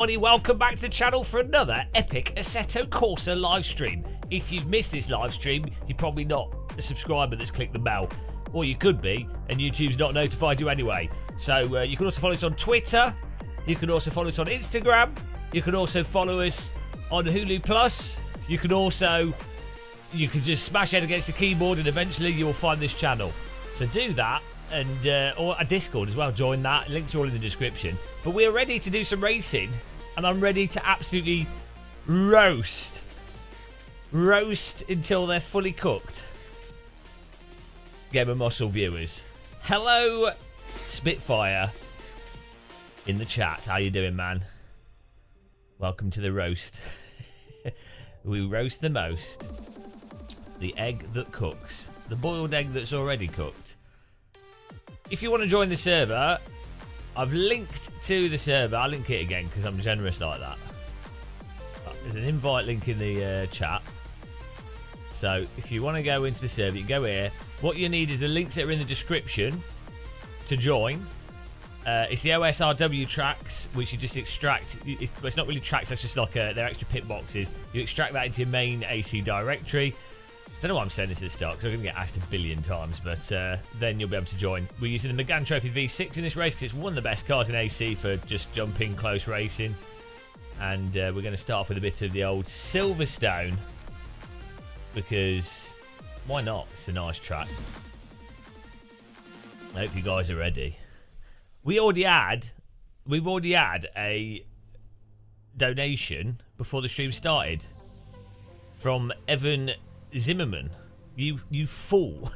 Welcome back to the channel for another epic Assetto Corsa live stream. If you've missed this live stream, you're probably not a subscriber that's clicked the bell, or you could be, and YouTube's not notified you anyway. So you can also follow us on Twitter, you can also follow us on Instagram, you can also follow us on Hulu Plus, you can just smash head against the keyboard and eventually you'll find this channel. So do that, and or a Discord as well, join that, links are all in the description. But we're ready to do some racing, and I'm ready to absolutely roast until they're fully cooked. Game of Muscle viewers, hello Spitfire in the chat, how you doing, man? Welcome to the roast. We roast the most, the egg that cooks, the boiled egg that's already cooked. If you want to join the server, I've linked to the server. I'll link it again because I'm generous like that. There's an invite link in the chat. So if you want to go into the server, you go here. What you need is the links that are in the description to join. It's the OSRW tracks, which you just extract. It's not really tracks, that's just like they're extra pit boxes. You extract that into your main AC directory. I don't know why I'm saying this at the start because I'm going to get asked a billion times, but then you'll be able to join. We're using the Megane Trophy V6 in this race because it's one of the best cars in AC for just jumping close racing. And we're going to start off with a bit of the old Silverstone because why not? It's a nice track. I hope you guys are ready. We've already had a donation before the stream started from Evan Zimmerman. You fool.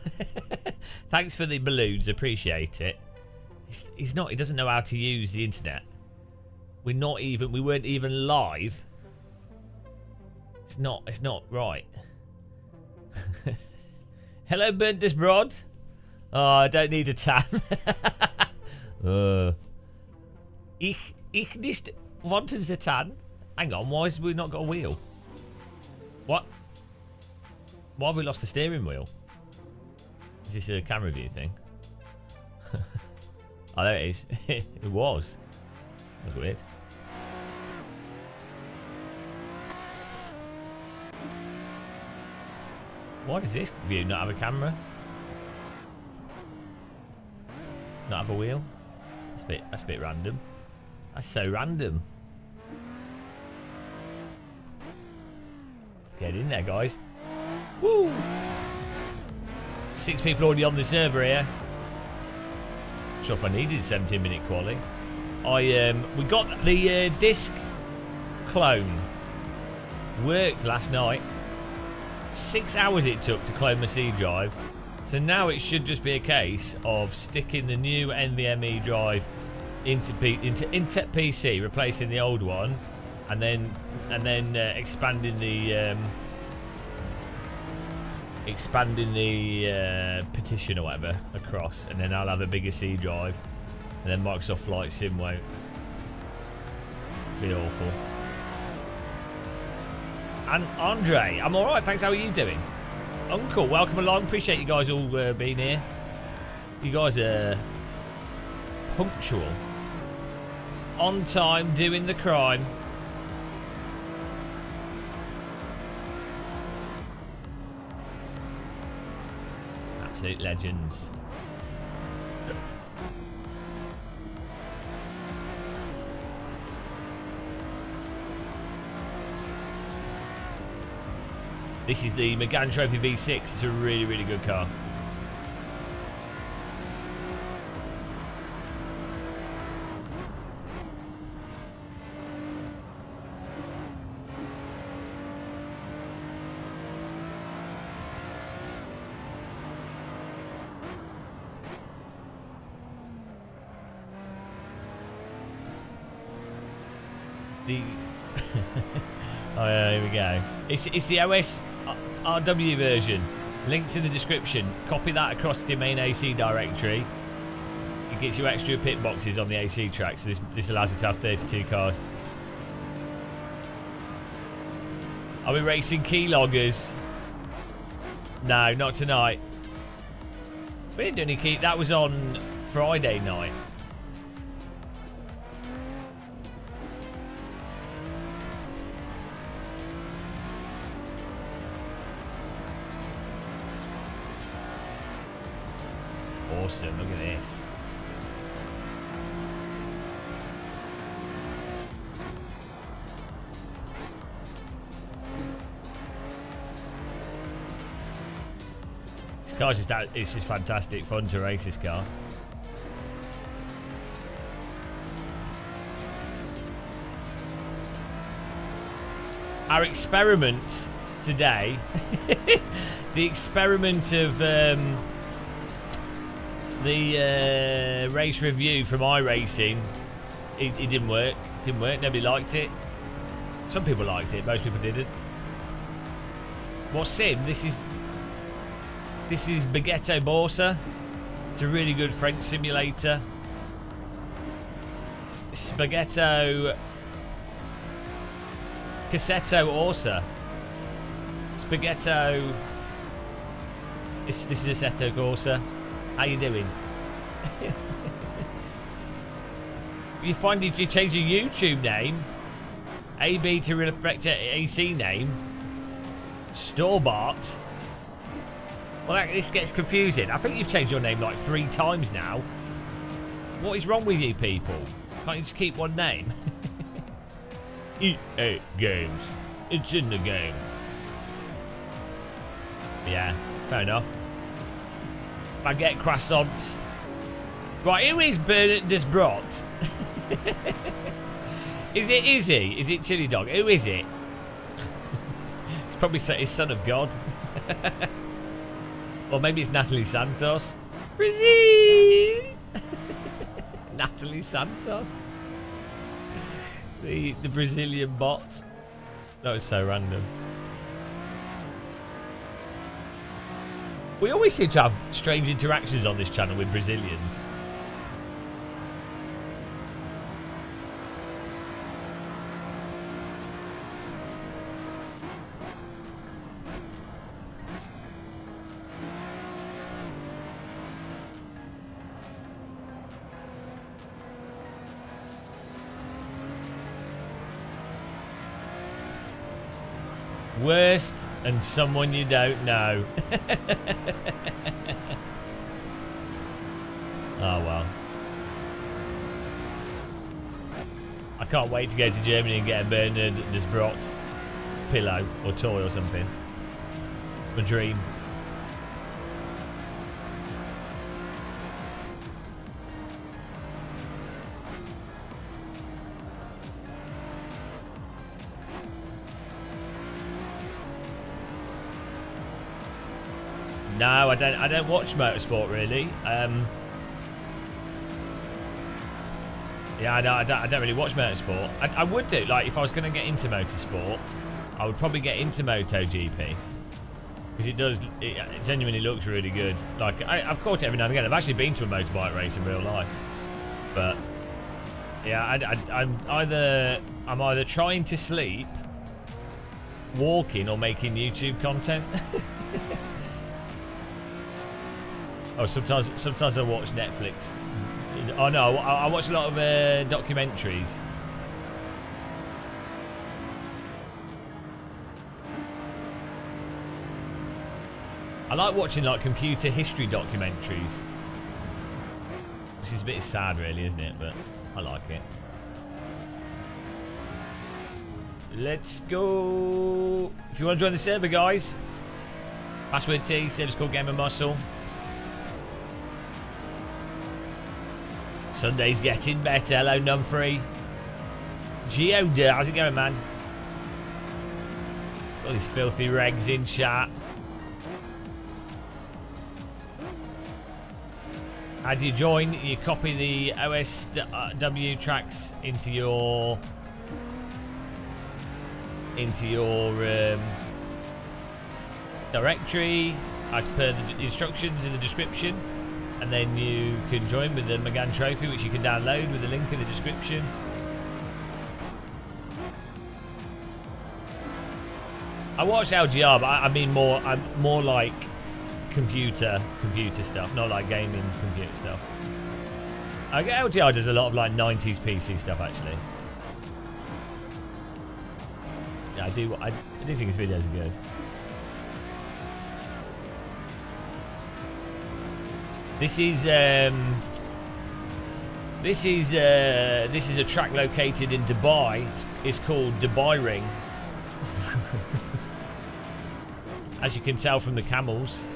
Thanks for the balloons, appreciate it. He doesn't know how to use the internet. We weren't even live. It's not right. Hello Burntest Broad. Oh, I don't need a tan. Ich nicht wanted a tan. Hang on, why have we not got a wheel? What? Why have we lost the steering wheel? Is this a camera view thing? Oh, there it is. It was. That's weird. Why does this view not have a camera? Not have a wheel? That's a bit random. That's so random. Let's get in there, guys. Woo! 6 people already on the server here. Not sure if I needed 17-minute quali. We got the disc clone. Worked last night. 6 hours it took to clone my C drive. So now it should just be a case of sticking the new NVMe drive into PC, replacing the old one, and then expanding the petition or whatever across, and then I'll have a bigger C drive, and then Microsoft Flight Sim won't. Be awful. And Andre, I'm all right, thanks. How are you doing? Uncle, welcome along. Appreciate you guys all being here. You guys are punctual, on time, doing the crime. Absolute legends. This is the Megane Trophy V6. It's a really, really good car. Oh yeah, here we go. It's the OSRW version. Links in the description. Copy that across to your main AC directory. It gets you extra pit boxes on the AC track, so this allows you to have 32 cars. Are we racing keyloggers? No, not tonight. We didn't do any key. That was on Friday night. awesome. Look at this. This car's just, it's just fantastic fun to race this car. Our experiment today, the experiment of the race review from iRacing, it didn't work. Didn't work. Nobody liked it. Some people liked it. Most people didn't. What sim? This is Assetto Corsa. It's a really good French simulator. Assetto Corsa. Spaghetto. This is Assetto Corsa. How you doing? You find you change your YouTube name, AB to reflect your AC name, store-bought. Well, this gets confusing. I think you've changed your name like 3 times now. What is wrong with you people? Can't you just keep one name? EA Games. It's in the game. Yeah, fair enough. Baguette croissant. Right, who is Bernard Desbrot? Is it Izzy? Is it Chili Dog? Who is it? It's probably his son of God. Or maybe it's Natalie Santos. Brazil! Natalie Santos. The Brazilian bot. That was so random. We always seem to have strange interactions on this channel with Brazilians. Worst and someone you don't know. Oh well. I can't wait to go to Germany and get a Bernard Desbrot pillow or toy or something. It's my dream. No, I don't watch motorsport really. Yeah, I don't really watch motorsport. I would do, like, if I was going to get into motorsport, I would probably get into MotoGP because it genuinely looks really good. Like, I've caught it every now and again. I've actually been to a motorbike race in real life, but yeah, I'm either trying to sleep, walking, or making YouTube content. Oh, sometimes I watch Netflix. Oh no, I watch a lot of documentaries. I like watching like computer history documentaries, which is a bit sad, really, isn't it? But I like it. Let's go. If you want to join the server, guys, password T, server's called Gamer Muscle. Sunday's getting better. Hello, Numfree. Geoda, how's it going, man? All these filthy regs in chat. How do you join? You copy the OSRW tracks into your directory as per the instructions in the description. And then you can join with the Magan Trophy, which you can download with the link in the description. I watch LGR, but I mean I'm more like computer stuff, not like gaming computer stuff. LGR does a lot of like 90s PC stuff, actually. Yeah, I do think his videos are good. This is a track located in Dubai. It's called Dubai Ring. As you can tell from the camels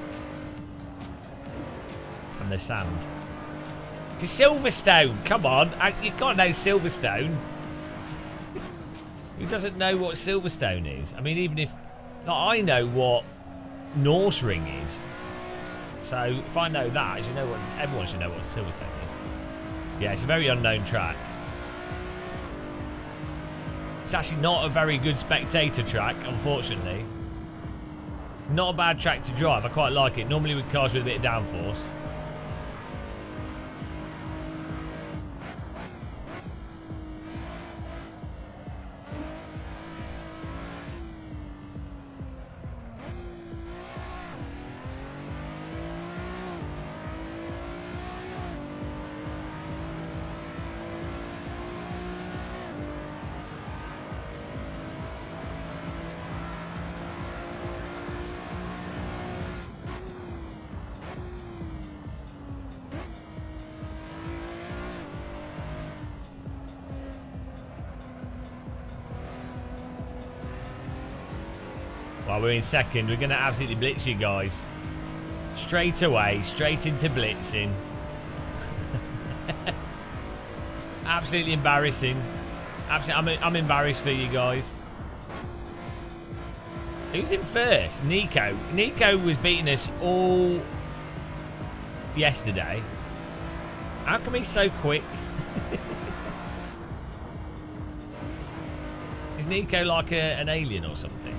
and the sand. It's Silverstone. Come on, you can't know Silverstone. Who doesn't know what Silverstone is? I mean, even if I know what Norse Ring is. So if I know that, you know what? Everyone should know what Silverstone is. Yeah, it's a very unknown track. It's actually not a very good spectator track, unfortunately. Not a bad track to drive. I quite like it. Normally with cars with a bit of downforce. While we're in second, we're going to absolutely blitz you guys. Straight away, straight into blitzing. Absolutely embarrassing. Absolutely, I'm embarrassed for you guys. Who's in first? Nico. Nico was beating us all yesterday. How come he's so quick? Is Nico like an alien or something?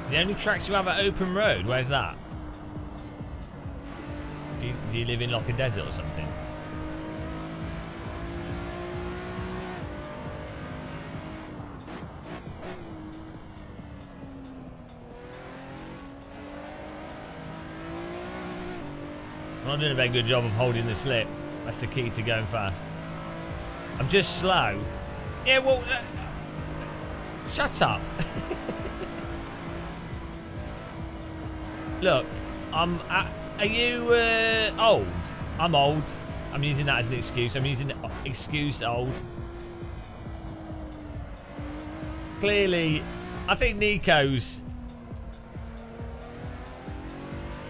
The only tracks you have at open road, where's that? Do you live in like a desert or something? I'm not doing a very good job of holding the slip. That's the key to going fast. I'm just slow. Yeah, well, shut up. Look, are you old? I'm old. I'm using that as an excuse. I'm using the excuse old. Clearly, I think Nico's...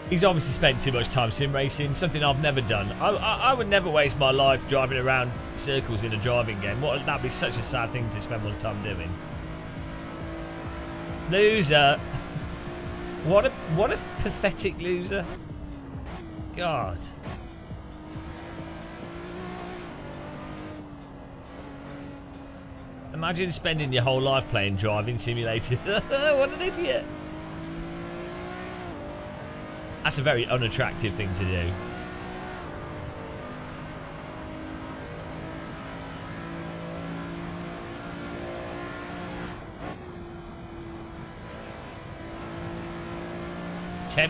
He's obviously spent too much time sim racing, something I've never done. I would never waste my life driving around circles in a driving game. That'd be such a sad thing to spend my time doing. Loser. What a pathetic loser. God. Imagine spending your whole life playing driving simulators. What an idiot. That's a very unattractive thing to do.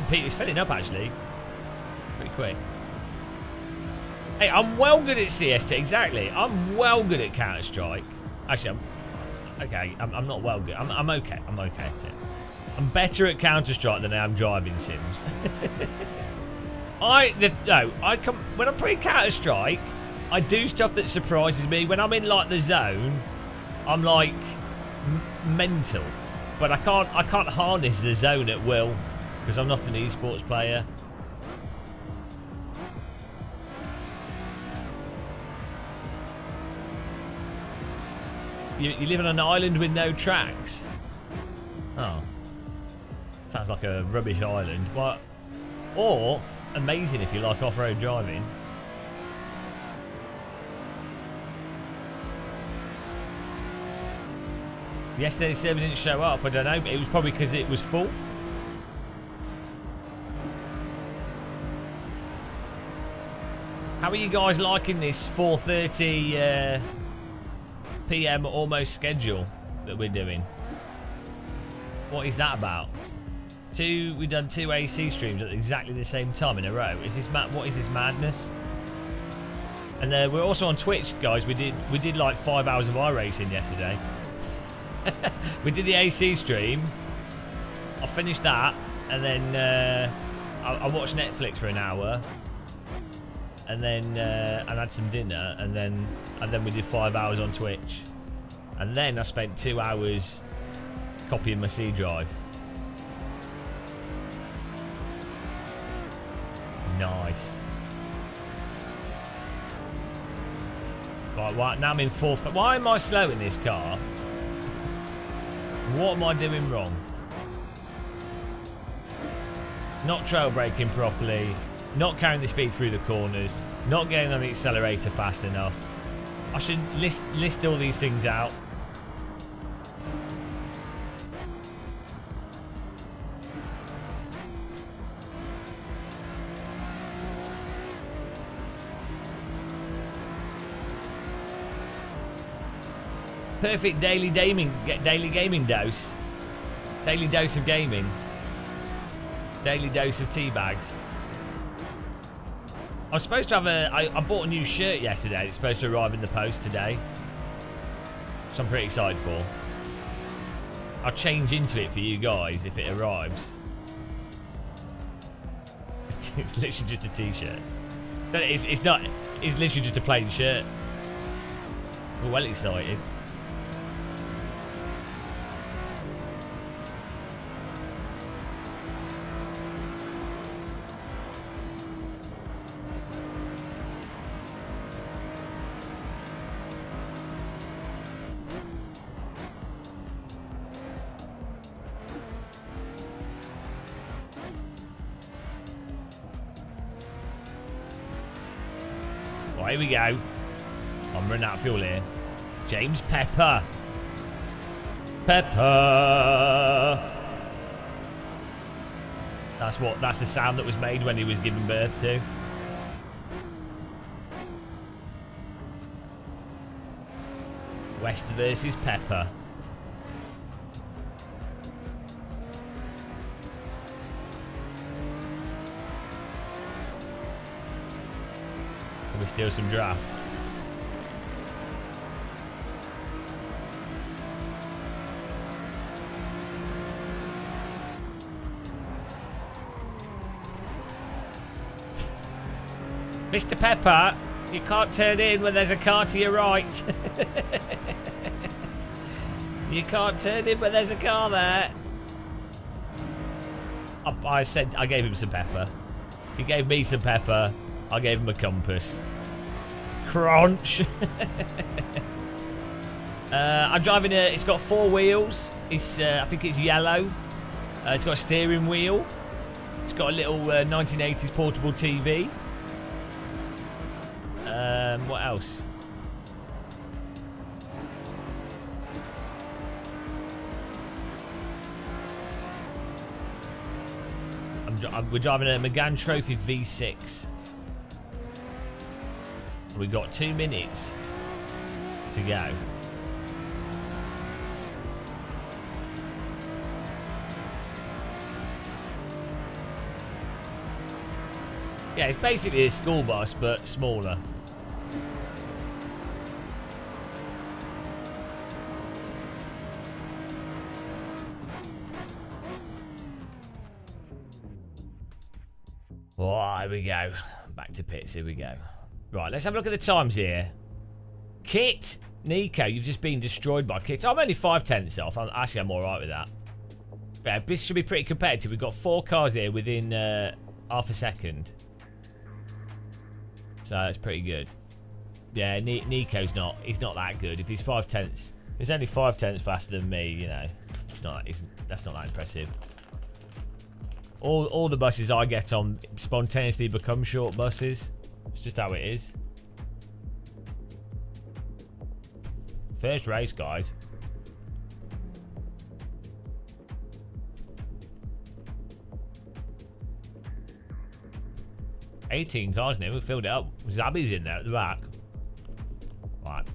It's filling up actually. Pretty quick. Hey, I'm well good at CST. Exactly. I'm well good at Counter-Strike. Actually, I'm not well good. I'm okay. I'm okay at it. I'm better at Counter-Strike than I am driving sims. When I'm playing Counter-Strike, I do stuff that surprises me. When I'm in like the zone, I'm like mental. But I can't harness the zone at will. Because I'm not an esports player. You live on an island with no tracks? Oh. Sounds like a rubbish island. What? Or, amazing if you like off-road driving. Yesterday's server didn't show up. I don't know, but it was probably because it was full. How are you guys liking this 4:30 PM almost schedule that we're doing? What is that about? We've done 2 AC streams at exactly the same time in a row. Is this what is this madness? And we're also on Twitch, guys. We did like 5 hours of iRacing yesterday. We did the AC stream. I finished that, and then I watched Netflix for an hour, and then I had some dinner, and then we did 5 hours on Twitch, and then I spent 2 hours copying my C drive. Nice. Right, now I'm in 4th. But why am I slow in this car? What am I doing wrong? Not trail braking properly, not carrying the speed through the corners, not getting on the accelerator fast enough. I should list all these things out. Perfect daily gaming dose. Daily dose of gaming. Daily dose of tea bags. I was supposed to have I bought a new shirt yesterday. It's supposed to arrive in the post today, so I'm pretty excited for. I'll change into it for you guys if it arrives. It's literally just a t-shirt. It's not. It's literally just a plain shirt. We're well excited. Here we go. I'm running out of fuel here. James Pepper. Pepper. That's the sound that was made when he was given birth to. West versus Pepper. Can we steal some draft? Mr. Pepper, you can't turn in when there's a car to your right. You can't turn in when there's a car there. I gave him some pepper. He gave me some pepper. I gave him a compass. Crunch. I'm driving it's got 4 wheels. I think it's yellow. It's got a steering wheel. It's got a little 1980s portable TV. What else? We're driving a Megane Trophy V6. We've got 2 minutes to go. Yeah, it's basically a school bus, but smaller. Oh, here we go. Back to pits, here we go. Right, let's have a look at the times here. Kit, Nico, you've just been destroyed by Kit. I'm only 5/10 off. I'm alright with that. Yeah, this should be pretty competitive. We've got 4 cars here within half a second. So that's pretty good. Yeah, Nico's he's not that good. If he's 5/10, he's only 5/10 faster than me, you know. That's not that impressive. All the buses I get on spontaneously become short buses. It's just how it is. First race, guys. $18 cars now. We filled it up. Zabby's in there at the back. Right.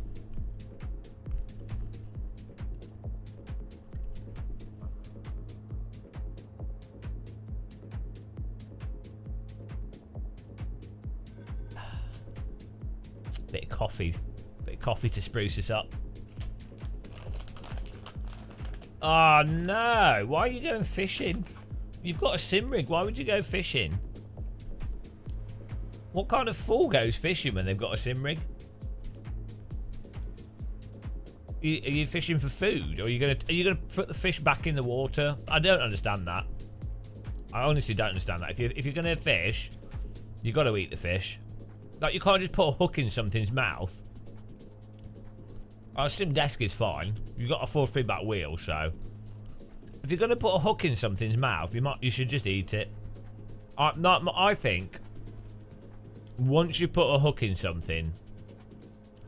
Bit of coffee to spruce us up. Oh no, why are you going fishing? You've got a sim rig, why would you go fishing? What kind of fool goes fishing when they've got a sim rig? Are you fishing for food, or are you gonna put the fish back in the water? I don't understand that. I honestly don't understand that. If you're gonna fish, you got to eat the fish. Like, you can't just put a hook in something's mouth. Our sim desk is fine. You've got a force feedback wheel, so if you're gonna put a hook in something's mouth, you should just eat it. I think once you put a hook in something,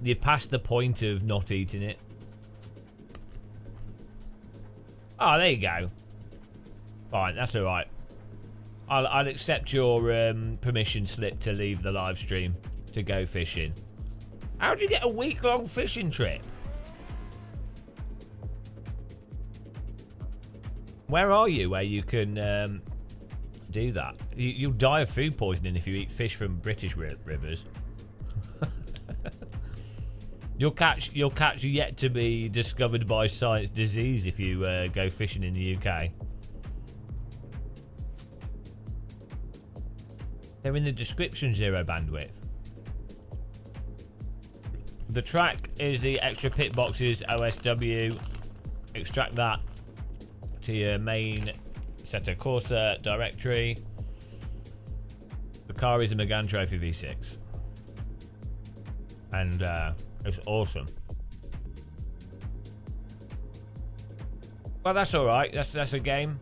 you've passed the point of not eating it. Oh, there you go. Fine, that's alright. I'll accept your permission slip to leave the live stream to go fishing. How do you get a week-long fishing trip? Where are you where you can do that? You'll die of food poisoning if you eat fish from British rivers. You'll catch yet to be discovered by science disease if you go fishing in the UK. They're in the description, 0 bandwidth. The track is the extra pit boxes OSW. Extract that to your main Assetto Corsa directory. The car is a Megane Trophy V6. And it's awesome. Well, that's alright. That's a game.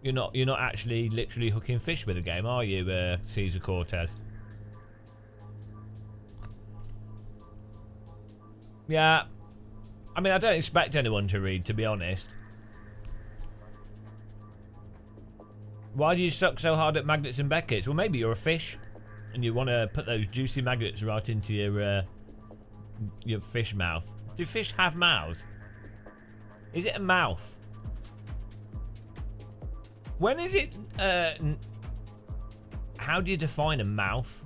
You're not actually literally hooking fish with a game, are you, Caesar Cortez? Yeah. I mean, I don't expect anyone to read, to be honest. Why do you suck so hard at magnets and beckets? Well, maybe you're a fish and you want to put those juicy magnets right into your fish mouth. Do fish have mouths? Is it a mouth? When is it... how do you define a mouth?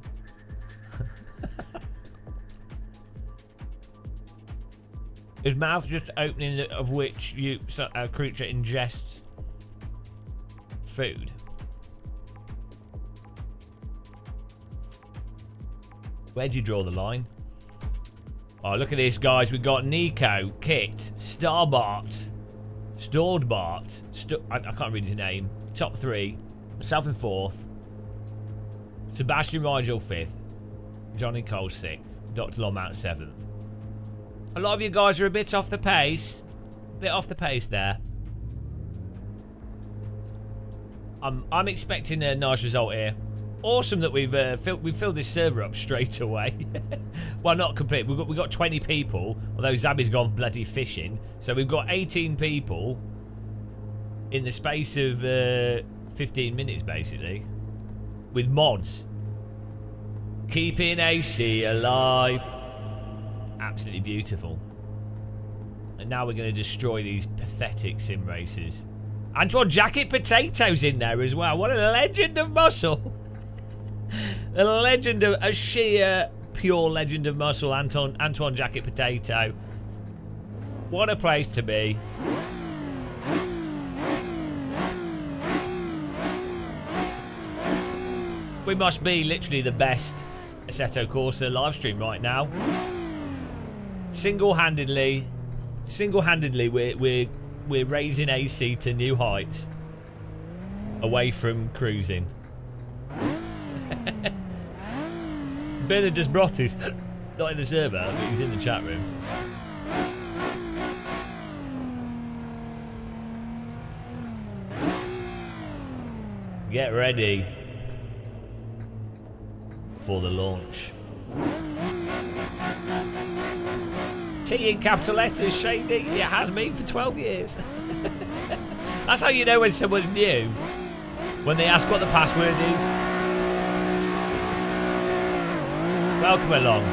Is mouth just opening of which a creature ingests food? Where do you draw the line? Oh, look at this, guys. We've got Nico, Kit, Starbart, Storedbart, I can't read his name. Top 3. Myself in 4th. Sebastian Rigel 5th. Johnny Cole 6th. Dr. Longmount 7th. A lot of you guys are a bit off the pace. A bit off the pace there. I'm expecting a nice result here. Awesome that we've filled this server up straight away. Well, not complete. We've got 20 people, although Zabby's gone bloody fishing. So we've got 18 people in the space of 15 minutes, basically, with mods. Keeping AC alive. Absolutely beautiful. And now we're going to destroy these pathetic sim races. Antoine Jacket Potatoes in there as well. What a legend of muscle. A legend of a sheer pure legend of muscle, Antoine Jacket Potato. What a place to be. We must be literally the best Assetto Corsa live stream right now. Single-handedly, we're raising AC to new heights, away from cruising. Bernard Desbrotis, not in the server, but he's in the chat room. Get ready for the launch. T in capital letters, Shady. It has been for 12 years. That's how you know when someone's new. When they ask what the password is. Welcome along.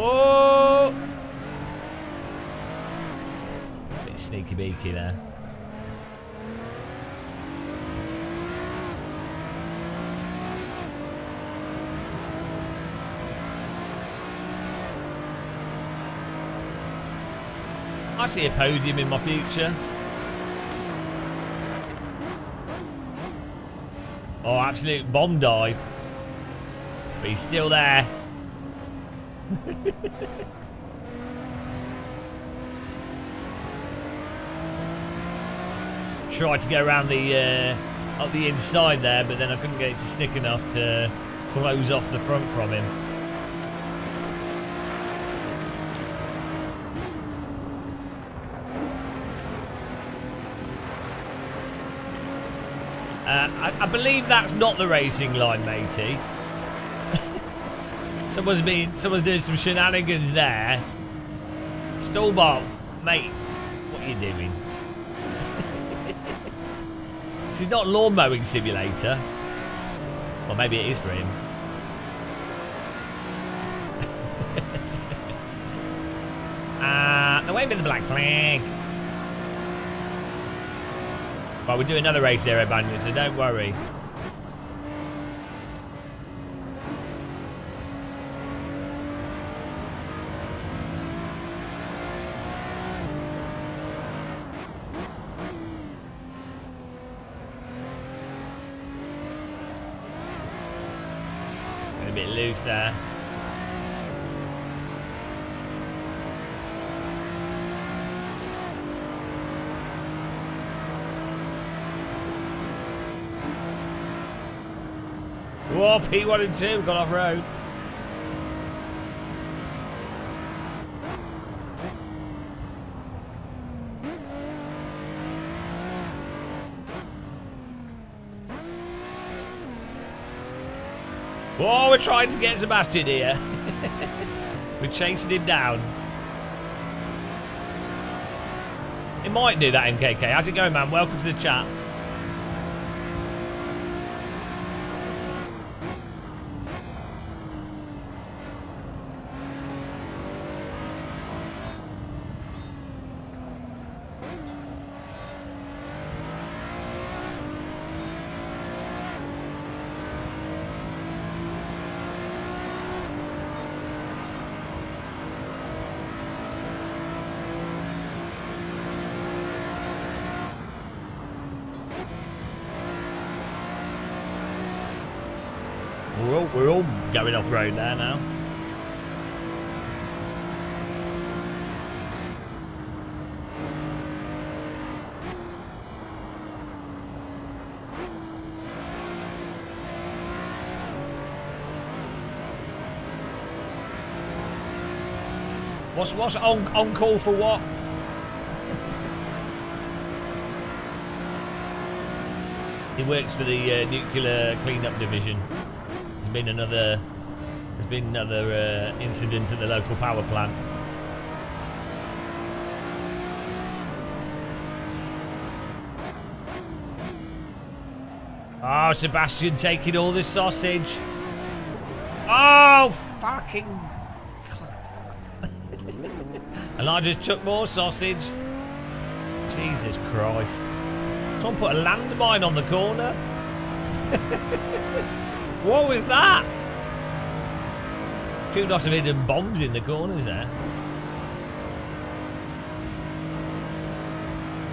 Oh! Bit sneaky beaky there. I see a podium in my future. Oh, absolute bomb dive. But he's still there. Tried to go around the up the inside there, but then I couldn't get it to stick enough to close off the front from him. I believe that's not the racing line, matey. Someone's doing some shenanigans there. Stallbart, mate, what are you doing? This is not lawn mowing simulator. Well, maybe it is for him. They're waving the black flag. Well, we'll do another race there, Abandon, so don't worry. A bit loose there. Whoa, P1 and 2 got off road. Whoa, we're trying to get Sebastian here. We're chasing him down. It might do that, MKK. How's it going, man? Welcome to the chat. We're all going off road there now. What's on call for what? He works for the nuclear cleanup division. There's been another incident at the local power plant. Oh, Sebastian taking all this sausage. Oh, fucking. And I just took more sausage. Jesus Christ. Someone put a landmine on the corner. What was that? Kunos have hidden bombs in the corners there.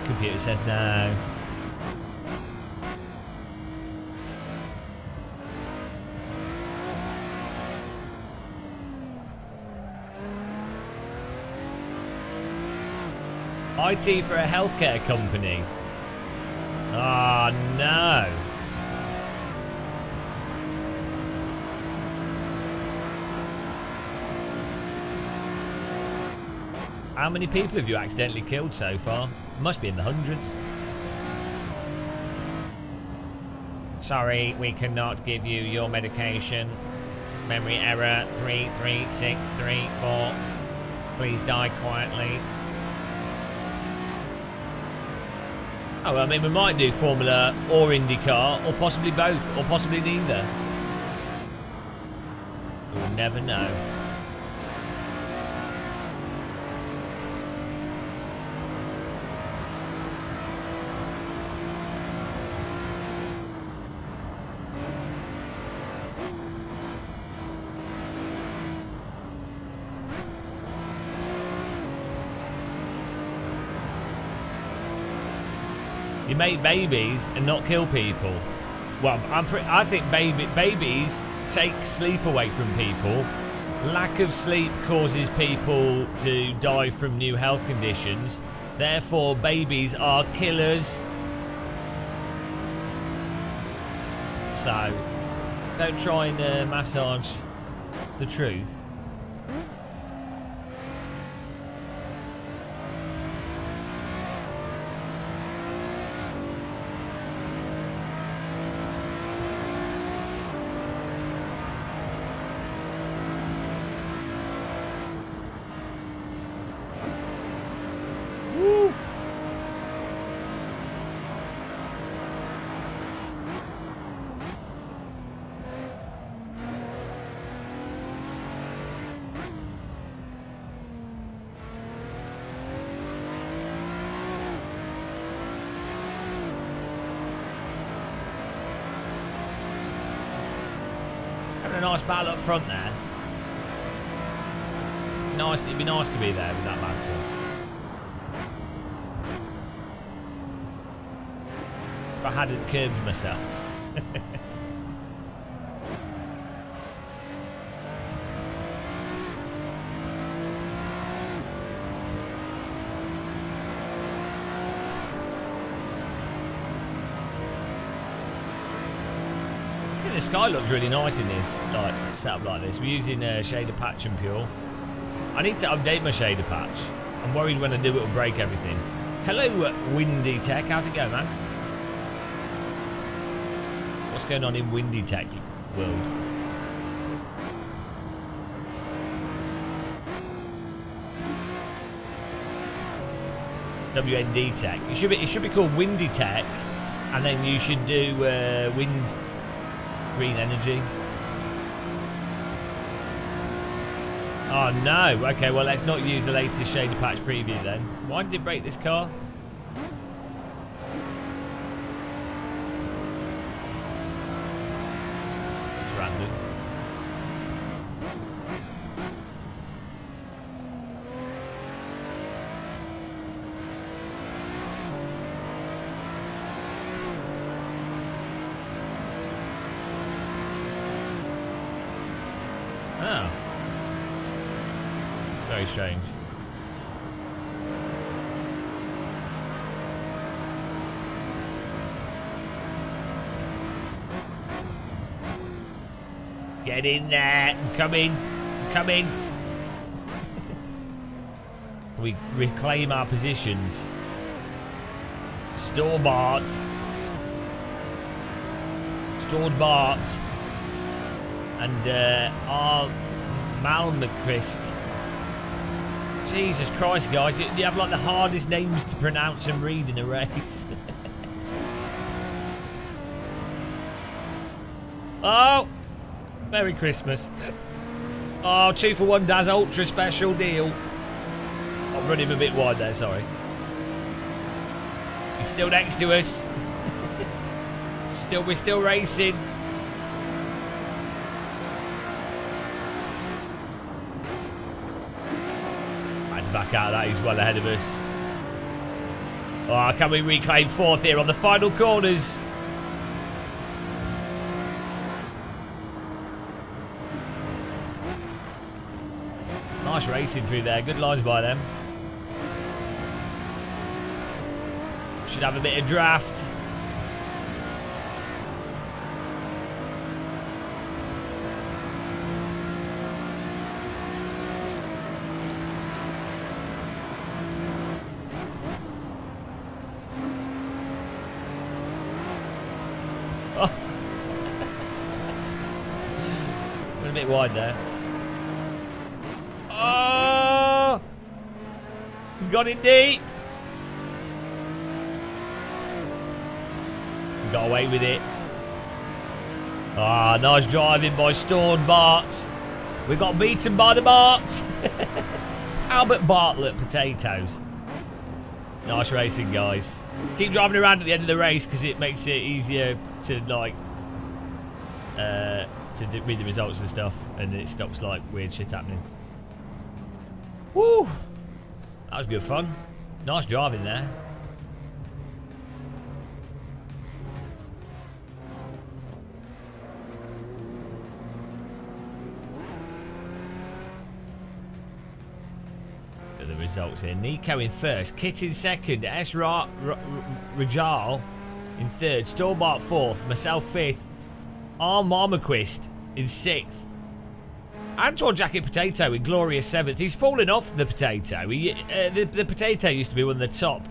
Computer says no. IT for a healthcare company. Oh no. How many people have you accidentally killed so far? Must be in the hundreds. Sorry, we cannot give you your medication. Memory error 33634. Please die quietly. Oh, I mean, we might do Formula or IndyCar, or possibly both, or possibly neither. We'll never know. You make babies and not kill people. Well, I think babies take sleep away from people. Lack of sleep causes people to die from new health conditions. Therefore, babies are killers. So, don't try and massage the truth. A nice battle up front there. Nice, it'd be nice to be there with that battle. If I hadn't curbed myself. The sky looks really nice in this setup like this. We're using shader patch and pure. I need to update my shader patch. I'm worried when I do it'll break everything. Hello, Windy Tech. How's it going, man? What's going on in Windy Tech world? WND Tech. It should be called Windy Tech, and then you should do wind. Green energy. Oh no. Okay, well let's not use the latest shader patch preview then. Why does it break this car? It's random. Oh. It's very strange. Get in there. Come in. Come in. We reclaim our positions. Store Bart. Stored Bart. And our Malmquist. Jesus Christ, guys. You have like the hardest names to pronounce and read in a race. Oh! Merry Christmas. Oh, 2 for 1 Daz Ultra special deal. I'll run him a bit wide there, sorry. He's still next to us. We're still racing. Back out of that, he's well ahead of us. Oh, can we reclaim 4th here on the final corners? Nice racing through there, good lines by them. Should have a bit of draft. A bit wide there. Oh! He's got it deep. We got away with it. Ah, nice driving by Stored Bart. We got beaten by the Bart. Albert Bartlett potatoes. Nice racing, guys. Keep driving around at the end of the race because it makes it easier to like read the results and stuff, and it stops like weird shit happening. Woo! That was good fun. Nice driving there. at the results here. Nico in first, Kit in second, Rajal in third, Storbart fourth, myself fifth, Marmaquist in sixth, Antoine Jacket Potato in glorious seventh. He's fallen off the Potato. The Potato used to be one of the top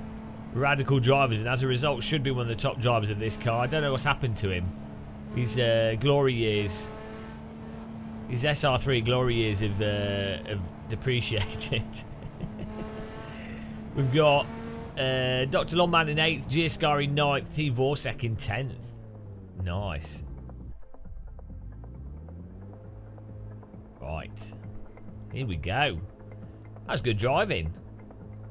radical drivers, and as a result should be one of the top drivers of this car. I don't know what's happened to him. His glory years, his SR3 glory years have depreciated. We've got Dr. Longman in 8th, Giascar in 9th, T. Vorsek in 10th. Nice. Right. Here we go. That's good driving.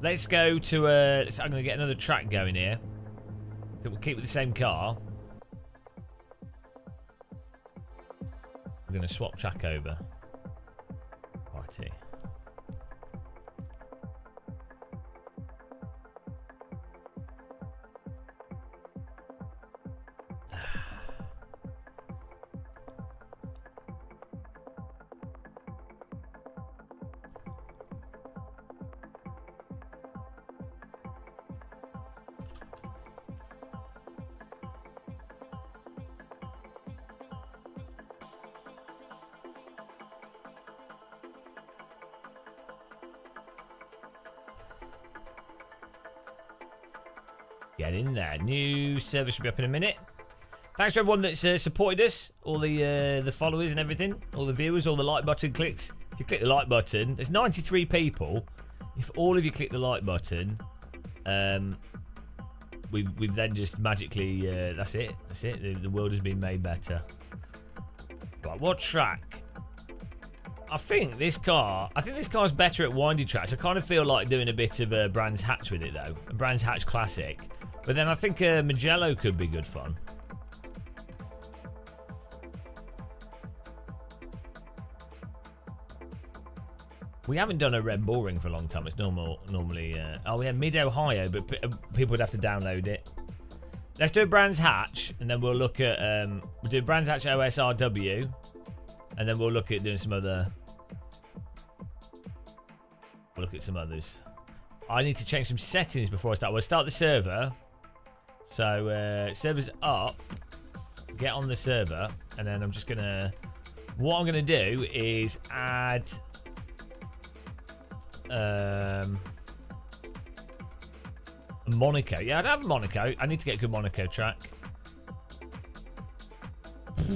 Let's go to... I'm going to get another track going here. I think we'll keep with the same car. I'm going to swap track over. Righty. Get in there. New server should be up in a minute. Thanks to everyone that's supported us, all the followers and everything, all the viewers, all the like button clicks. If you click the like button, there's 93 people. If all of you click the like button, we've then just magically that's it. That's it. The world has been made better. Right, what track? I think this car's better at windy tracks. I kind of feel like doing a bit of a Brands Hatch with it though, a Brands Hatch Classic. But then I think Mugello could be good fun. We haven't done a Red Bull Ring for a long time. It's normally oh yeah, Mid-Ohio, but people would have to download it. Let's do a Brands Hatch, and then we'll look at we'll do Brands Hatch OSRW, and then we'll look at doing some other. We'll look at some others. I need to change some settings before I start. We'll start the server. So server's up. Get on the server, and then I'm just gonna. What I'm gonna do is add. Monaco. Yeah, I'd have Monaco. I need to get a good Monaco track.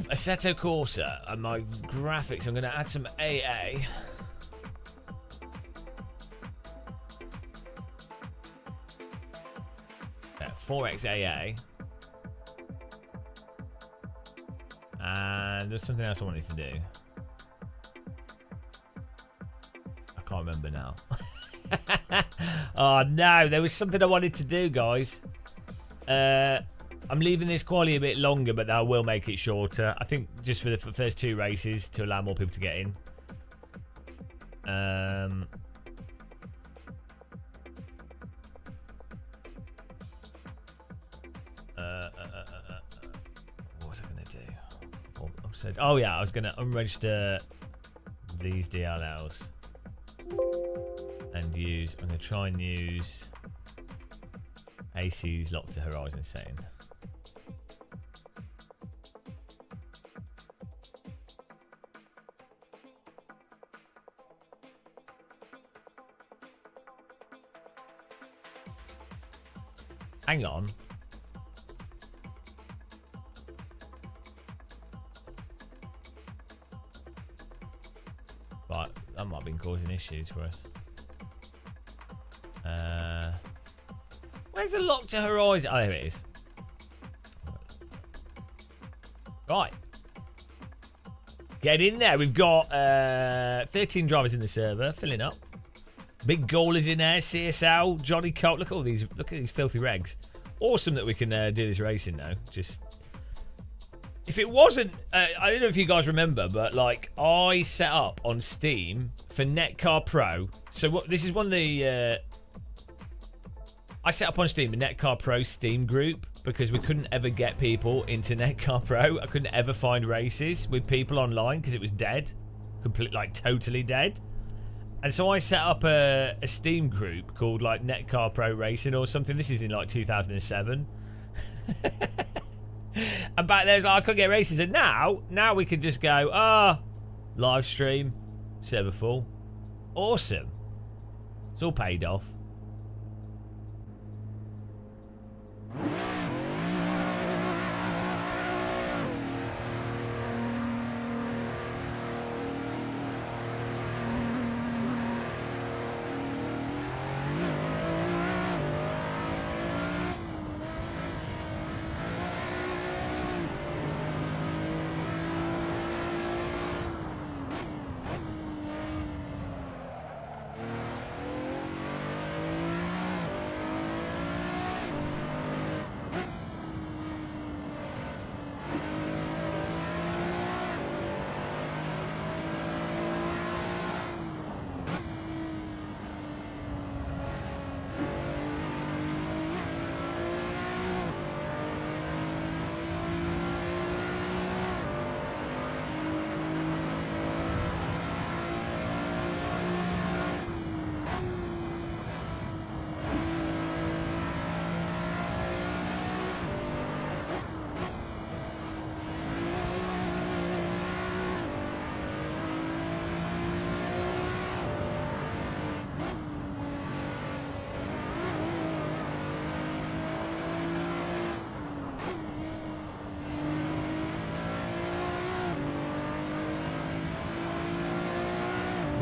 Assetto Corsa and my graphics. I'm going to add some AA. Yeah, 4X AA. And there's something else I wanted to do. I can't remember now. Oh no, there was something I wanted to do, guys. I'm leaving this quality a bit longer, but I will make it shorter. I think just for the first 2 races to allow more people to get in. What was I going to do? Oh yeah, I was going to unregister these DLLs. And I'm going to try and use AC's Lock to Horizon setting. Hang on. Right, that might have been causing issues for us. Where's the Lock to Horizon? Oh, there it is. Right. Get in there. We've got 13 drivers in the server, filling up. Big Goal is in there. CSL, Johnny Colt. Look at all these. Look at these filthy regs. Awesome that we can do this racing now. Just if it wasn't, I don't know if you guys remember, but like I set up on Steam for Netcar Pro. So what? This is one of the. I set up on Steam a Netcar Pro Steam group because we couldn't ever get people into Netcar Pro. I couldn't ever find races with people online because it was dead, complete, like totally dead. And so I set up a Steam group called like Netcar Pro Racing or something. This is in like 2007. And back there, I couldn't get races. And now we can just go, live stream, server full. Awesome. It's all paid off.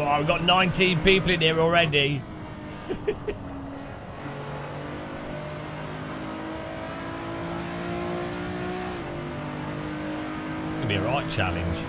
Oh, we've got 19 people in here already. Gonna be a right challenge.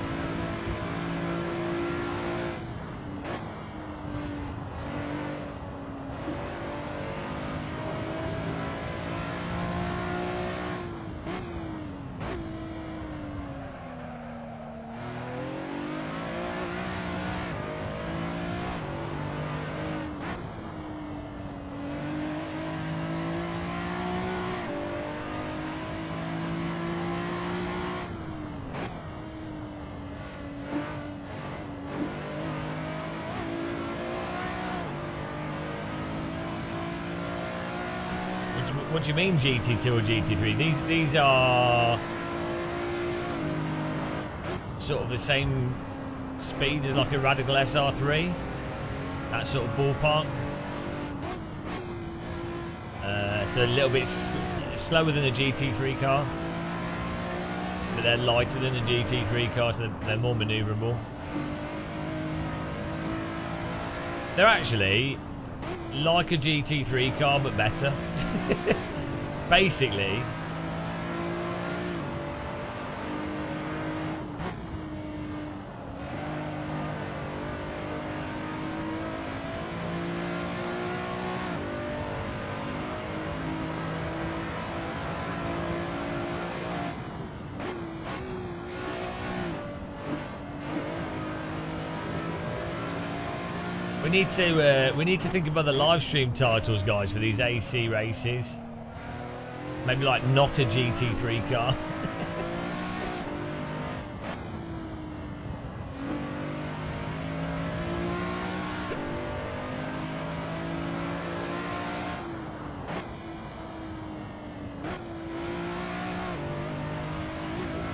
What do you mean GT2 or GT3? These are sort of the same speed as like a Radical SR3. That sort of ballpark. So a little bit slower than a GT3 car, but they're lighter than a GT3 car, so they're more manoeuvrable. They're actually like a GT3 car, but better. Basically. We need to think of other live stream titles, guys, for these AC races. Maybe like not a GT3 car.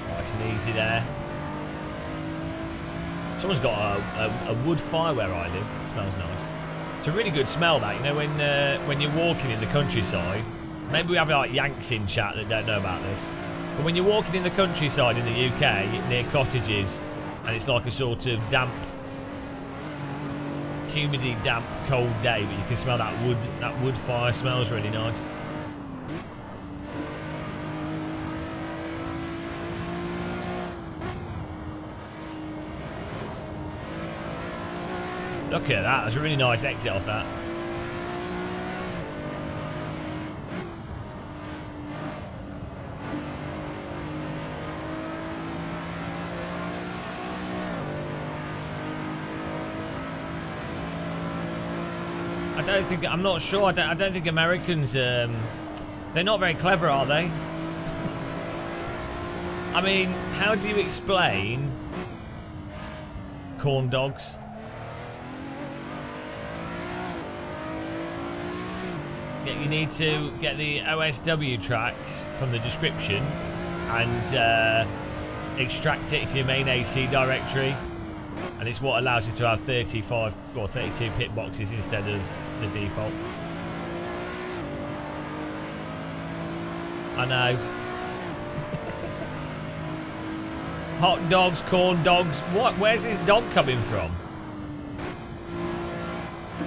Nice and easy there. Someone's got a wood fire where I live. It smells nice. It's a really good smell, that, you know, when you're walking in the countryside. Maybe we have like Yanks in chat that don't know about this. But when you're walking in the countryside in the UK near cottages, and it's like a sort of damp, humidity, damp, cold day, but you can smell that wood fire smells really nice. Look at that, that's a really nice exit off that. I'm not sure, I don't think Americans, they're not very clever, are they? I mean, how do you explain corn dogs? You need to get the OSW tracks from the description and extract it to your main AC directory. And it's what allows you to have 35 or 32 pit boxes instead of the default. I know. Hot dogs, corn dogs. What? Where's this dog coming from?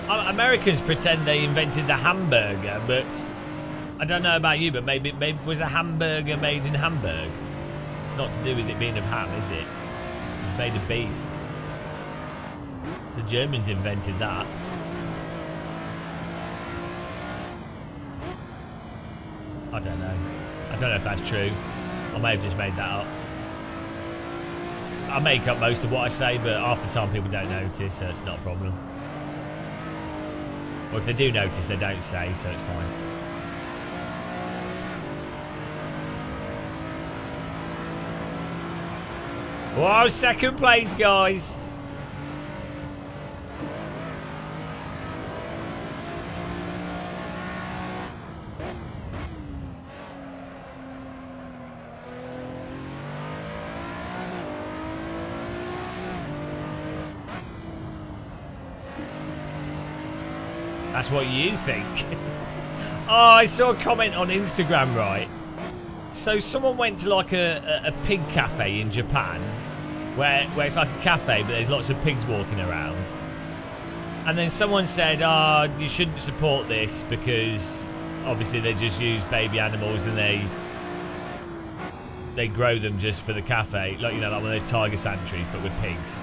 Americans pretend they invented the hamburger, but I don't know about you, but maybe was a hamburger made in Hamburg? It's not to do with it being of ham, is it? It's made of beef. The Germans invented that. I don't know. I don't know if that's true. I may have just made that up. I make up most of what I say, but half the time people don't notice, so it's not a problem. Or if they do notice, they don't say, so it's fine. Whoa, second place, guys. That's what you think. Oh, I saw a comment on Instagram, right? So someone went to like a pig cafe in Japan, where it's like a cafe, but there's lots of pigs walking around. And then someone said, "Ah, you shouldn't support this because obviously they just use baby animals and they grow them just for the cafe, like, you know, like one of those tiger sanctuaries, but with pigs."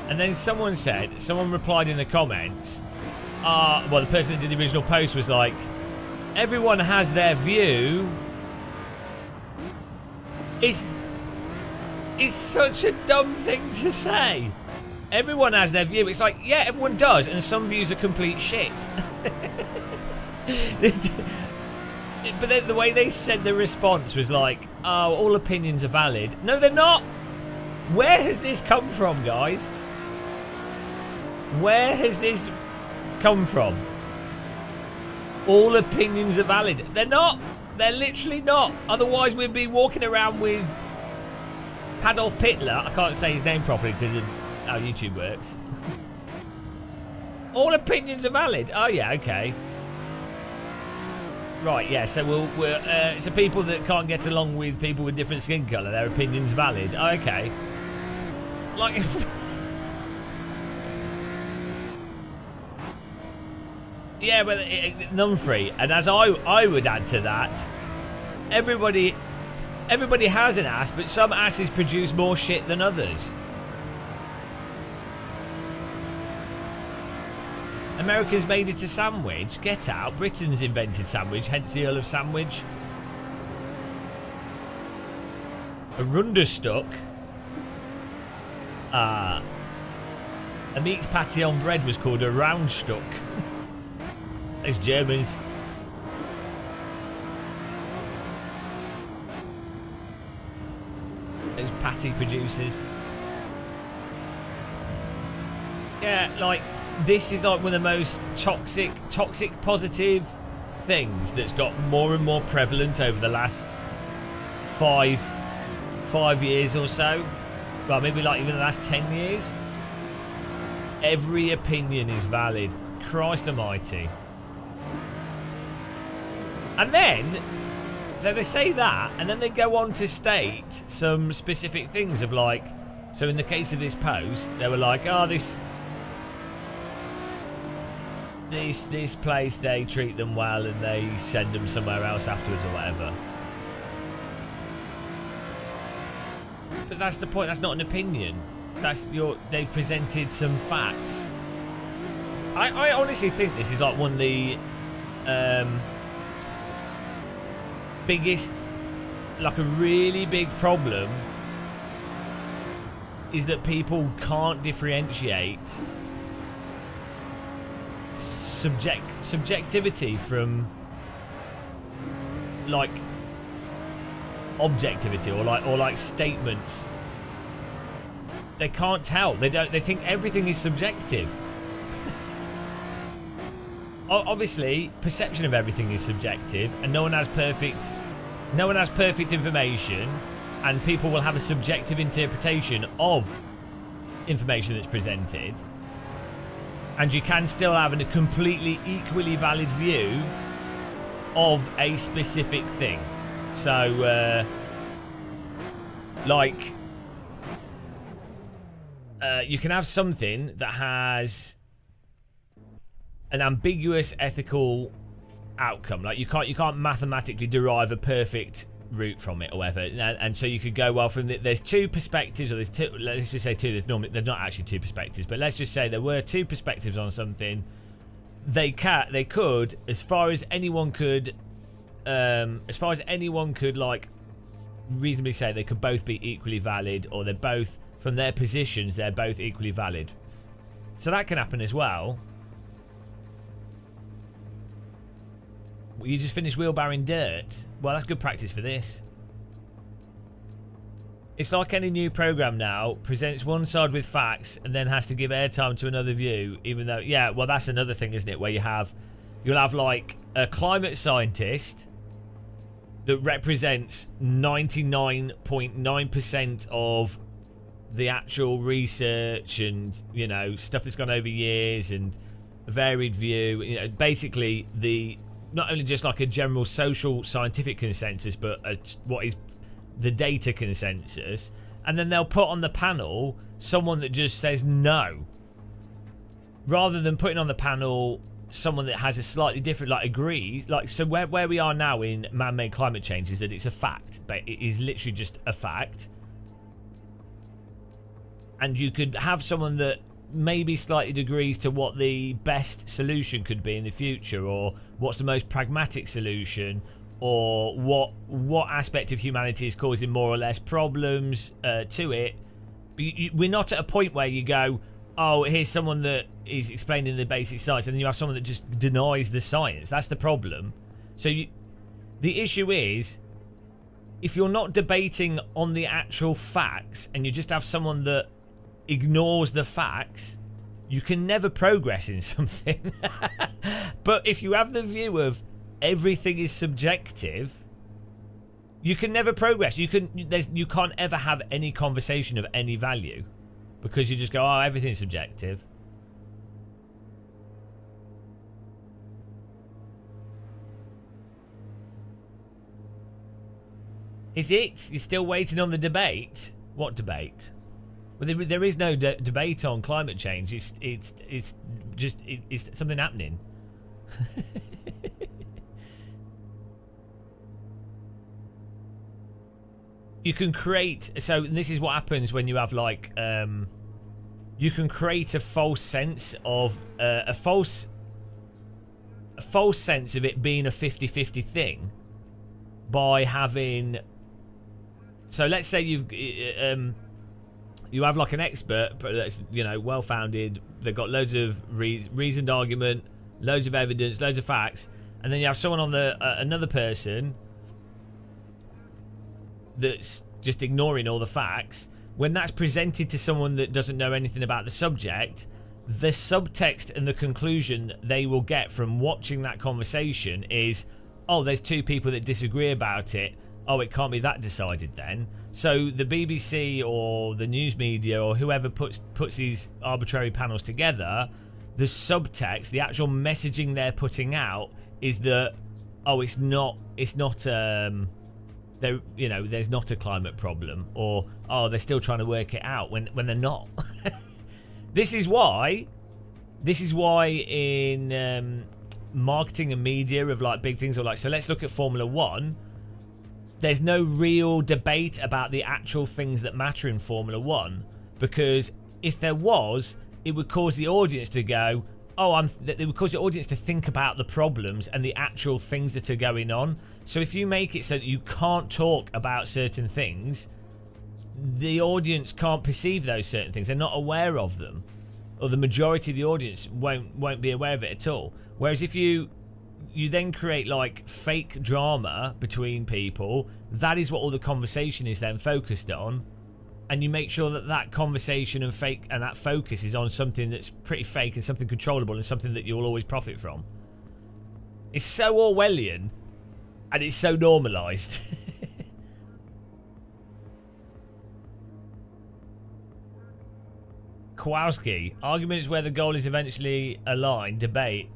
And then someone replied in the comments. Well, the person that did the original post was like, everyone has their view. It's such a dumb thing to say. Everyone has their view. It's like, yeah, everyone does, and some views are complete shit. But then the way they said the response was like, oh, all opinions are valid. No, they're not. Where has this come from, guys? Where has this come from? All opinions are valid. They're not. They're literally not. Otherwise, we'd be walking around with Adolf Hitler. I can't say his name properly because of how YouTube works. All opinions are valid. Oh yeah, okay. Right, yeah. So so people that can't get along with people with different skin colour, their opinions valid. Oh, okay. Like. Yeah, but none free. And as I would add to that, everybody has an ass, but some asses produce more shit than others. America's made it a sandwich. Get out. Britain's invented sandwich, hence the Earl of Sandwich. A Runderstuck. A meat patty on bread was called a Roundstuck. Those Germans. Those patty producers. Yeah, like, this is like one of the most toxic positive things that's got more and more prevalent over the last five years or so. Well, maybe like even the last 10 years. Every opinion is valid. Christ almighty. And then, so they say that, and then they go on to state some specific things of like, so in the case of this post, they were like, oh, this place, they treat them well and they send them somewhere else afterwards or whatever. But that's the point, that's not an opinion. They presented some facts. I honestly think this is like one of the biggest, like a really big problem is that people can't differentiate subjectivity from like objectivity or like statements. They can't tell. They think everything is subjective. obviously perception of everything is subjective, and no one has perfect information, and people will have a subjective interpretation of information that's presented, and you can still have a completely equally valid view of a specific thing. So you can have something that has an ambiguous ethical outcome. Like you can't mathematically derive a perfect route from it or whatever, and so you could go, well, from there's two perspectives, or there's two, let's just say two, there's not actually two perspectives, but let's just say there were two perspectives on something. They could, as far as anyone could like reasonably say, they could both be equally valid, or they're both, from their positions, they're both equally valid. So that can happen as well. You just finished wheelbarrowing dirt. Well, that's good practice for this. It's like any new program now, presents one side with facts and then has to give airtime to another view, even though, yeah, well, that's another thing, isn't it, where you'll have like a climate scientist that represents 99.9% of the actual research and, you know, stuff that's gone over years and a varied view, you know, basically not only just like a general social scientific consensus, but what is the data consensus, and then they'll put on the panel someone that just says no, rather than putting on the panel someone that has a slightly different, like, agrees. Like, so where we are now in man-made climate change is that it's a fact, but it is literally just a fact, and you could have someone that maybe slightly agrees to what the best solution could be in the future, or what's the most pragmatic solution, or what aspect of humanity is causing more or less problems to it. But we're not at a point where you go, oh, here's someone that is explaining the basic science, and then you have someone that just denies the science. That's the problem. So the issue is, if you're not debating on the actual facts and you just have someone that ignores the facts, you can never progress in something. But if you have the view of everything is subjective, you can never progress. You can't ever have any conversation of any value, because you just go, oh, everything's subjective. Is it? You're still waiting on the debate? What debate? Well, there is no debate on climate change. It's just something happening. You can create. So this is what happens when you have like you can create a false sense of a false sense of it being a 50-50 thing by having. So let's say you have like an expert that's, you know, well-founded. They've got loads of reasoned argument, loads of evidence, loads of facts, and then you have someone on the another person that's just ignoring all the facts. When that's presented to someone that doesn't know anything about the subject, the subtext and the conclusion they will get from watching that conversation is, oh, there's two people that disagree about it. Oh, it can't be that decided then. So the BBC or the news media or whoever puts these arbitrary panels together, the subtext, the actual messaging they're putting out is that, oh, it's not there, you know, there's not a climate problem, or oh, they're still trying to work it out when they're not. This is why in marketing and media of like big things, or like, so let's look at Formula One. There's no real debate about the actual things that matter in Formula One, because if there was, it would cause the audience to go, oh, it would cause the audience to think about the problems and the actual things that are going on. So if you make it so that you can't talk about certain things, the audience can't perceive those certain things. They're not aware of them, or the majority of the audience won't be aware of it at all. Whereas if you then create like fake drama between people, that is what all the conversation is then focused on, and you make sure that that conversation and fake and that focus is on something that's pretty fake and something controllable and something that you'll always profit from. It's so Orwellian, and it's so normalised. Kowalski, arguments where the goal is eventually aligned, debate.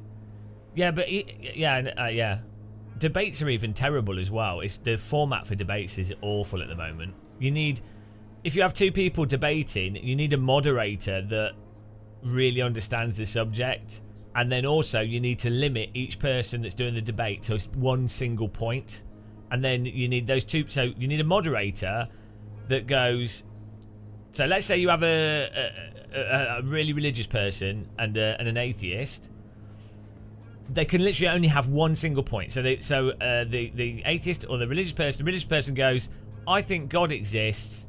Yeah, but yeah. Debates are even terrible as well. It's the format for debates is awful at the moment. You need, if you have two people debating, you need a moderator that really understands the subject, and then also you need to limit each person that's doing the debate to one single point, and then you need those two. So you need a moderator that goes. So let's say you have a really religious person and an atheist. They can literally only have one single point. So the atheist or the religious person goes, I think God exists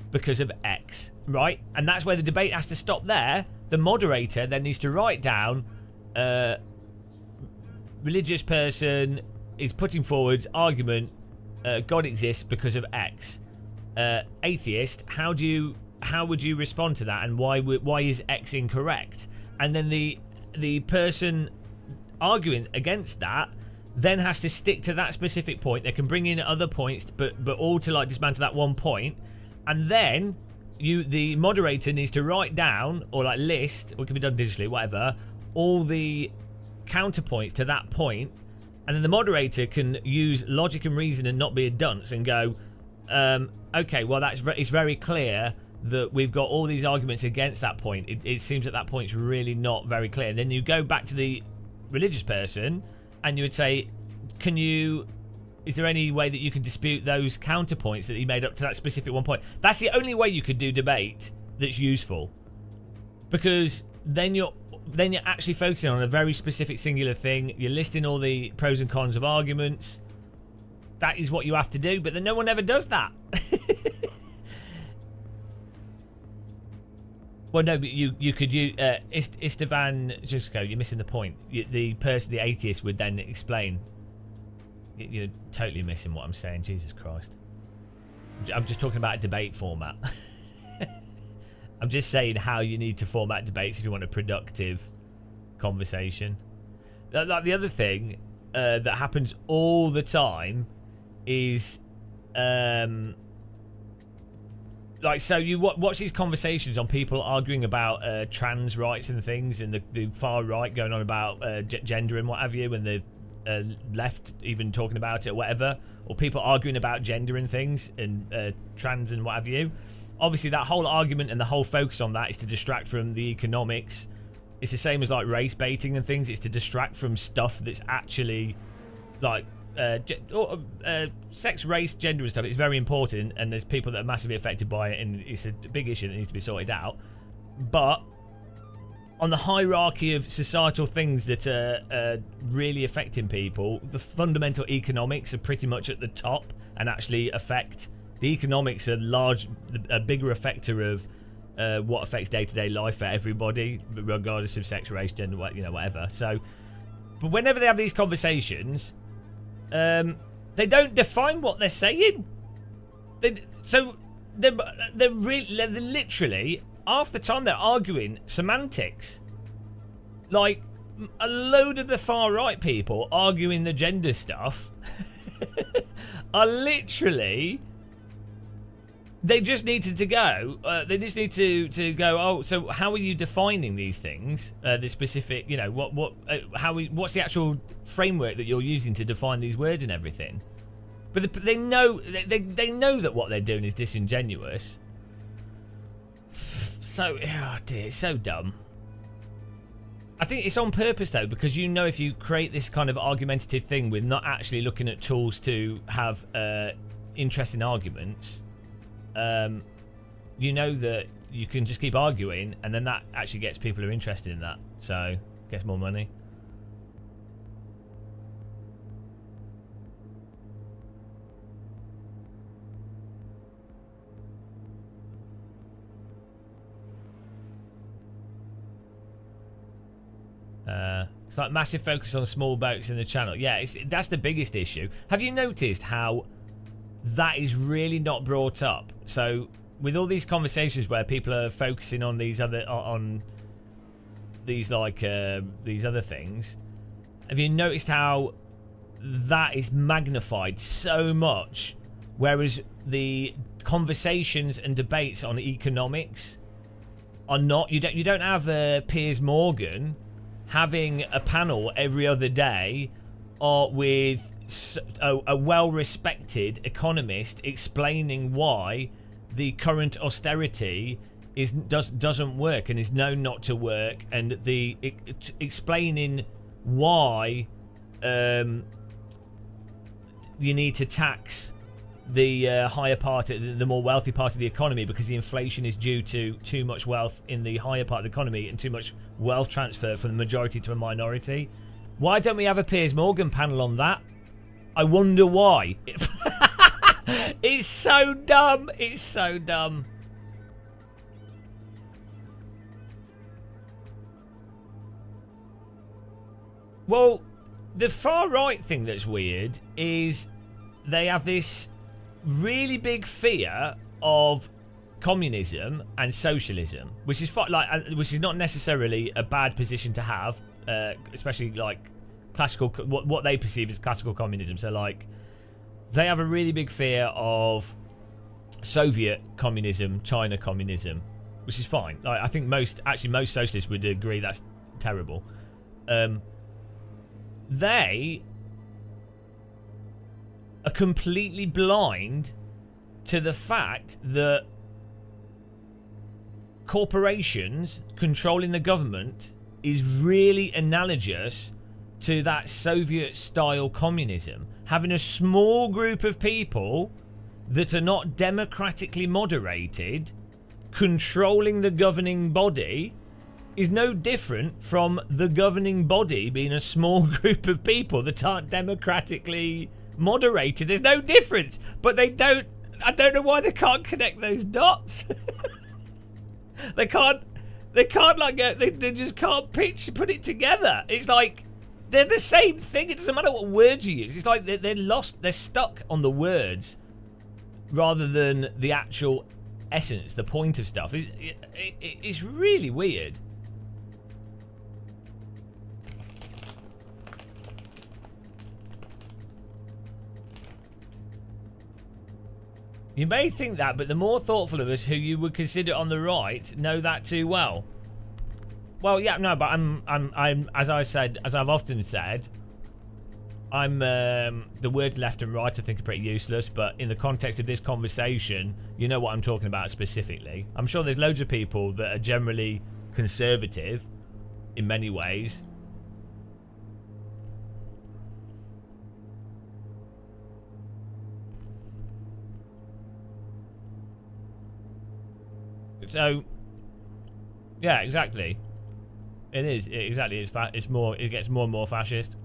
because of X, right? And that's where the debate has to stop there. The moderator then needs to write down religious person is putting forward argument God exists because of X. Atheist, how would you respond to that, and why is X incorrect? And then the person arguing against that then has to stick to that specific point. They can bring in other points, but all to like dismantle that one point. And then the moderator needs to write down or like list, or it can be done digitally, whatever, all the counterpoints to that point. And then the moderator can use logic and reason and not be a dunce and go, okay, well it's very clear that we've got all these arguments against that point. It seems that point's really not very clear. And then you go back to the religious person and you would say, is there any way that you can dispute those counterpoints that he made up to that specific one point? That's the only way you could do debate that's useful, because then you're actually focusing on a very specific singular thing. You're listing all the pros and cons of arguments. That is what you have to do, but then no one ever does that. Well, no, but you could use Istvan Jusko. You're missing the point. The atheist would then explain. You're totally missing what I'm saying. Jesus Christ. I'm just talking about a debate format. I'm just saying how you need to format debates if you want a productive conversation. Like the other thing that happens all the time is like, so you watch these conversations on people arguing about trans rights and things, and the far right going on about gender and what have you, and the left even talking about it or whatever, or people arguing about gender and things and trans and what have you. Obviously that whole argument and the whole focus on that is to distract from the economics. It's the same as like race baiting and things. It's to distract from stuff that's actually like sex, race, gender and stuff. It's very important, and there's people that are massively affected by it, and it's a big issue that needs to be sorted out. But on the hierarchy of societal things that are really affecting people, the fundamental economics are pretty much at the top and actually affect. The economics are a bigger effector of what affects day-to-day life for everybody, regardless of sex, race, gender, whatever. So, but whenever they have these conversations, they don't define what they're saying. They're literally half the time they're arguing semantics. Like a load of the far right people arguing the gender stuff are literally. They just needed to go. They just need to go. Oh, so how are you defining these things? The specific, what's the actual framework that you're using to define these words and everything? But they know they know that what they're doing is disingenuous. So, oh dear, it's so dumb. I think it's on purpose though, because if you create this kind of argumentative thing with not actually looking at tools to have interesting arguments. That you can just keep arguing, and then that actually gets people who are interested in that, so gets more money. It's like massive focus on small boats in the channel. Yeah, that's the biggest issue. Have you noticed how that is really not brought up? So with all these conversations where people are focusing on these other things, Have you noticed how that is magnified so much, whereas the conversations and debates on economics are not? You don't have Piers Morgan having a panel every other day, or with a well-respected economist explaining why the current austerity doesn't work and is known not to work, and explaining why you need to tax the higher part, the more wealthy part of the economy, because the inflation is due to too much wealth in the higher part of the economy and too much wealth transfer from the majority to a minority. Why don't we have a Piers Morgan panel on that? I wonder why. It's so dumb. It's so dumb. Well, the far right thing that's weird is they have this really big fear of communism and socialism, which is which is not necessarily a bad position to have, especially like classical, what they perceive as classical communism. So like, they have a really big fear of Soviet communism, China communism, which is fine. Like, I think most socialists would agree that's terrible. They are completely blind to the fact that corporations controlling the government is really analogous to that Soviet-style communism. Having a small group of people that are not democratically moderated controlling the governing body is no different from the governing body being a small group of people that aren't democratically moderated. There's no difference, but they don't. I don't know why they can't connect those dots. They can't like they just can't put it together. It's like they're the same thing. It doesn't matter what words you use. It's like they're lost. They're stuck on the words rather than the actual essence, the point of stuff. It's really weird. You may think that, but the more thoughtful of us who you would consider on the right know that too well. Well, yeah, no, but I'm as I've often said, the words left and right I think are pretty useless, but in the context of this conversation, you know what I'm talking about specifically. I'm sure there's loads of people that are generally conservative in many ways. So, yeah, exactly. It is exactly. It's more. It gets more and more fascist.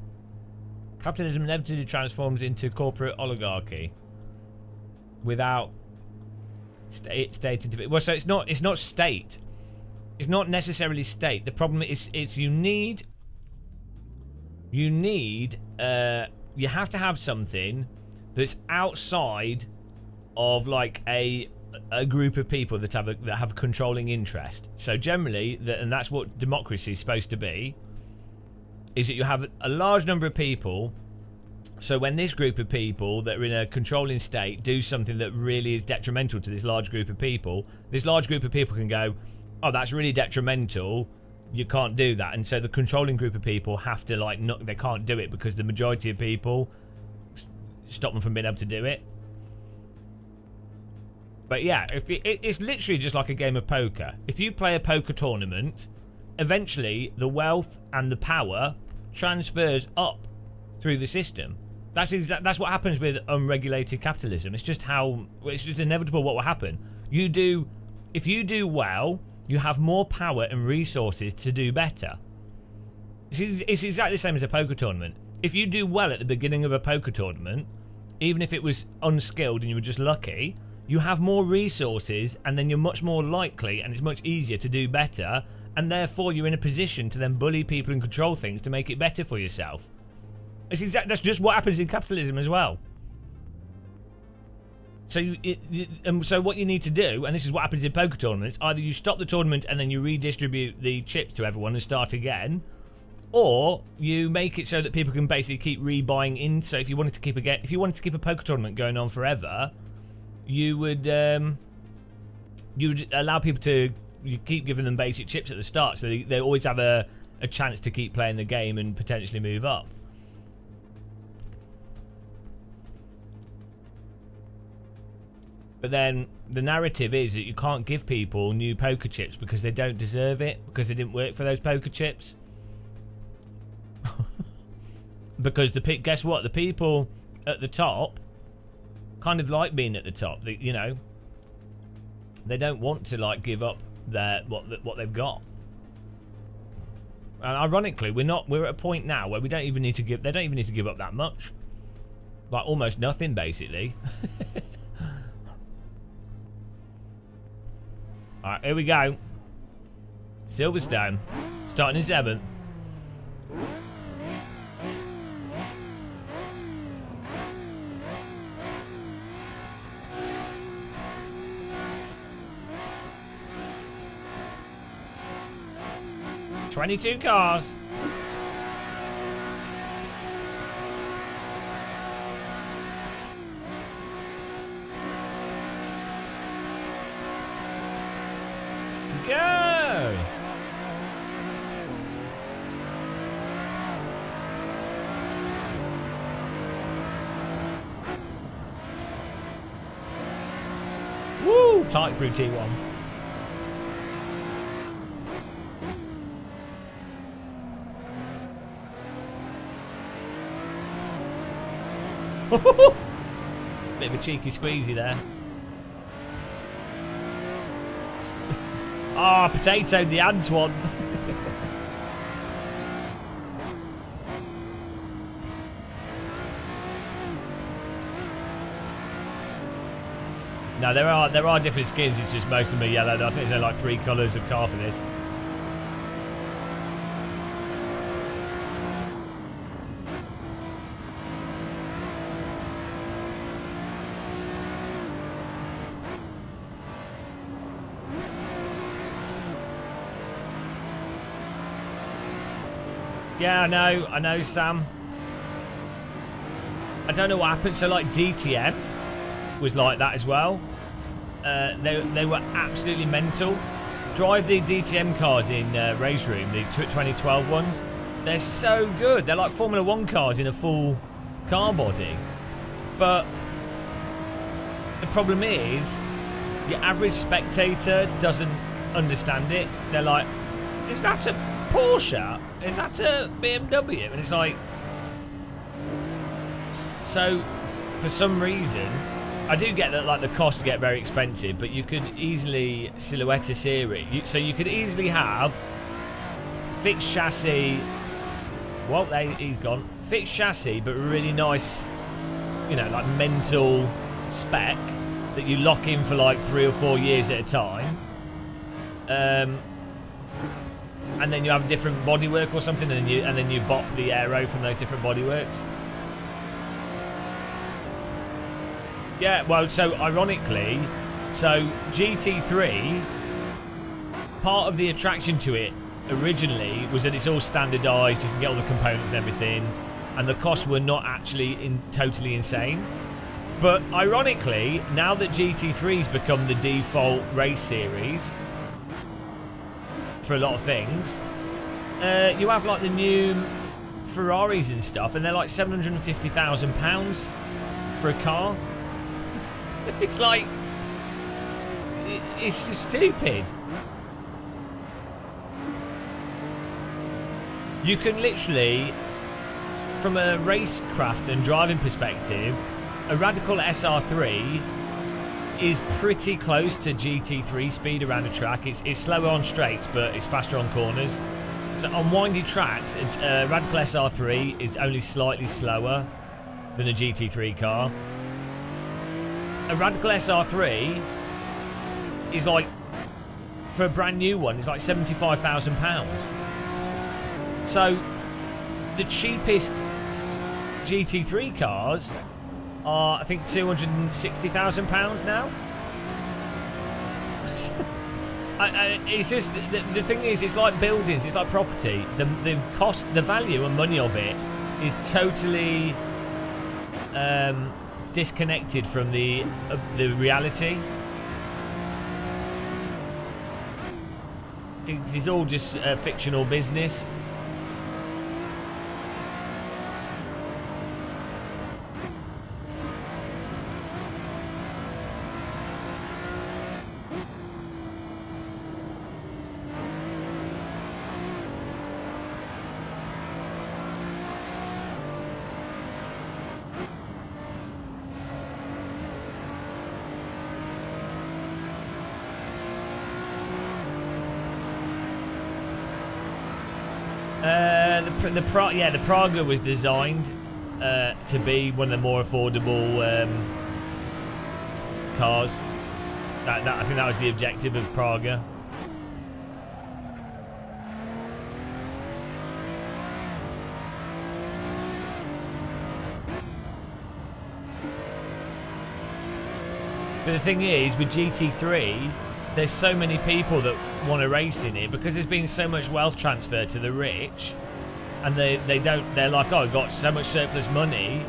Capitalism inevitably transforms into corporate oligarchy without state intervention. Well, so it's not state. It's not necessarily state. The problem is you have to have something that's outside of like a group of people that have a controlling interest. So generally, and that's what democracy is supposed to be, is that you have a large number of people. So when this group of people that are in a controlling state do something that really is detrimental to this large group of people, this large group of people can go, oh, that's really detrimental, you can't do that. And so the controlling group of people have to they can't do it because the majority of people stop them from being able to do it. But yeah, it's literally just like a game of poker. If you play a poker tournament, eventually the wealth and the power transfers up through the system. That's what happens with unregulated capitalism. It's just inevitable what will happen. If you do well, you have more power and resources to do better. It's exactly the same as a poker tournament. If you do well at the beginning of a poker tournament, even if it was unskilled and you were just lucky, you have more resources, and then you're much more likely, and it's much easier to do better, and therefore you're in a position to then bully people and control things to make it better for yourself. That's just what happens in capitalism as well. So so what you need to do, and this is what happens in poker tournaments, either you stop the tournament and then you redistribute the chips to everyone and start again, Or you make it so that people can basically keep rebuying in. So if you wanted to keep a poker tournament going on forever, you would allow people to keep giving them basic chips at the start, so they always have a chance to keep playing the game and potentially move up. But then the narrative is that you can't give people new poker chips because they don't deserve it, because they didn't work for those poker chips. Because guess what? The people at the top kind of like being at the top. You know, they don't want to like give up what they've got. And ironically, we're at a point now where they don't even need to give up that much. Like almost nothing, basically. Alright, here we go. Silverstone, starting in 7th. "22 cars. Go! Woo! Tight through T1. Bit of a cheeky squeezy there. Ah, potatoed the Antoine. No, there are different skins. It's just most of them are yellow. I think there's like 3 colours of car for this. Yeah, I know, Sam. I don't know what happened. So, like, DTM was like that as well. They were absolutely mental. Drive the DTM cars in Race Room, the 2012 ones. They're so good. They're like Formula 1 cars in a full car body. But the problem is, your average spectator doesn't understand it. They're like, is that a Porsche? Is that a BMW? And it's like, so for some reason, I do get that like the costs get very expensive, but you could easily silhouette a series. So you could easily have fixed chassis. Well, he's gone. Fixed chassis, but really nice, you know, like mental spec that you lock in for like 3 or 4 years at a time. And then you have different bodywork or something, and then you bop the aero from those different bodyworks. Yeah, well, so ironically, so GT3, part of the attraction to it originally was that it's all standardised. You can get all the components and everything, and the costs were not actually totally insane. But ironically, now that GT3's become the default race series for a lot of things, you have like the new Ferraris and stuff, and they're like £750,000 for a car. It's like, it's just stupid. You can literally, from a racecraft and driving perspective, a Radical SR3 is pretty close to GT3 speed around the track. It's slower on straights, but it's faster on corners. So on windy tracks, a Radical SR3 is only slightly slower than a GT3 car. A Radical SR3 is like, for a brand new one, it's like £75,000. So the cheapest GT3 cars are, I think, £260,000 now. It's just the thing is, it's like buildings, it's like property. The cost, the value and money of it is totally disconnected from the reality. It's all just fictional business. The Praga was designed to be one of the more affordable cars. I think that was the objective of Praga. But the thing is, with GT3, there's so many people that want to race in it because there's been so much wealth transfer to the rich, and they're like, oh, I've got so much surplus money,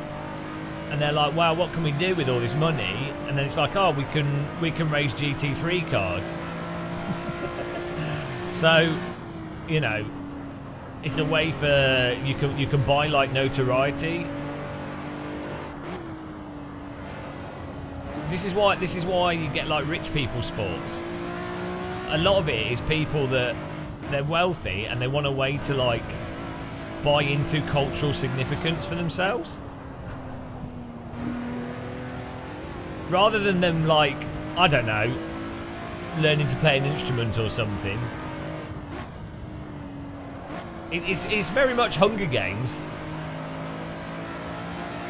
and they're like, wow, what can we do with all this money? And then it's like, oh, we can race GT3 cars. So, you know, it's a way for you can buy like notoriety. This is why you get like rich people sports. A lot of it is people that they're wealthy and they want a way to like buy into cultural significance for themselves. Rather than them like, I don't know, learning to play an instrument or something. It's very much Hunger Games.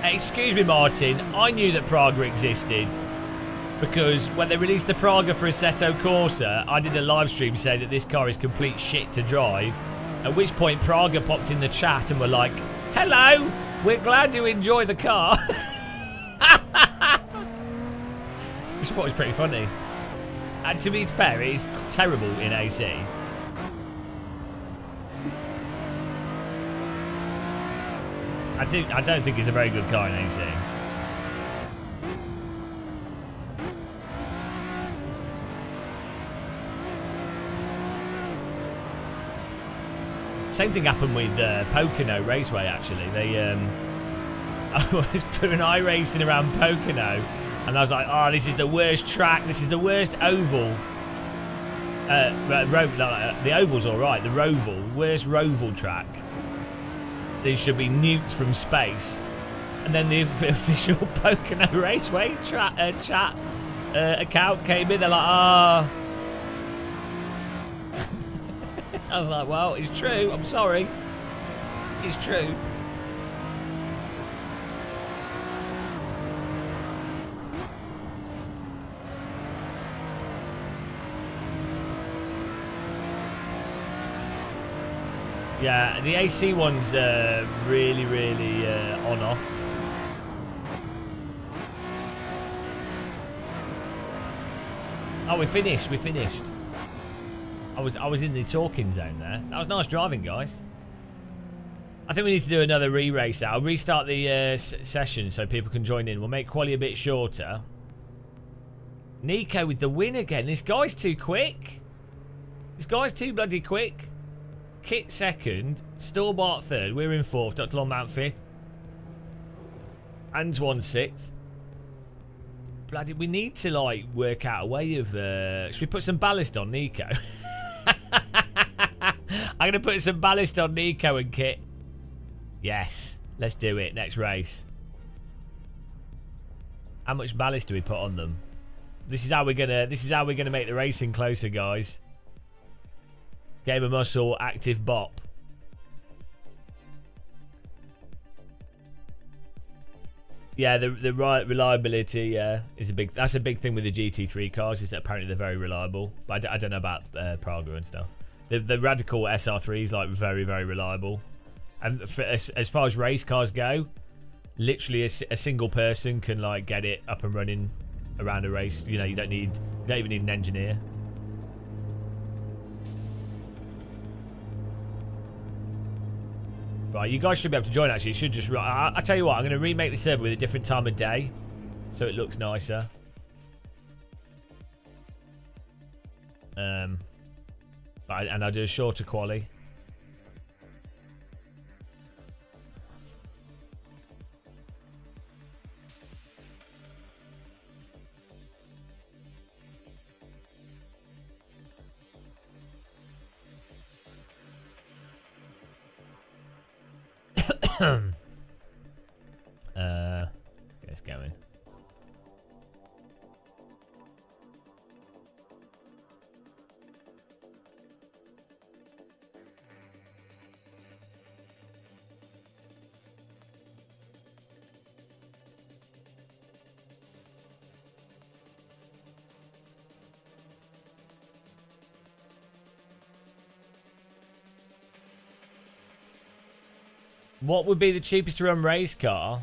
Excuse me, Martin, I knew that Praga existed because when they released the Praga for Assetto Corsa, I did a live stream saying that this car is complete shit to drive, at which point Praga popped in the chat and were like, hello, we're glad you enjoy the car. Which I thought was pretty funny. And to be fair, it is terrible in AC. I don't think it's a very good car in AC. Same thing happened with Pocono Raceway, actually. I was putting iRacing around Pocono, and I was like, oh, this is the worst track. This is the worst oval. The oval's all right. The Roval, worst Roval track. They should be nuked from space. And then the official Pocono Raceway chat account came in. They're like, ah. I was like, well, it's true. I'm sorry. It's true. Yeah, the AC one's really, really on-off. Oh, we finished. I was in the talking zone there. That was nice driving, guys. I think we need to do another re-race now. I'll restart the session so people can join in. We'll make quali a bit shorter. Nico with the win again. This guy's too quick. This guy's too bloody quick. Kit second, Stallbart third, we're in fourth, Dr. Longmount fifth, Antoine sixth. Bloody, we need to like work out a way of. Should we put some ballast on Nico? I'm gonna put some ballast on Nico and Kit. Yes, let's do it. Next race. How much ballast do we put on them? This is how we're gonna make the racing closer, guys. Game of muscle, active bop. Yeah, the reliability, yeah, is a big. That's a big thing with the GT3 cars. Is that apparently they're very reliable. But I don't know about Praga and stuff. The radical SR3 is like very, very reliable. And for, as far as race cars go, literally a single person can like get it up and running around a race. You know, you don't even need an engineer. Right, you guys should be able to join, actually. You should just... I'll tell you what, I'm going to remake the server with a different time of day, so it looks nicer. And I'll do a shorter quali. Let's go in. What would be the cheapest to run race car?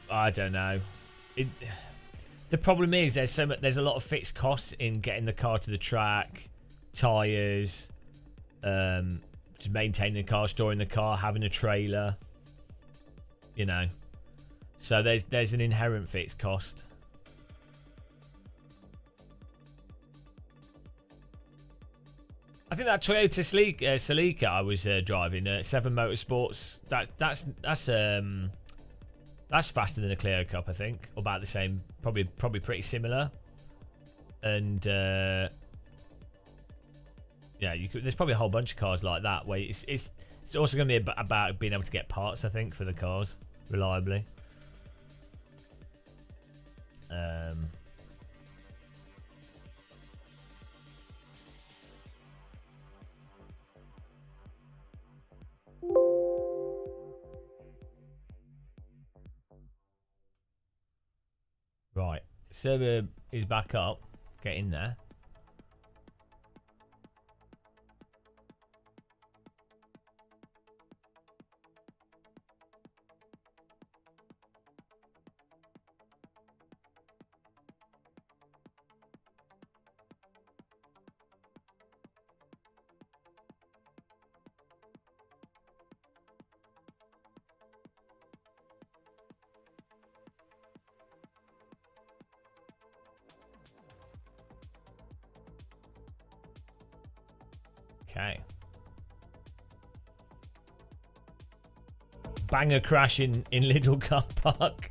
I don't know. The problem is there's a lot of fixed costs in getting the car to the track, tires, just maintaining the car, storing the car, having a trailer. You know, so there's an inherent fixed cost. I think that Toyota Celica I was driving, 7 Motorsports. That's faster than a Clio Cup, I think, or about the same. Probably pretty similar. And yeah, there's probably a whole bunch of cars like that. Where it's also going to be about being able to get parts, I think, for the cars reliably. Right, server is back up. Get in there. Okay. Banger crash in Lidl car park.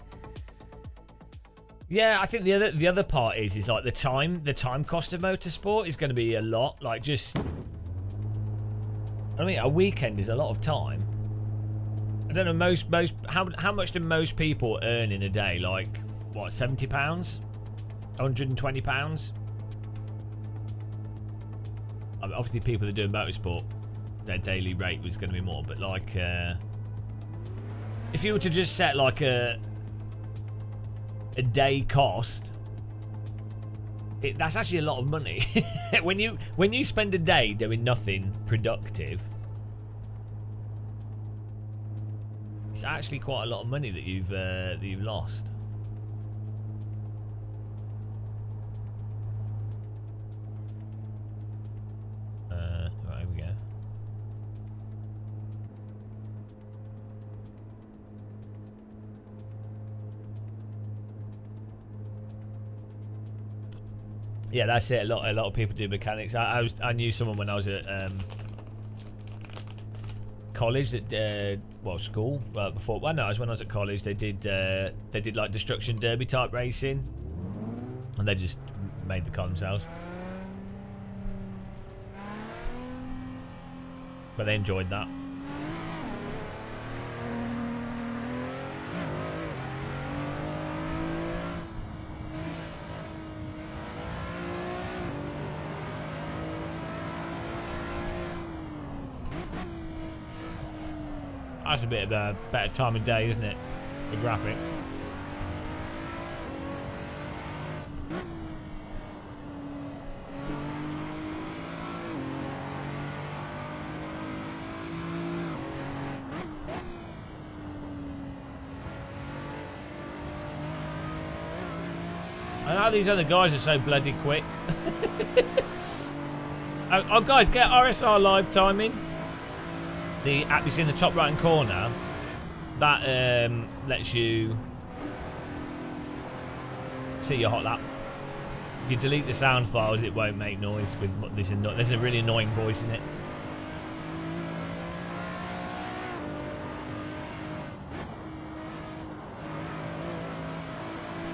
Yeah, I think the other part is like the time cost of motorsport is going to be a lot. Like just, I mean, a weekend is a lot of time. I don't know how much do most people earn in a day? Like what, £70, £120? I mean, obviously, people that do motorsport, their daily rate was going to be more. But like, if you were to just set like a day cost, that's actually a lot of money. when you spend a day doing nothing productive, it's actually quite a lot of money that you've lost. Right, here we go. Yeah, that's it. A lot of people do mechanics. I knew someone when I was at college that school. Well, before. Well, no, it was when I was at college. They did like destruction derby type racing, and they just made the car themselves. But they enjoyed that. That's a bit of a better time of day, isn't it? For graphics. How these other guys are so bloody quick. Oh, guys, get RSR live timing. The app you see in the top right hand corner. That lets you see your hot lap. If you delete the sound files, it won't make noise with this. There's a really annoying voice in it.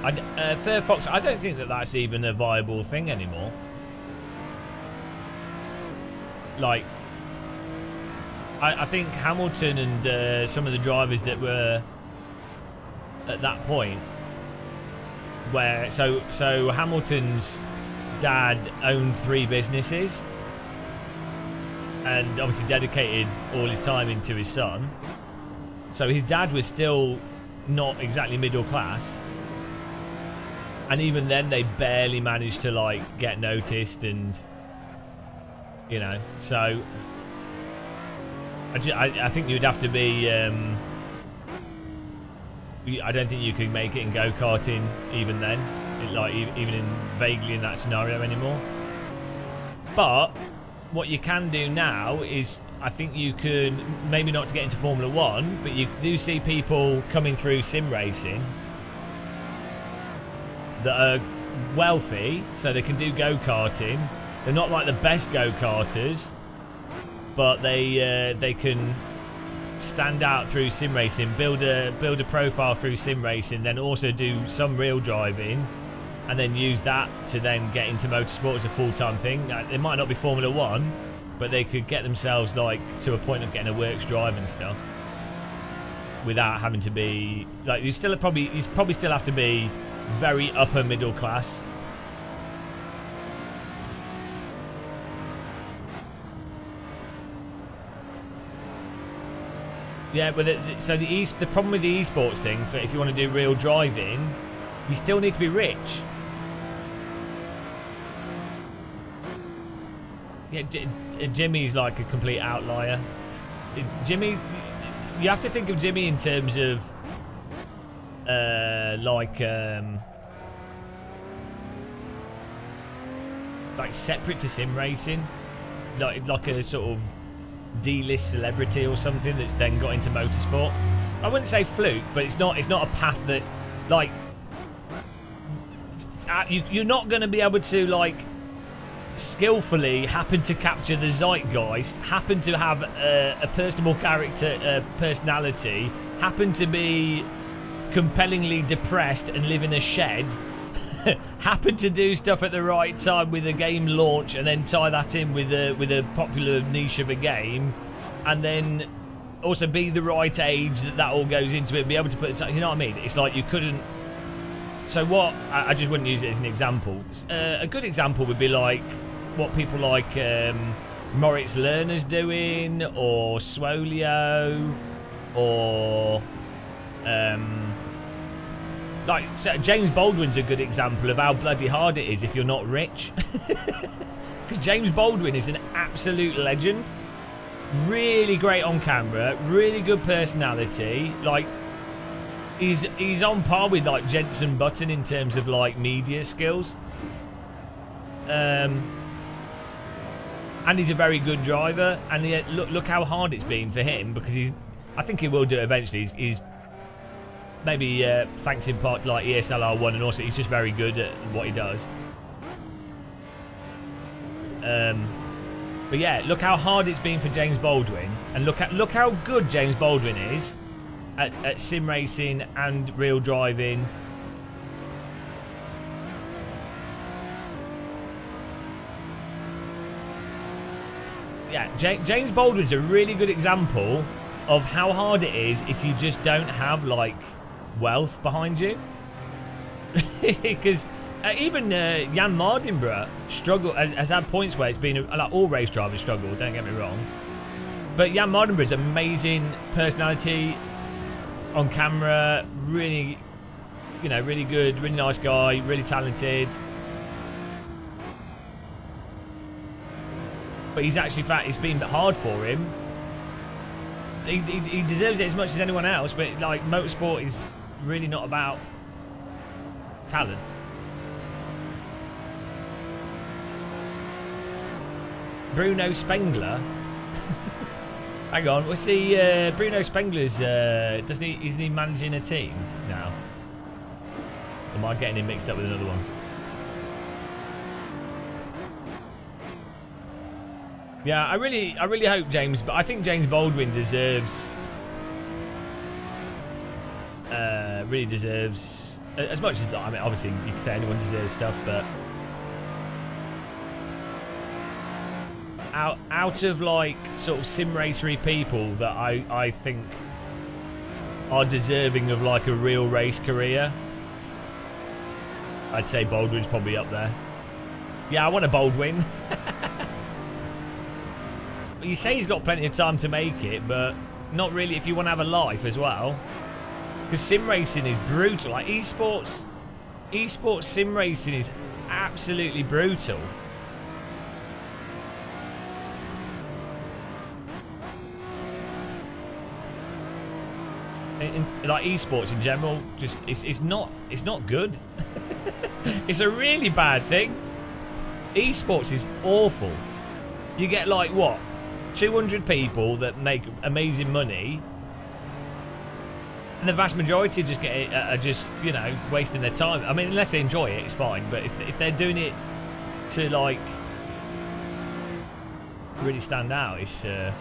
Fairfox, I don't think that that's even a viable thing anymore. Like, I think Hamilton and some of the drivers that were at that point, where so Hamilton's dad owned 3 businesses, and obviously dedicated all his time into his son. So his dad was still not exactly middle class. And even then, they barely managed to like get noticed, and you know. So I think you'd have to be. I don't think you could make it in go-karting even then, like even in vaguely in that scenario anymore. But what you can do now is, I think you could, maybe not to get into Formula 1, but you do see people coming through sim racing that are wealthy, so they can do go-karting. They're not like the best go-karters, but they can stand out through sim racing, build a profile through sim racing, then also do some real driving, and then use that to then get into motorsport as a full-time thing. It might not be Formula 1, but they could get themselves like to a point of getting a works drive and stuff without having to be like, you probably still have to be very upper middle class. Yeah, but the problem with the esports thing, if you want to do real driving, you still need to be rich. Yeah, Jimmy's like a complete outlier. Jimmy, you have to think of Jimmy in terms of like separate to sim racing, like a sort of D-list celebrity or something that's then got into motorsport. I wouldn't say fluke, but it's not a path that, like, you're not going to be able to like skillfully happen to capture the zeitgeist, happen to have a personable character, personality, happen to be compellingly depressed and live in a shed, happen to do stuff at the right time with a game launch, and then tie that in with a popular niche of a game, and then also be the right age that all goes into it, and be able to put it, you know what I mean? It's like you couldn't. So what? I just wouldn't use it as an example. A good example would be like what people like Moritz Lerner's doing, or Swolio, or like, so James Baldwin's a good example of how bloody hard it is if you're not rich. Because James Baldwin is an absolute legend. Really great on camera, really good personality. Like, he's on par with like Jensen Button in terms of like media skills. And he's a very good driver. And look how hard it's been for him, because I think he will do it eventually. He's maybe thanks in part to like ESLR1, and also he's just very good at what he does. But yeah, look how hard it's been for James Baldwin, and look how good James Baldwin is at sim racing and real driving. Yeah, James Baldwin's a really good example of how hard it is if you just don't have like wealth behind you. Because even Jan Mardenborough has had points where it's been like, all race drivers struggle, don't get me wrong, but Jan Mardenborough's amazing personality on camera, really, you know, really good, really nice guy, really talented. But he's actually it's been hard for him. He deserves it as much as anyone else, but like motorsport is really not about talent. Bruno Spengler. Hang on, what's he? Bruno Spengler's. Isn't he managing a team now? Or am I getting him mixed up with another one? Yeah, I really hope James. But I think James Baldwin deserves. Really deserves as much as, I mean, obviously you can say anyone deserves stuff, but out of like sort of sim racery people that I think are deserving of like a real race career, I'd say Baldwin's probably up there. Yeah, I want a Baldwin. You say he's got plenty of time to make it, but not really if you want to have a life as well. Because sim racing is brutal. Like esports sim racing is absolutely brutal. Like esports in general, just it's not good. It's a really bad thing. Esports is awful. You get like what, 200 people that make amazing money. And the vast majority just are just, you know, wasting their time. I mean, unless they enjoy it, it's fine. But if they're doing it to like really stand out, it's a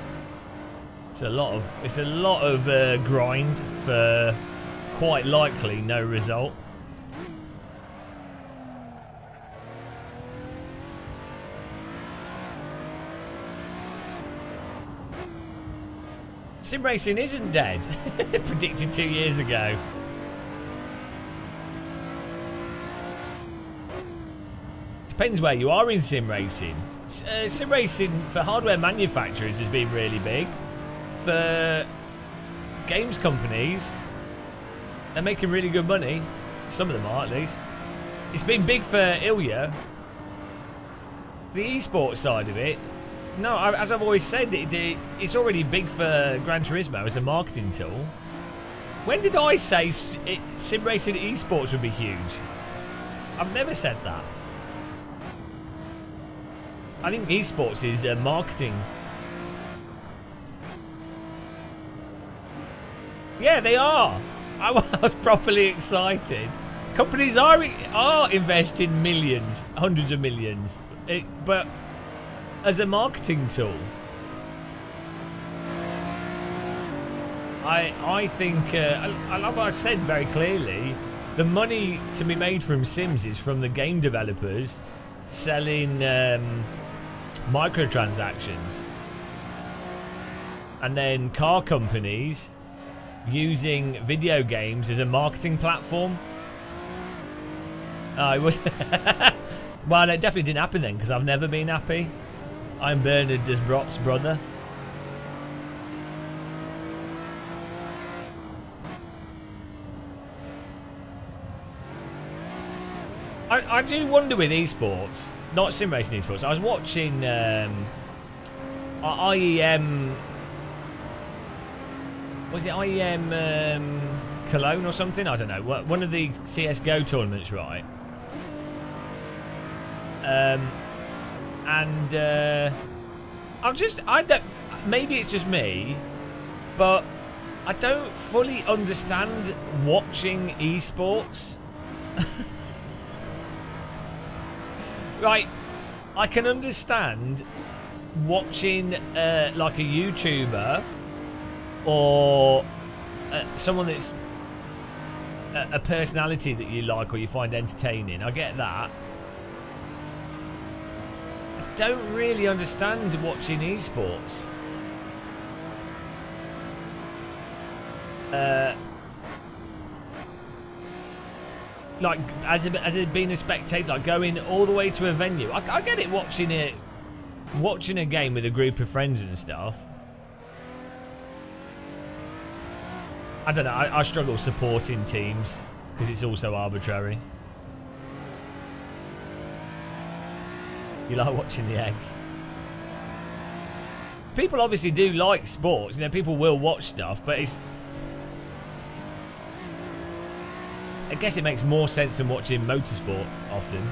lot of grind for quite likely no result. Sim racing isn't dead. Predicted 2 years ago. Depends where you are in sim racing. Sim racing for hardware manufacturers has been really big. For games companies, they're making really good money. Some of them are, at least. It's been big for IER. The esports side of it, no, as I've always said, it's already big for Gran Turismo as a marketing tool. When did I say sim racing esports would be huge? I've never said that. I think esports is marketing. Yeah, they are. I was properly excited. Companies are investing millions, hundreds of millions, but as a marketing tool, I think, like I said very clearly, the money to be made from Sims is from the game developers selling microtransactions, and then car companies using video games as a marketing platform. It was well, it definitely didn't happen then, because I've never been happy. I'm Bernard Desbrot's brother. I do wonder with esports, not sim racing esports. I was watching IEM. Was it IEM Cologne or something? I don't know. One of the CS:GO tournaments, right? I don't, maybe it's just me, but I don't fully understand watching esports. Right, I can understand watching like a YouTuber or someone that's a personality that you like or you find entertaining. I get that. I don't really understand watching esports. Like as it being a spectator, like going all the way to a venue. I get it watching a game with a group of friends and stuff. I don't know. I struggle supporting teams because it's also arbitrary. You like watching the egg. People obviously do like sports. You know, people will watch stuff, but it's. I guess it makes more sense than watching motorsport often.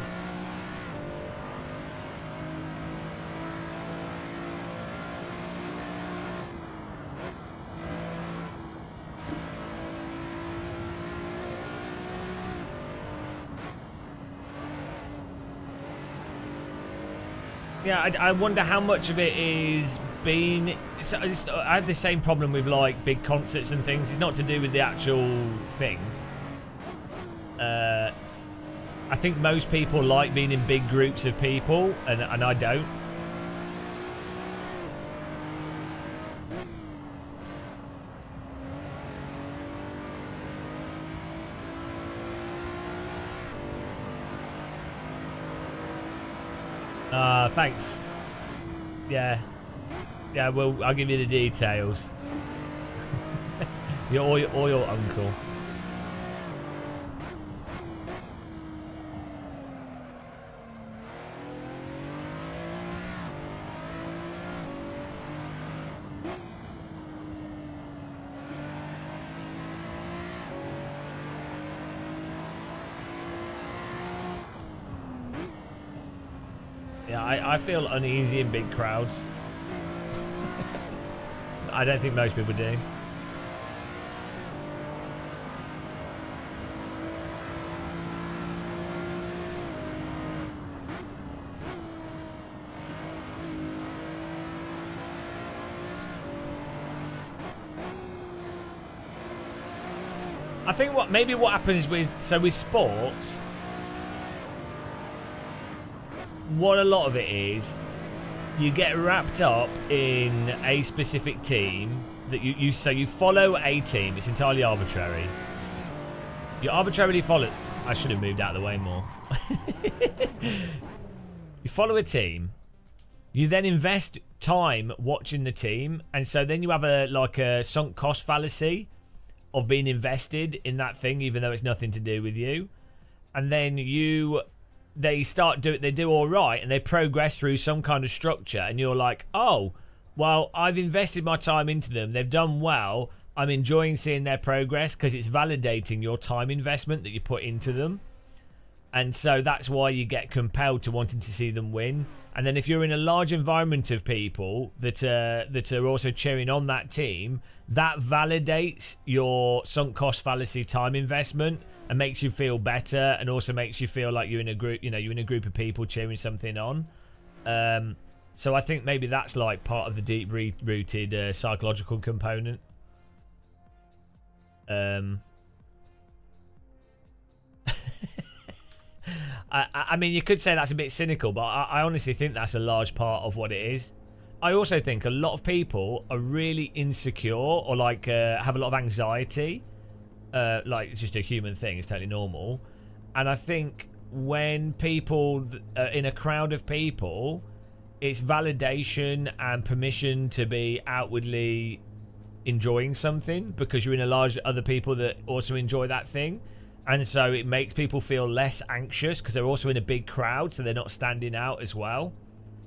Yeah, I wonder how much of it is being... I have the same problem with like big concerts and things. It's not to do with the actual thing. I think most people like being in big groups of people, and I don't. Thanks. Yeah. Yeah, well, I'll give you the details. Or your uncle. Yeah, I feel uneasy in big crowds. I don't think most people do. I think maybe what happens with sports, what a lot of it is, you get wrapped up in a specific team that you follow a team. It's entirely arbitrary. You arbitrarily follow. I should have moved out of the way more. You follow a team. You then invest time watching the team, and so then you have a sunk cost fallacy of being invested in that thing, even though it's nothing to do with you. And then they do all right, and they progress through some kind of structure, and you're like, oh, well, I've invested my time into them. They've done well. I'm enjoying seeing their progress because it's validating your time investment that you put into them. And so that's why you get compelled to wanting to see them win. And then if you're in a large environment of people that are also cheering on that team, that validates your sunk cost fallacy time investment and makes you feel better, and also makes you feel like you're in a group, you're in a group of people cheering something on. So I think maybe that's like part of the deep rooted psychological component. I mean, you could say that's a bit cynical, but I honestly think that's a large part of what it is. I also think a lot of people are really insecure, or like have a lot of anxiety. Like, it's just a human thing, it's totally normal. And I think when people in a crowd of people, it's validation and permission to be outwardly enjoying something because you're in a large other people that also enjoy that thing. And so it makes people feel less anxious because they're also in a big crowd, so they're not standing out as well.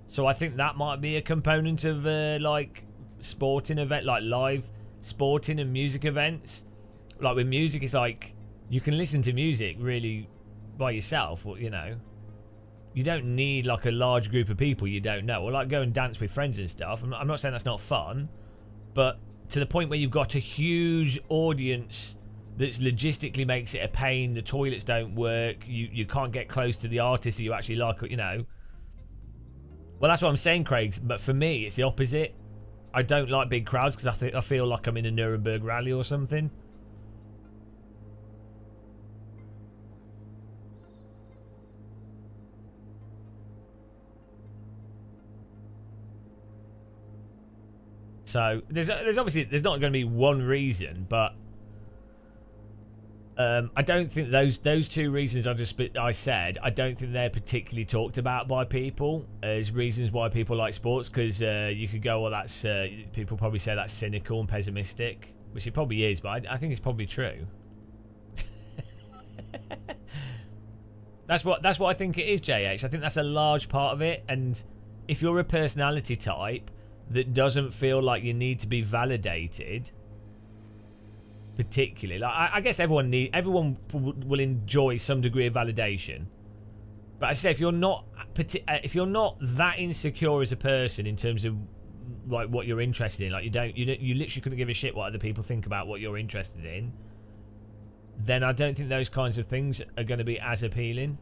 So I think that might be a component of like sporting event, like live sporting and music events. Like with music, it's like you can listen to music really by yourself, or, you don't need like a large group of people you don't know, or like go and dance with friends and stuff. I'm not saying that's not fun, but to the point where you've got a huge audience that logistically makes it a pain. The toilets don't work. You can't get close to the artist that you actually like. Well, that's what I'm saying, Craig. But for me, it's the opposite. I don't like big crowds because I feel like I'm in a Nuremberg rally or something. So there's obviously not going to be one reason, but I don't think those two reasons I said, I don't think they're particularly talked about by people as reasons why people like sports, because you could go, well, that's people probably say that's cynical and pessimistic, which it probably is, but I think it's probably true. That's what I think it is, JH. I think that's a large part of it. And if you're a personality type that doesn't feel like you need to be validated, particularly, like I guess everyone will enjoy some degree of validation, but I say if you're not that insecure as a person in terms of like what you're interested in, like you literally couldn't give a shit what other people think about what you're interested in, then I don't think those kinds of things are going to be as appealing.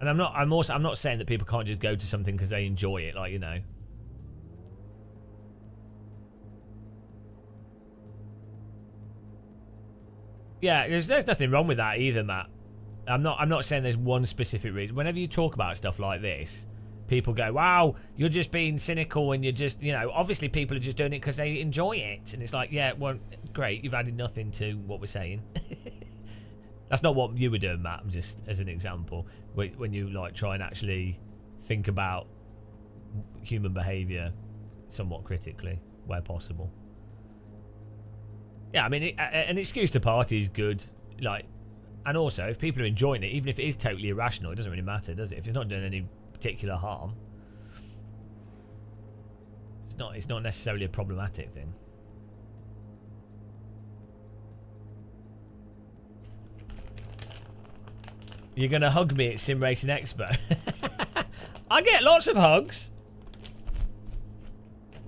And I'm not saying that people can't just go to something because they enjoy it, like, you know. Yeah, there's nothing wrong with that either, Matt. I'm not saying there's one specific reason. Whenever you talk about stuff like this, people go, wow, you're just being cynical and you're just, you know, obviously people are just doing it because they enjoy it. And it's like, yeah, well, great, you've added nothing to what we're saying. That's not what you were doing, Matt. I'm just, as an example, when you, like, try and actually think about human behaviour somewhat critically, where possible. Yeah, I mean, an excuse to party is good. Like, and also, if people are enjoying it, even if it is totally irrational, it doesn't really matter, does it? If it's not doing any particular harm, it's not necessarily a problematic thing. You're gonna hug me at Simracing Expo. I get lots of hugs.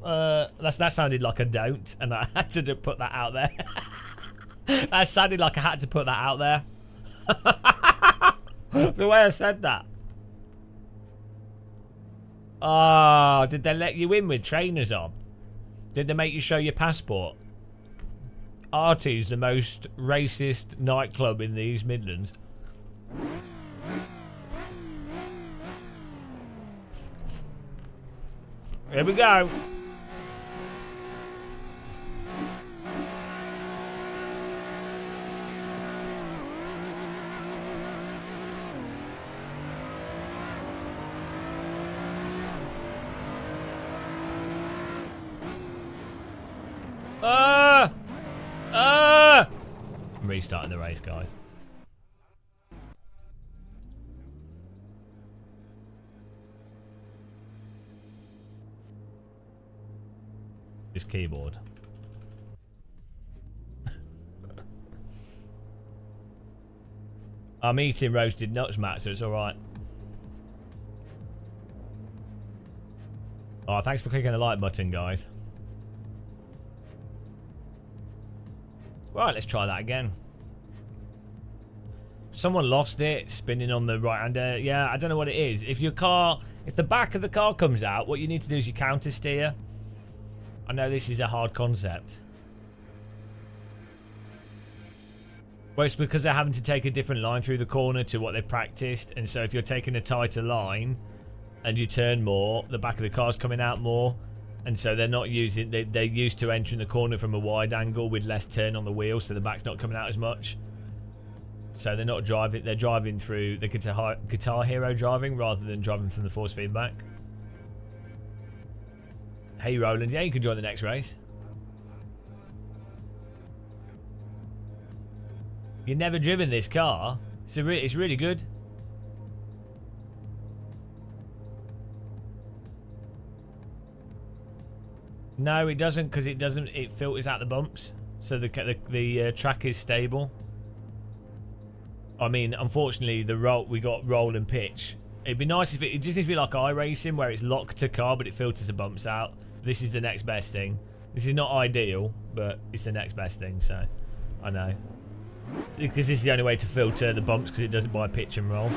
That sounded like a don't, and I had to put that out there. That sounded like I had to put that out there. The way I said that. Oh, did they let you in with trainers on? Did they make you show your passport? Artie's the most racist nightclub in the East Midlands. Here we go. I'm restarting the race, guys. This keyboard. I'm eating roasted nuts, Matt, so it's alright. Oh, thanks for clicking the like button, guys. Right, let's try that again. Someone lost it, spinning on the right-hander. Yeah, I don't know what it is. If the back of the car comes out, what you need to do is you counter steer. I know this is a hard concept. Well, it's because they're having to take a different line through the corner to what they've practiced. And so if you're taking a tighter line and you turn more, the back of the car's coming out more. And so they're not using, they're used to entering the corner from a wide angle with less turn on the wheel, so the back's not coming out as much. So they're not driving, they're driving through the Guitar Hero driving rather than driving from the force feedback. Hey Roland, yeah, you can join the next race. You've never driven this car? It's really good. No, it doesn't, because it filters out the bumps, so the track is stable. I mean, unfortunately, we got roll and pitch. It'd be nice if it just needs to be like iRacing, where it's locked to car, but it filters the bumps out. This is the next best thing. This is not ideal, but it's the next best thing, so I know. Because this is the only way to filter the bumps, because it does it by pitch and roll.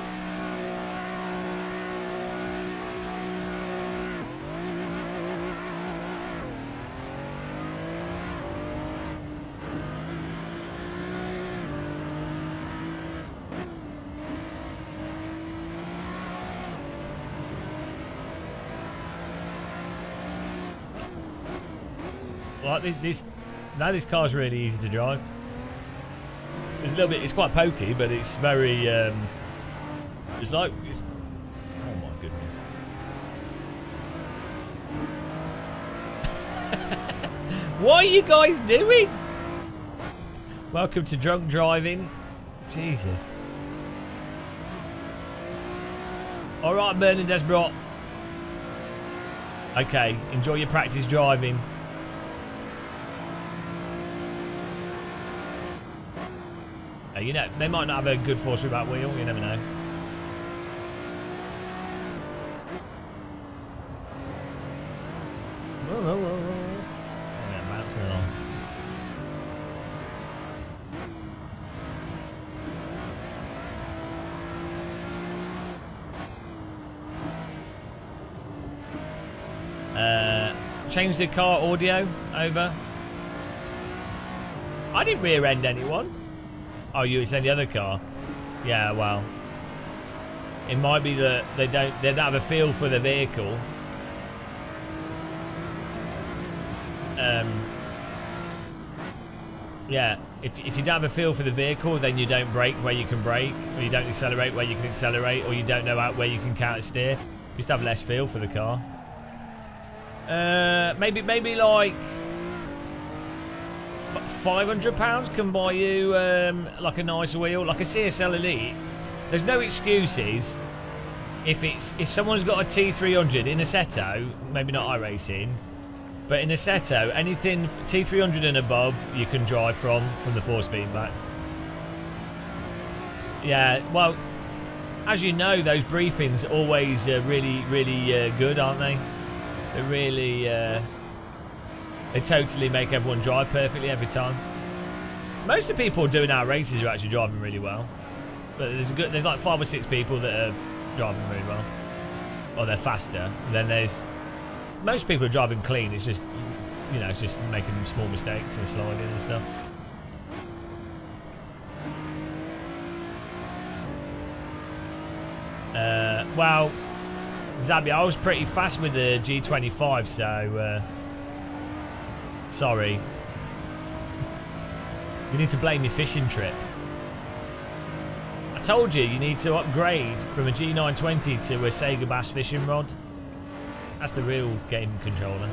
Like this car's really easy to drive. It's a little bit, it's quite pokey, but it's very, oh my goodness. What are you guys doing? Welcome to drunk driving. Jesus. Alright, Bernadette Brot. Okay, enjoy your practice driving. You know, they might not have a good force feedback wheel, you never know. Whoa, whoa, whoa, whoa. Yeah, bouncing along. Change the car audio over. I didn't rear end anyone. Oh, you were saying the other car. Yeah, well, it might be that they don't have a feel for the vehicle. Yeah, if you don't have a feel for the vehicle, then you don't brake where you can brake, or you don't accelerate where you can accelerate, or you don't know out where you can counter steer. You just have less feel for the car. Maybe like £500 can buy you like a nice wheel, like a CSL Elite. There's no excuses. If someone's got a T300 in Assetto, maybe not iRacing, but in Assetto, anything T300 and above, you can drive from the force feedback. Yeah, well, as you know, those briefings are always really good, aren't they? They really, they totally make everyone drive perfectly every time. Most of the people doing our races are actually driving really well, but there's like 5 or 6 people that are driving really well, or they're faster. And then there's most people are driving clean. It's just, you know, it's just making small mistakes and sliding and stuff. Well, Zabi, I was pretty fast with the G25, so sorry. You need to blame your fishing trip. I told you need to upgrade from a G920 to a Sega Bass fishing rod. That's the real game controller.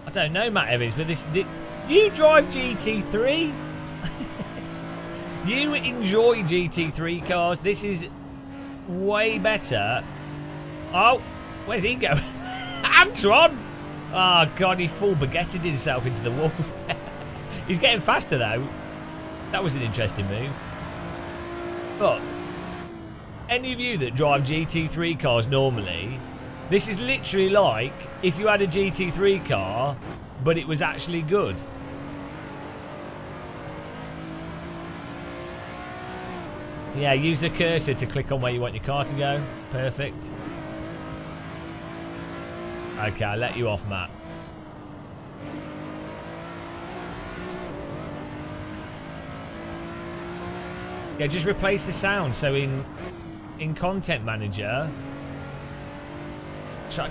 I don't know, Matt Evans, but you drive GT3? You enjoy GT3 cars. This is way better. Oh, where's he going? Antron! Oh, God, he full baguetted himself into the wall. He's getting faster, though. That was an interesting move. But any of you that drive GT3 cars normally, this is literally like if you had a GT3 car, but it was actually good. Yeah, use the cursor to click on where you want your car to go. Perfect. Okay, I'll let you off, Matt. Yeah, just replace the sound. So in Content Manager...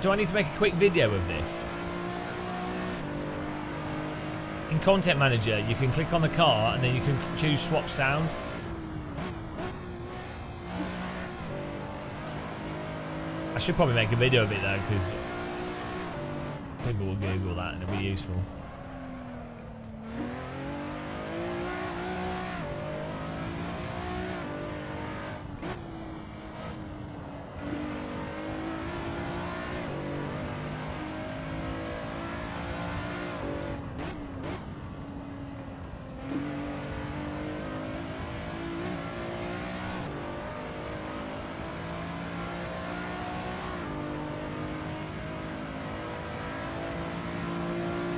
Do I need to make a quick video of this? In Content Manager, you can click on the car and then you can choose swap sound. I should probably make a video of it though, because people will Google that and it'll be useful.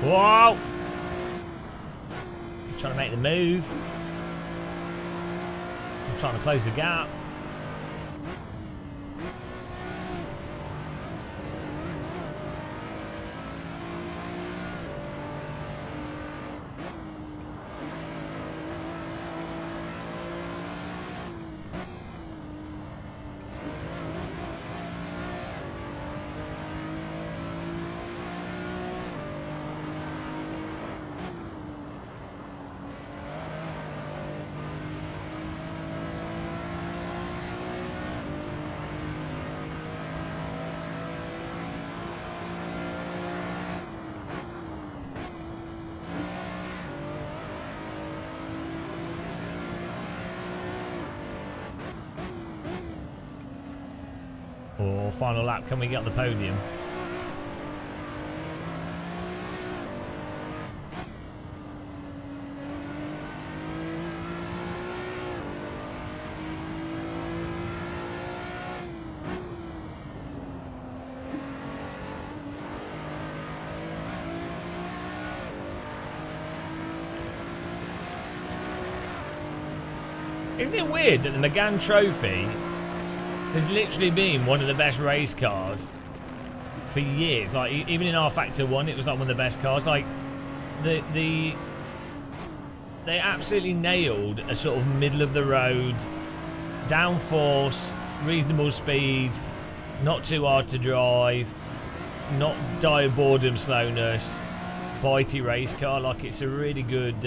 Whoa! He's trying to make the move. I'm trying to close the gap. Or final lap, can we get on the podium? Isn't it weird that the Megane Trophy has literally been one of the best race cars for years? Like, even in R-Factor 1, it was like one of the best cars. Like, they absolutely nailed a sort of middle-of-the-road, downforce, reasonable speed, not too hard to drive, not dire boredom slowness, bitey race car. Like, it's a really good...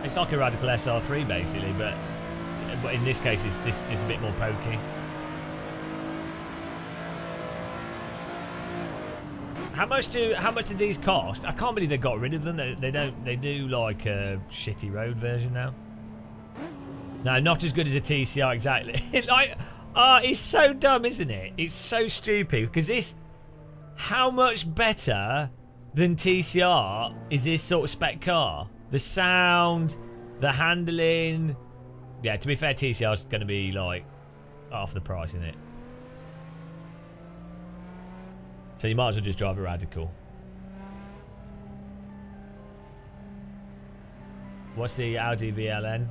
It's like a Radical SR3 basically, but in this case, it's this a bit more pokey. How much did these cost? I can't believe they got rid of them. They do like a shitty road version now. No, not as good as a TCR exactly. Like, it's so dumb, isn't it? It's so stupid because this. How much better than TCR is this sort of spec car? The sound, the handling. Yeah, to be fair, TCR's going to be like half the price, isn't it? So you might as well just drive a Radical. What's the Audi VLN?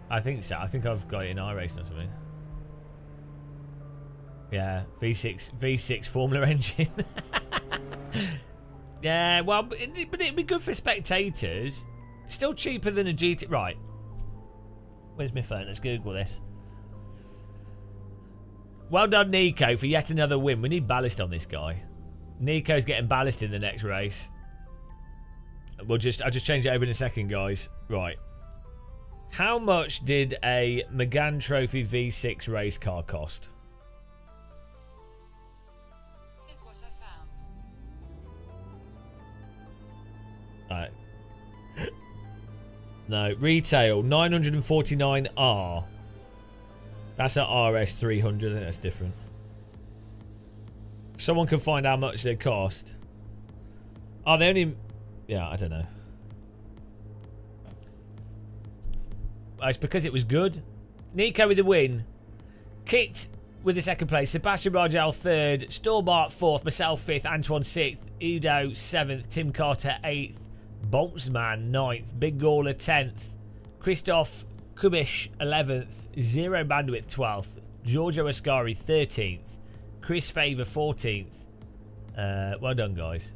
I think so. I think I've got it in iRacing or something. Yeah, V6 Formula engine. Yeah, well, but it'd be good for spectators. Still cheaper than a GT. Right. Where's my phone? Let's Google this. Well done, Nico, for yet another win. We need ballast on this guy. Nico's getting ballast in the next race. I'll just change it over in a second, guys. Right. How much did a Megane Trophy V6 race car cost? Is what I found. Right. No, retail 949R. That's an RS300. I think that's different. If someone can find how much they cost. Oh, they only. Yeah, I don't know. It's because it was good. Nico with the win. Kit with the second place. Sebastian Rogel third. Storbart fourth. Myself fifth. Antoine sixth. Udo seventh. Tim Carter eighth. Boltzmann ninth. Big Gawler 10th. Christoph Kubish 11th. Zero Bandwidth 12th. Giorgio Ascari 13th. Chris Favor 14th. Well done, guys.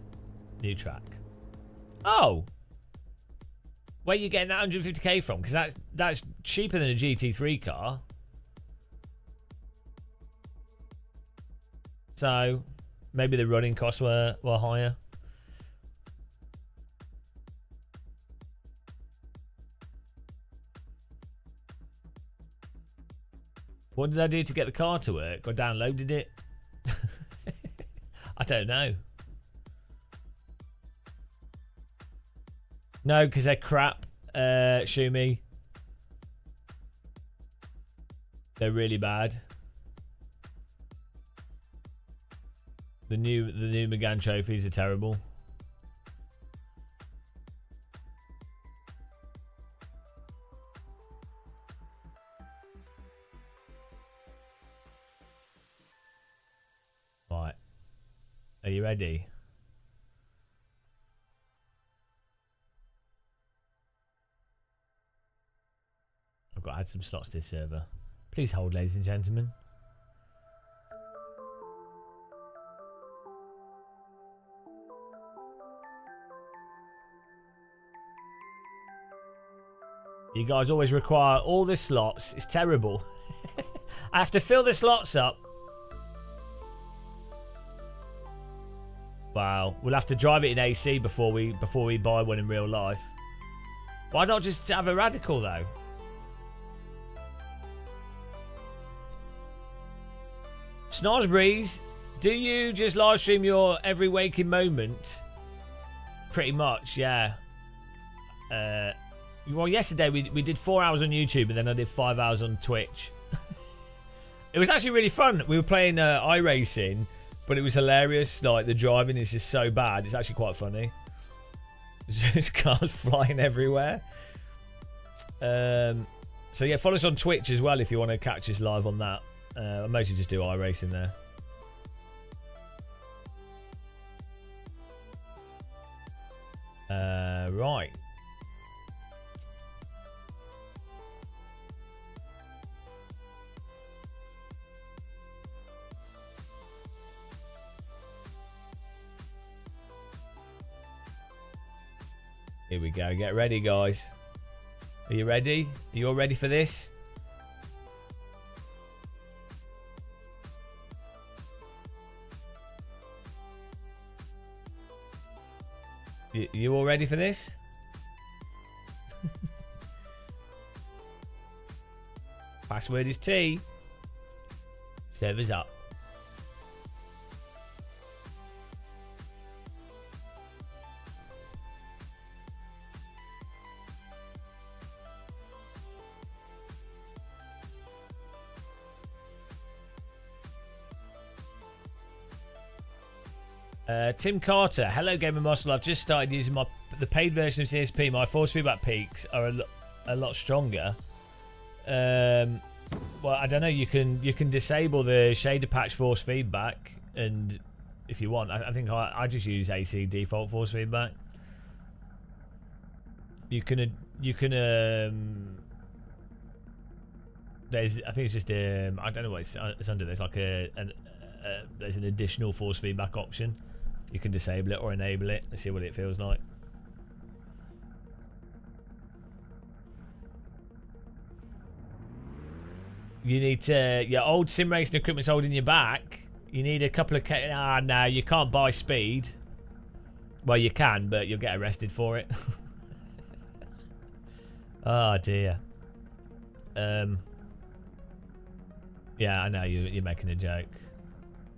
New track. Oh. Where are you getting that 150k from? Because that's cheaper than a GT3 car. So maybe the running costs were higher. What did I do to get the car to work? I downloaded it. I don't know. No, because they're crap, Shumi. They're really bad. The new Megane trophies are terrible. Right. Are you ready? I've got to add some slots to this server. Please hold, ladies and gentlemen. You guys always require all the slots. It's terrible. I have to fill the slots up. Wow, we'll have to drive it in AC before we buy one in real life. Why not just have a Radical though? Snosbreeze, do you just live stream your every waking moment? Pretty much, yeah. Well, yesterday we did 4 hours on YouTube and then I did 5 hours on Twitch. It was actually really fun. We were playing iRacing, but it was hilarious. Like, the driving is just so bad. It's actually quite funny. There's just cars flying everywhere. So yeah, follow us on Twitch as well if you want to catch us live on that. I mostly just do iRacing there. Right. Here we go. Get ready, guys. Are you ready? Are you all ready for this? You all ready for this? Password is T. Servers up. Tim Carter, hello Gamer Muscle. I've just started using the paid version of CSP. My force feedback peaks are a lot stronger. Well, I don't know. You can disable the shader patch force feedback, and if you want, I think I just use AC default force feedback. You can there's I think it's just I don't know what it's under. There's like there's an additional force feedback option. You can disable it or enable it and see what it feels like. You need to... Your old Simracing equipment's holding you back. You need a couple of... no, you can't buy speed. Well, you can, but you'll get arrested for it. Oh, dear. Yeah, I know you're making a joke.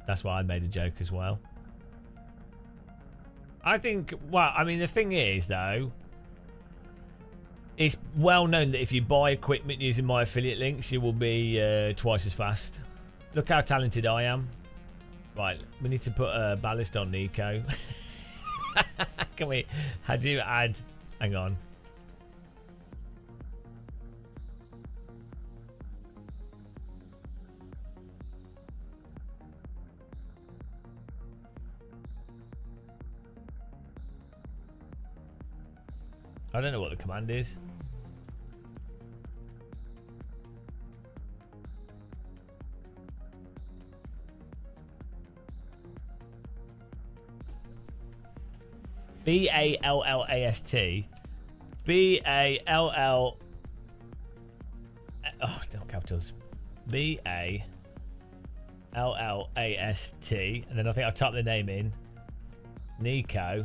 That's why I made a joke as well. I think, well, I mean, the thing is, though, it's well known that if you buy equipment using my affiliate links, you will be twice as fast. Look how talented I am. Right, we need to put a ballast on Nico. Can we? How do you add? Hang on. I don't know what the command is. B-A-L-L-A-S-T. B-A-L-L... Oh, not capitals. B-A-L-L-A-S-T. And then I think I'll type the name in. Nico.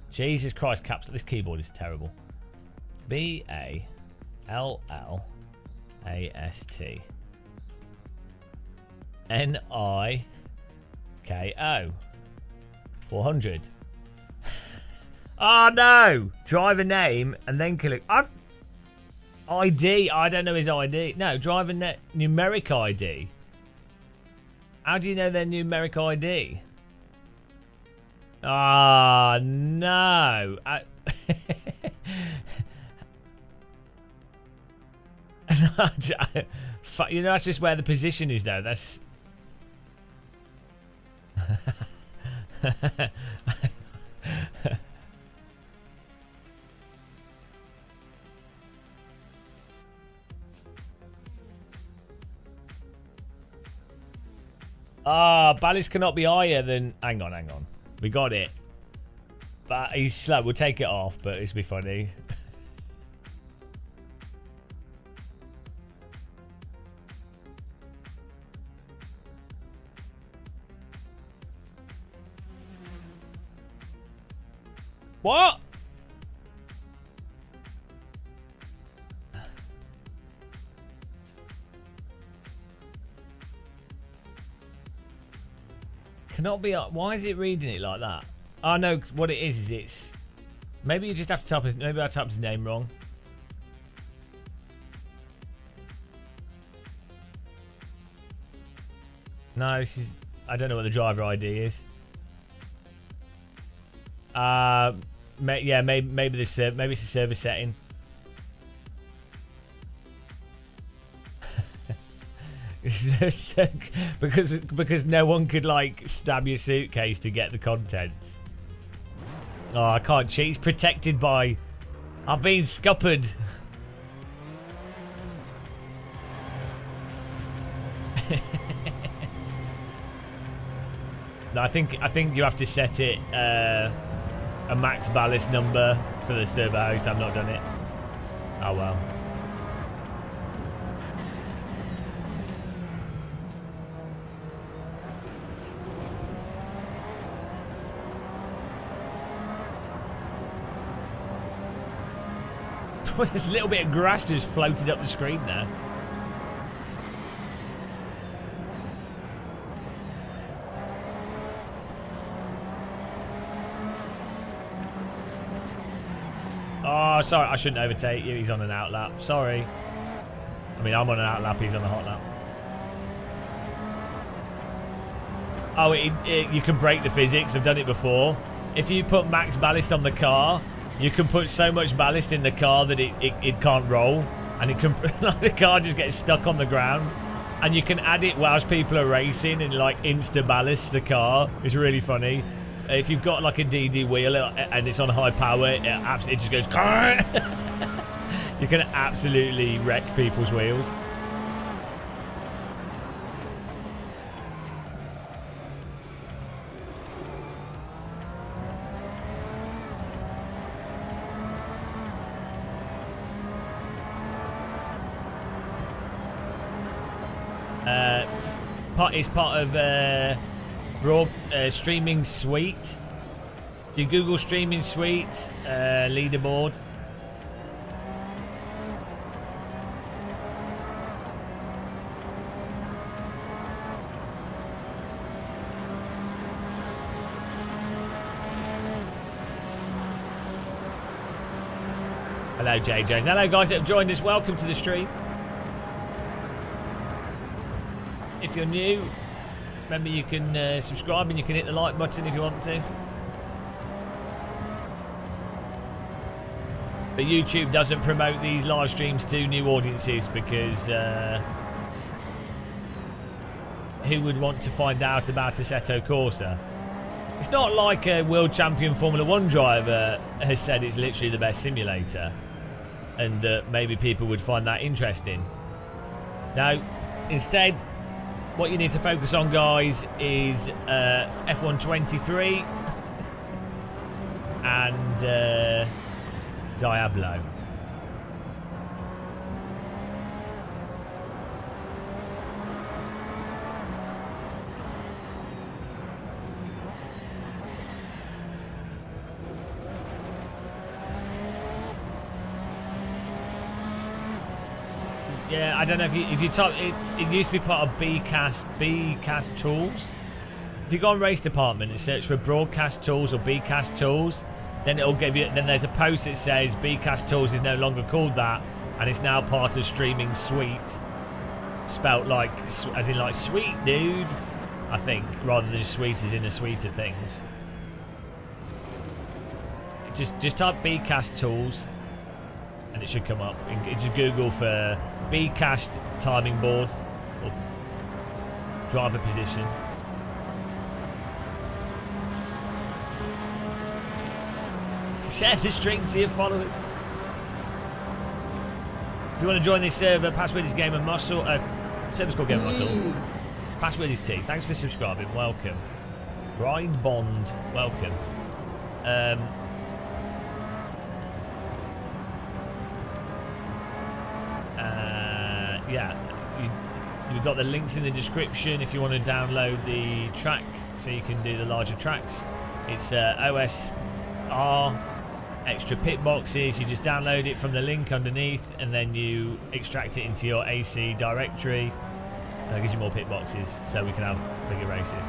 Jesus Christ, caps. This keyboard is terrible. B-A-L-L-A-S-T. N-I-K-O. 400. Oh no! Driver name and then click. ID. I don't know his ID. No, driver numeric ID. How do you know their numeric ID? Ah, no. You know, that's just where the position is, though. That's... ballast cannot be higher than... Hang on. We got it. But he's slow. We'll take it off, but it's be funny. What? Cannot be. Why is it reading it like that? Oh no, what it is it's... Maybe you just have to type his... Maybe I typed his name wrong. No, this is... I don't know what the driver ID is. Yeah, maybe this... maybe it's a server setting. because no one could like stab your suitcase to get the contents. Oh, I can't cheat. He's protected by... I've been scuppered. No, I think you have to set it a max ballast number for the server host. I've not done it. Oh well. There's a little bit of grass just floated up the screen there. Oh, sorry, I shouldn't overtake you. He's on an outlap. Sorry. I mean, I'm on an outlap. He's on a hot lap. Oh, you can break the physics. I've done it before. If you put max ballast on the car, you can put so much ballast in the car that it can't roll, and it can the car just gets stuck on the ground. And you can add it whilst people are racing and like insta ballast the car. It's really funny. If you've got like a DD wheel and it's on high power, it just goes. You can absolutely wreck people's wheels. It's part of streaming suite. If you Google streaming suite leaderboard. Hello JJs. Hello guys that have joined us. Welcome to the stream. If you're new, remember you can subscribe and you can hit the like button if you want to. But YouTube doesn't promote these live streams to new audiences because who would want to find out about Assetto Corsa? It's not like a world champion Formula 1 driver has said it's literally the best simulator and that maybe people would find that interesting. No, instead, what you need to focus on, guys, is F1 23 and Diablo. Yeah, I don't know if you type it used to be part of Bcast tools. If you go on race department and search for broadcast tools or Bcast tools, then it'll give you. Then there's a post that says Bcast tools is no longer called that, and it's now part of streaming suite, spelt like as in like sweet dude, I think, rather than sweet as in a suite of things. Just type Bcast tools, and it should come up. Just Google for Bcast timing board or driver position. Share the stream to your followers. If you want to join this server, password is Game of Muscle. Server's called Game of Muscle. Password is T. Thanks for subscribing. Welcome. Ride Bond. Welcome. Yeah, you've got the links in the description if you want to download the track so you can do the larger tracks. It's OSR extra pit boxes. You just download it from the link underneath and then you extract it into your AC directory. That gives you more pit boxes so we can have bigger races.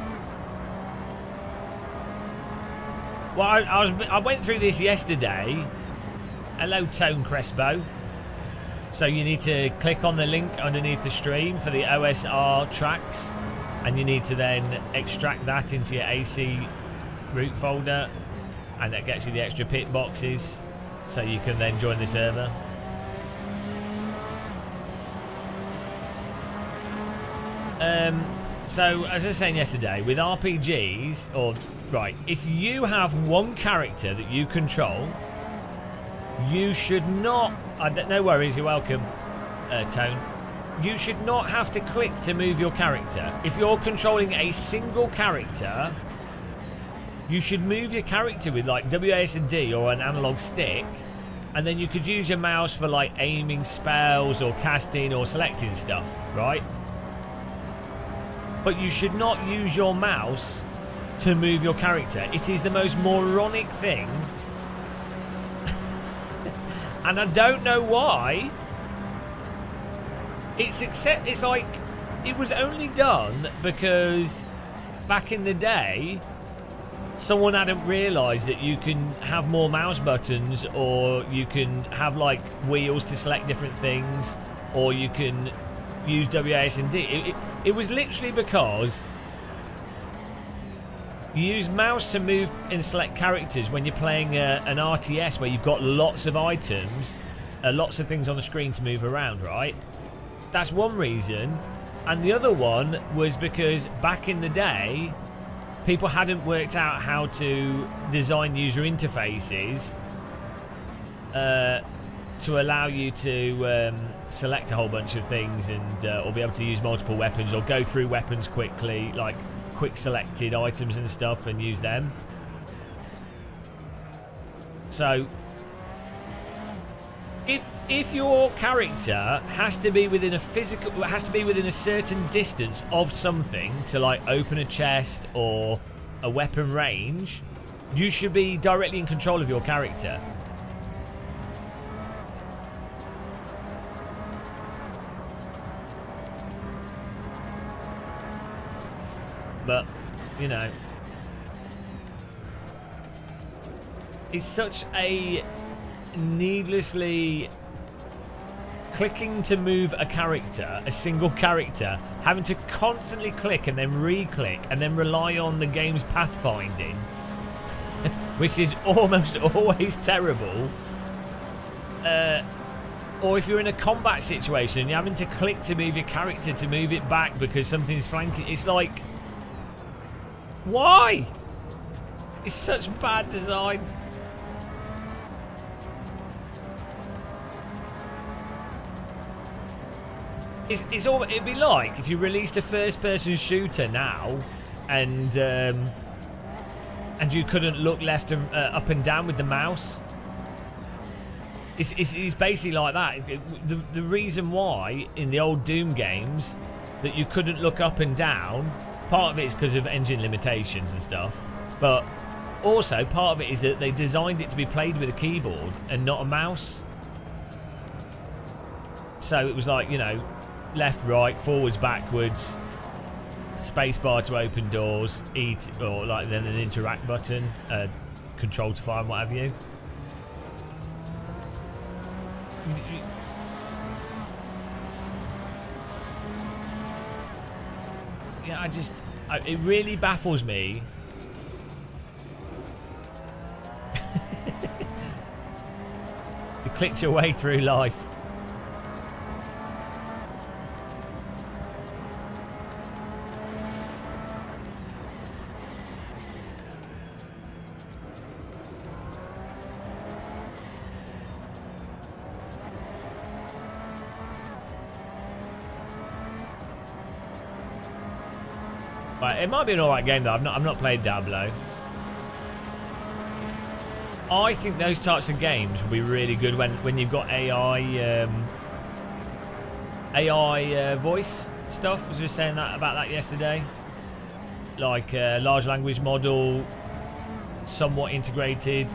Well, I went through this yesterday. Hello, Tone Crespo. So you need to click on the link underneath the stream for the OSR tracks, and you need to then extract that into your AC root folder, and that gets you the extra pit boxes, so you can then join the server. So as I was saying yesterday, with RPGs or Right, if you have one character that you control, you should not... no worries, you're welcome, Tone. You should not have to click to move your character. If you're controlling a single character, you should move your character with like WASD or an analog stick, and then you could use your mouse for like aiming spells or casting or selecting stuff, right? But you should not use your mouse to move your character. It is the most moronic thing. And I don't know why. It's like it was only done because back in the day someone hadn't realised that you can have more mouse buttons, or you can have like wheels to select different things, or you can use WASD. It was literally because you use mouse to move and select characters when you're playing an RTS where you've got lots of items, lots of things on the screen to move around, right? That's one reason. And the other one was because back in the day, people hadn't worked out how to design user interfaces to allow you to select a whole bunch of things and or be able to use multiple weapons or go through weapons quickly, like quick selected items and stuff, and use them. So if your character has to be within a certain distance of something to like open a chest or a weapon range, you should be directly in control of your character. But, you know, it's such a needlessly clicking to move a character, a single character, having to constantly click and then re-click and then rely on the game's pathfinding, which is almost always terrible. Or if you're in a combat situation and you're having to click to move your character to move it back because something's flanking, it's like, why? It's such bad design. It'd be like if you released a first-person shooter now, and you couldn't look left and up and down with the mouse. It's basically like that. The reason why in the old Doom games that you couldn't look up and down, part of it is because of engine limitations and stuff, but also part of it is that they designed it to be played with a keyboard and not a mouse. So it was like, you know, left, right, forwards, backwards, spacebar to open doors, eat, or like then an interact button, control to fire, and what have you. Yeah, it really baffles me. You clicked your way through life. It might be an alright game though. I've not played Diablo. I think those types of games will be really good when you've got AI voice stuff. As we were saying about that yesterday, like large language model, somewhat integrated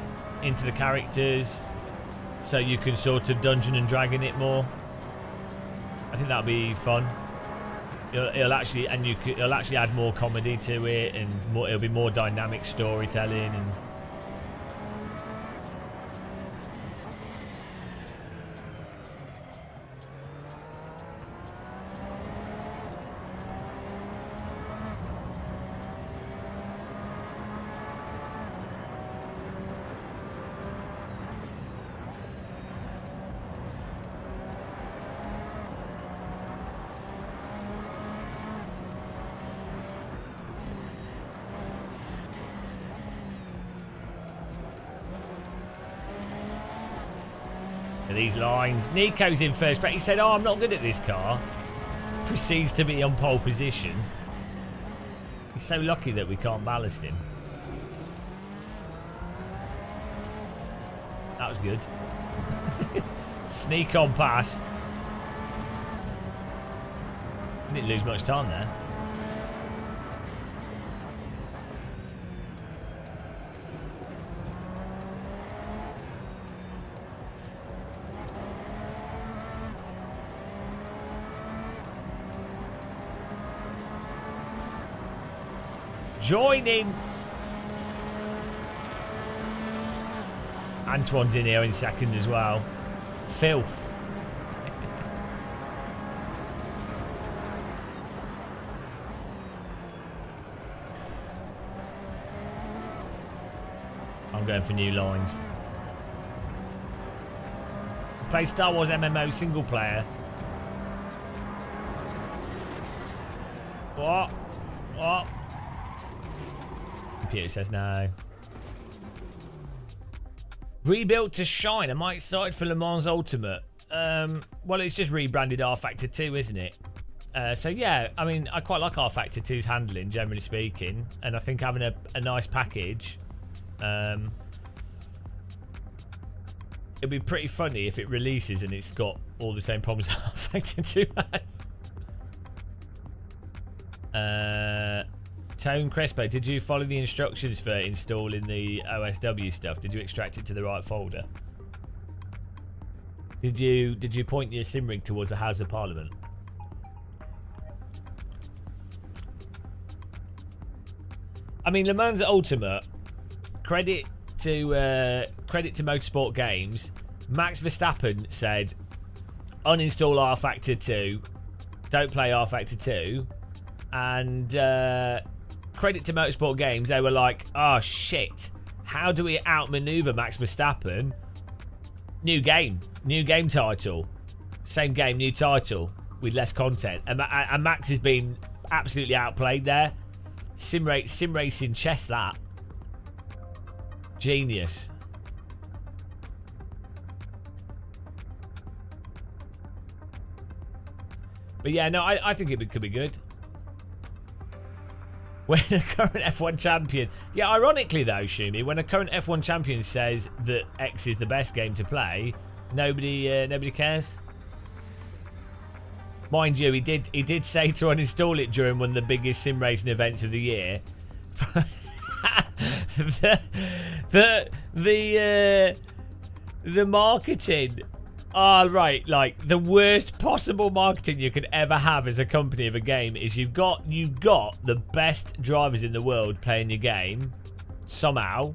into the characters, so you can sort of Dungeon and Dragon it more. I think that'll be fun. It'll actually add more comedy to it, and it'll be more dynamic storytelling. And Are these lines? Nico's in first place. He said, oh, I'm not good at this car. Proceeds to be on pole position. He's so lucky that we can't ballast him. That was good. Sneak on past. Didn't lose much time there. Joining. Antoine's in here in second as well. Filth. I'm going for new lines. Play Star Wars MMO single player. What? What? Computer says no. Rebuilt to shine. Am I excited for Le Mans Ultimate? Well, it's just rebranded R Factor 2, isn't it? So yeah, I mean, I quite like R Factor 2's handling, generally speaking, and I think having a nice package. It'll be pretty funny if it releases and it's got all the same problems R Factor 2 has. Tone Crespo, did you follow the instructions for installing the OSW stuff? Did you extract it to the right folder? Did you point your sim rig towards the House of Parliament? I mean, Le Mans Ultimate. Credit to Motorsport Games. Max Verstappen said, uninstall R Factor 2. Don't play R Factor 2. And credit to Motorsport Games, they were like, oh shit, how do we outmaneuver Max Verstappen? New game title. Same game, new title with less content. And Max has been absolutely outplayed there. Sim racing chess, that. Genius. But yeah, no, I think it could be good. When a current F1 champion... Yeah, ironically though, Shumi, when a current F1 champion says that X is the best game to play, nobody cares. Mind you, he did say to uninstall it during one of the biggest sim racing events of the year. the marketing... right, like the worst possible marketing you could ever have as a company of a game is you've got the best drivers in the world playing your game somehow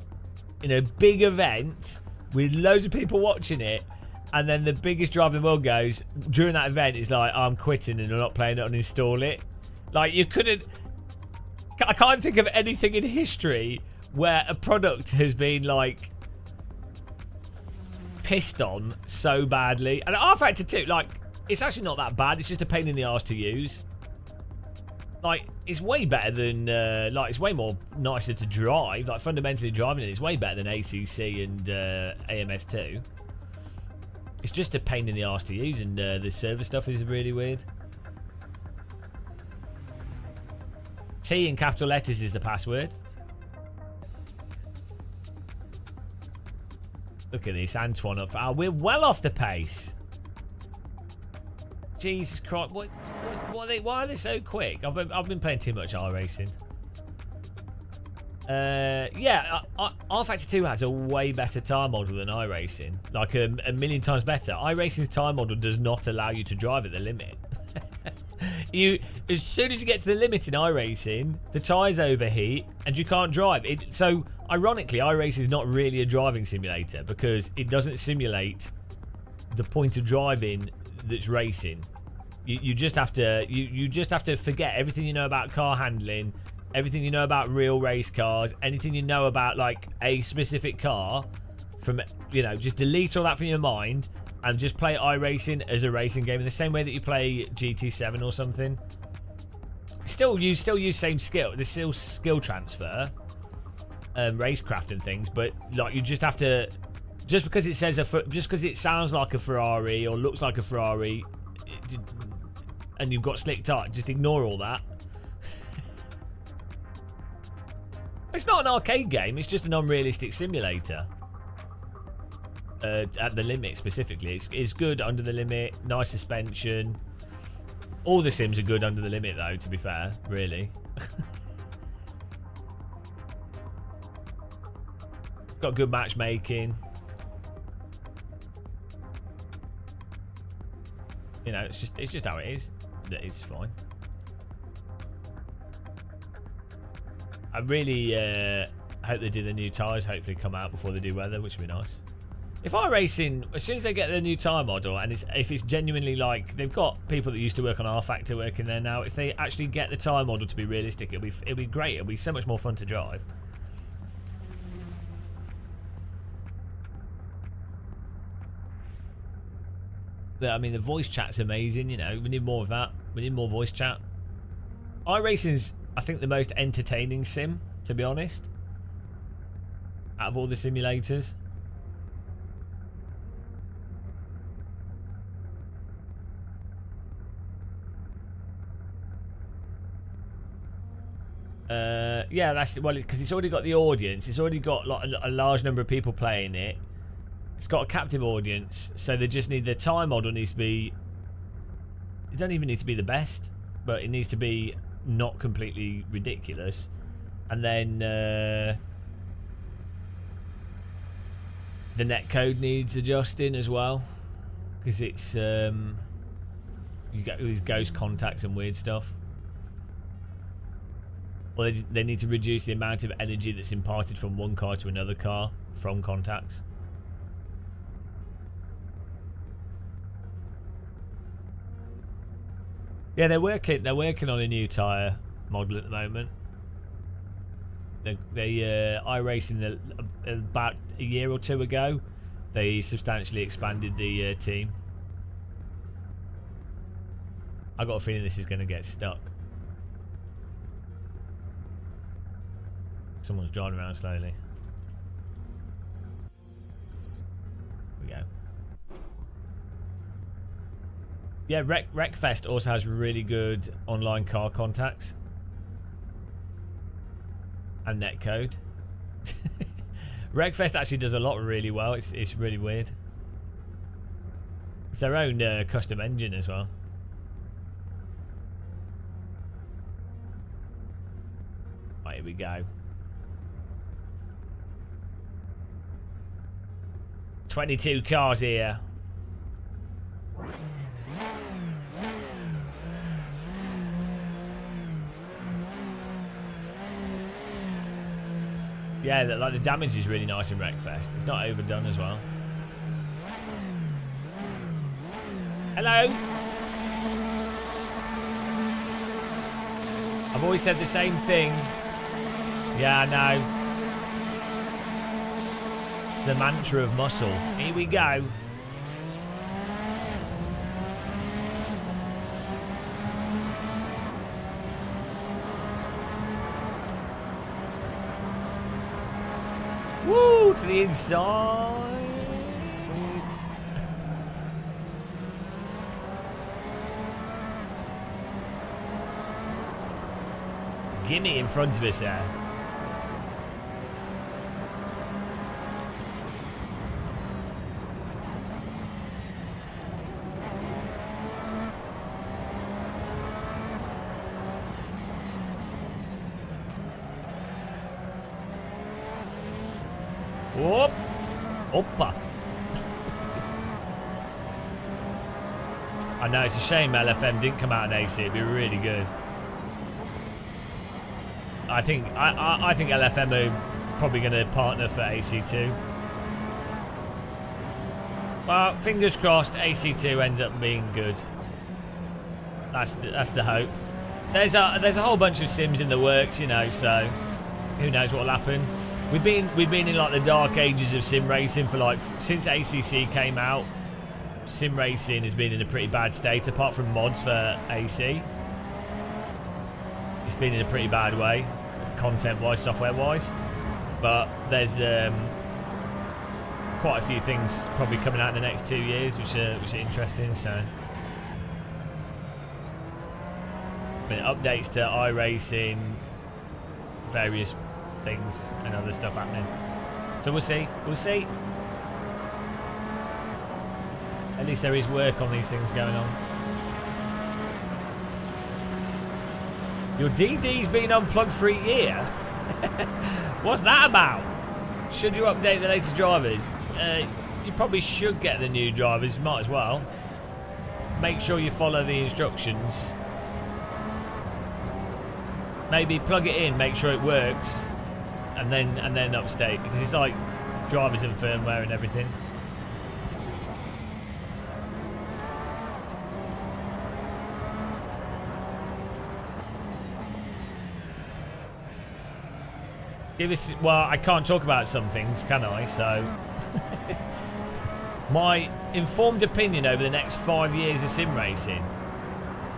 in a big event with loads of people watching it, and then the biggest driver in the world goes during that event is like, I'm quitting and I'm not playing it, uninstall it. Like, you couldn't... I can't think of anything in history where a product has been like pissed on so badly. And R Factor 2, like, it's actually not that bad. It's just a pain in the arse to use. Like, it's way better than like, it's way more nicer to drive. Like, fundamentally driving it is way better than ACC and AMS2. It's just a pain in the arse to use, and the server stuff is really weird. T in capital letters is the password. Look at this, Antoine up. Oh, we're well off the pace. Jesus Christ! Why are they so quick? I've been playing too much iRacing. Yeah, R Factor 2 has a way better tire model than iRacing. Like a million times better. iRacing's tire model does not allow you to drive at the limit. As soon as you get to the limit in iRacing, the tyres overheat and you can't drive. So ironically, iRacing is not really a driving simulator because it doesn't simulate the point of driving that's racing. You just have to you just have to forget everything you know about car handling, everything you know about real race cars, anything you know about like a specific car. From just delete all that from your mind. And just play iRacing as a racing game in the same way that you play GT7 or something. You still use same skill. There's still skill transfer, racecraft and things, but like you just have to Just because it says just because it sounds like a Ferrari or looks like a Ferrari, and you've got slick tyres, just ignore all that. It's not an arcade game. It's just an unrealistic simulator. At the limit specifically, it's good under the limit. Nice suspension. All the sims are good under the limit, though. To be fair, really. Got good matchmaking. You know, it's just how it is. It's fine. I really hope they do the new tyres. Hopefully, come out before they do weather, which would be nice. If iRacing, as soon as they get the new tyre model, and if it's genuinely like they've got people that used to work on R Factor working there now, if they actually get the tyre model to be realistic, it'll be great. It'll be so much more fun to drive. I mean, the voice chat's amazing. You know, we need more of that. We need more voice chat. iRacing's, I think, the most entertaining sim, to be honest, out of all the simulators. Yeah, that's well, because it's already got the audience. It's already got like a large number of people playing it. It's got a captive audience, so they just need the time model needs to be. It don't even need to be the best, but it needs to be not completely ridiculous, and then the net code needs adjusting as well, because it's you get these ghost contacts and weird stuff. Well, they need to reduce the amount of energy that's imparted from one car to another car from contacts. Yeah, they're working on a new tyre model at the moment. iRacing about a year or two ago, they substantially expanded the team. I got a feeling this is going to get stuck. Someone's driving around slowly. Here we go. Yeah, Wreckfest also has really good online car contacts and netcode. Wreckfest actually does a lot really well. It's really weird. It's their own custom engine as well. Right, here we go. 22 cars here. Yeah, like the damage is really nice in Wreckfest. It's not overdone as well. Hello. I've always said the same thing. Yeah, I know. It's the mantra of muscle. Here we go. Woo! To the inside. Gimme in front of us there. Whoop! Oppa! I know, it's a shame LFM didn't come out in AC. It'd be really good. I think LFM are probably going to partner for AC2. Well, fingers crossed AC2 ends up being good. That's the hope. There's a whole bunch of sims in the works, you know, so who knows what'll happen. We've been in like the dark ages of sim racing for like since ACC came out. Sim racing has been in a pretty bad state, apart from mods for AC. It's been in a pretty bad way, content-wise, software-wise. But there's quite a few things probably coming out in the next 2 years, which are interesting. So, been updates to iRacing, various things, and other stuff happening. So we'll see. We'll see. At least there is work on these things going on. Your DD's been unplugged for a year. What's that about? Should you update the latest drivers? You probably should get the new drivers. Might as well. Make sure you follow the instructions. Maybe plug it in, make sure it works, and then upstate, because it's like drivers and firmware and everything. Well, I can't talk about some things, can I? So, my informed opinion over the next 5 years of sim racing.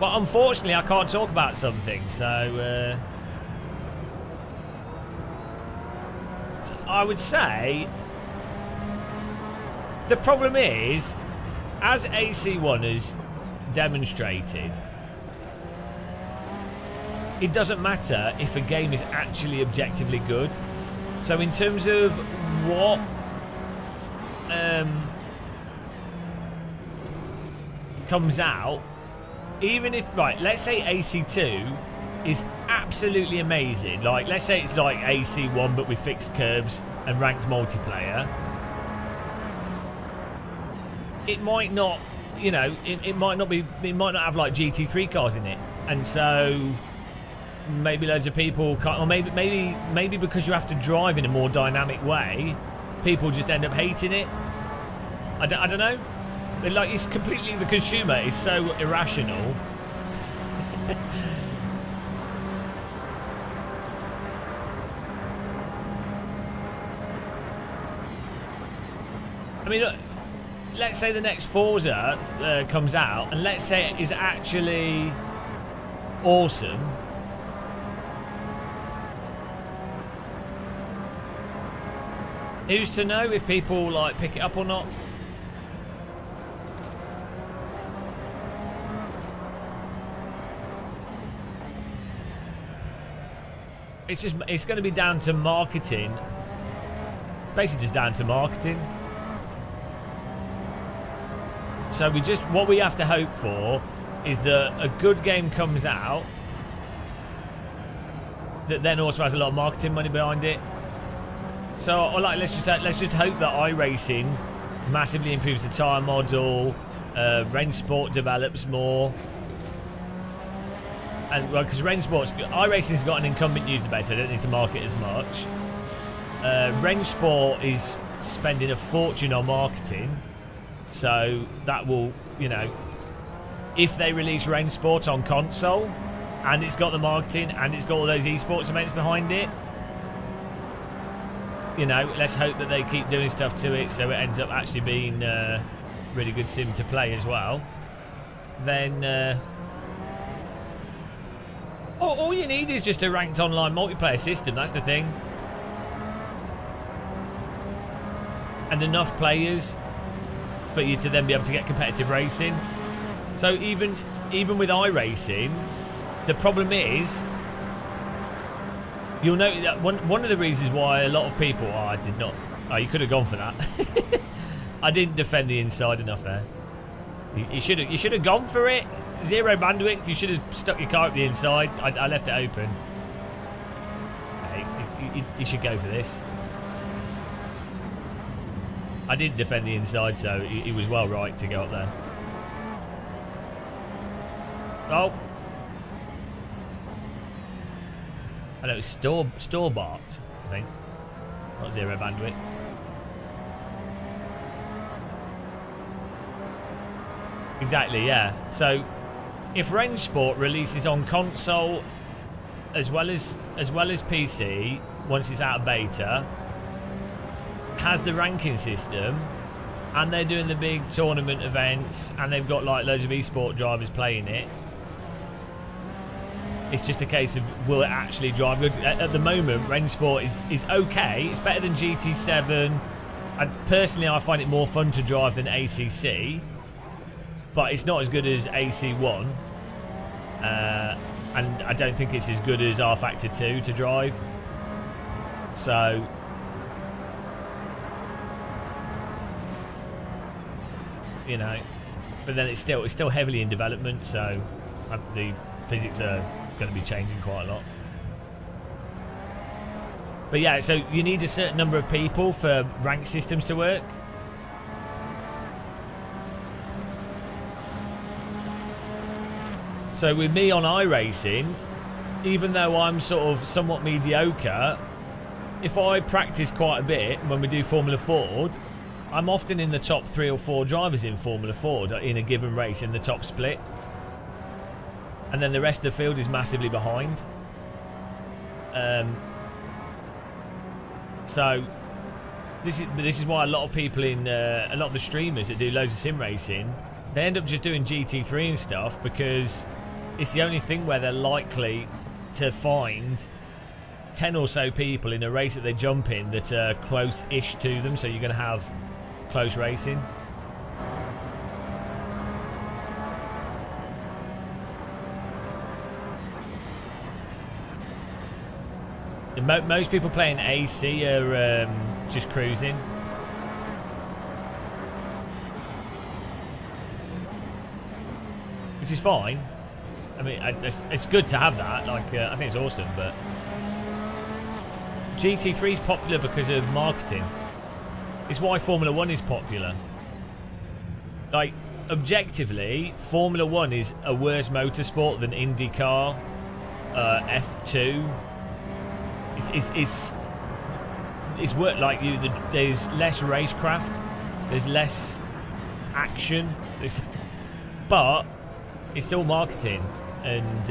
But unfortunately, I can't talk about some things. So, I would say the problem is, as AC1 has demonstrated, it doesn't matter if a game is actually objectively good. So in terms of what comes out, even if, right, let's say AC2 is absolutely amazing, like let's say it's like AC1 but with fixed curbs and ranked multiplayer, it might not, you know, it might not have like GT3 cars in it, and so maybe loads of people can't, or maybe because you have to drive in a more dynamic way, people just end up hating it. I don't know. Like, it's completely, the consumer is so irrational. I mean, look, let's say the next Forza comes out, and let's say it is actually awesome. Who's to know if people like pick it up or not? It's going to be down to marketing. Basically just down to marketing. So what we have to hope for is that a good game comes out that then also has a lot of marketing money behind it. So, like, let's just hope that iRacing massively improves the tyre model, Rennsport develops more, and well, because iRacing's got an incumbent user base, they don't need to market as much. Rennsport is spending a fortune on marketing, so that will, you know, if they release Rennsport on console, and it's got the marketing and it's got all those esports events behind it, you know, let's hope that they keep doing stuff to it so it ends up actually being a really good sim to play as well. Then all you need is just a ranked online multiplayer system, that's the thing. And enough players for you to then be able to get competitive racing. So even with iRacing, the problem is, you'll note that one of the reasons why a lot of people... Oh, I did not... Oh, you could have gone for that. I didn't defend the inside enough there. You should have gone for it. Zero bandwidth. You should have stuck your car up the inside. I left it open. Hey, you should go for this. I didn't defend the inside, so he was well right to go up there. Oh. I know it's store-bought, I think. Not zero bandwidth. Exactly, yeah. So, if Rennsport releases on console as well as PC once it's out of beta, has the ranking system, and they're doing the big tournament events, and they've got like loads of esport drivers playing it. It's just a case of, will it actually drive good? At the moment, Rennsport is okay. It's better than GT7. Personally, I find it more fun to drive than ACC, but it's not as good as AC1, and I don't think it's as good as R Factor 2 to drive. So, you know, but then it's still heavily in development, so the physics are going to be changing quite a lot. But yeah, so you need a certain number of people for rank systems to work. So with me on iRacing, even though I'm sort of somewhat mediocre, if I practice quite a bit when we do Formula Ford, I'm often in the top 3 or 4 drivers in Formula Ford in a given race in the top split. And then the rest of the field is massively behind. So this is why a lot of people in a lot of the streamers that do loads of sim racing, they end up just doing GT3 and stuff because it's the only thing where they're likely to find 10 or so people in a race that they jump in that are close-ish to them, so you're going to have close racing. Most people playing AC are just cruising. Which is fine. I mean, it's good to have that. Like, I think it's awesome, but GT3 is popular because of marketing. It's why Formula 1 is popular. Like, objectively, Formula 1 is a worse motorsport than IndyCar, F2. It's work like you. There's less racecraft, there's less action, but it's still marketing, and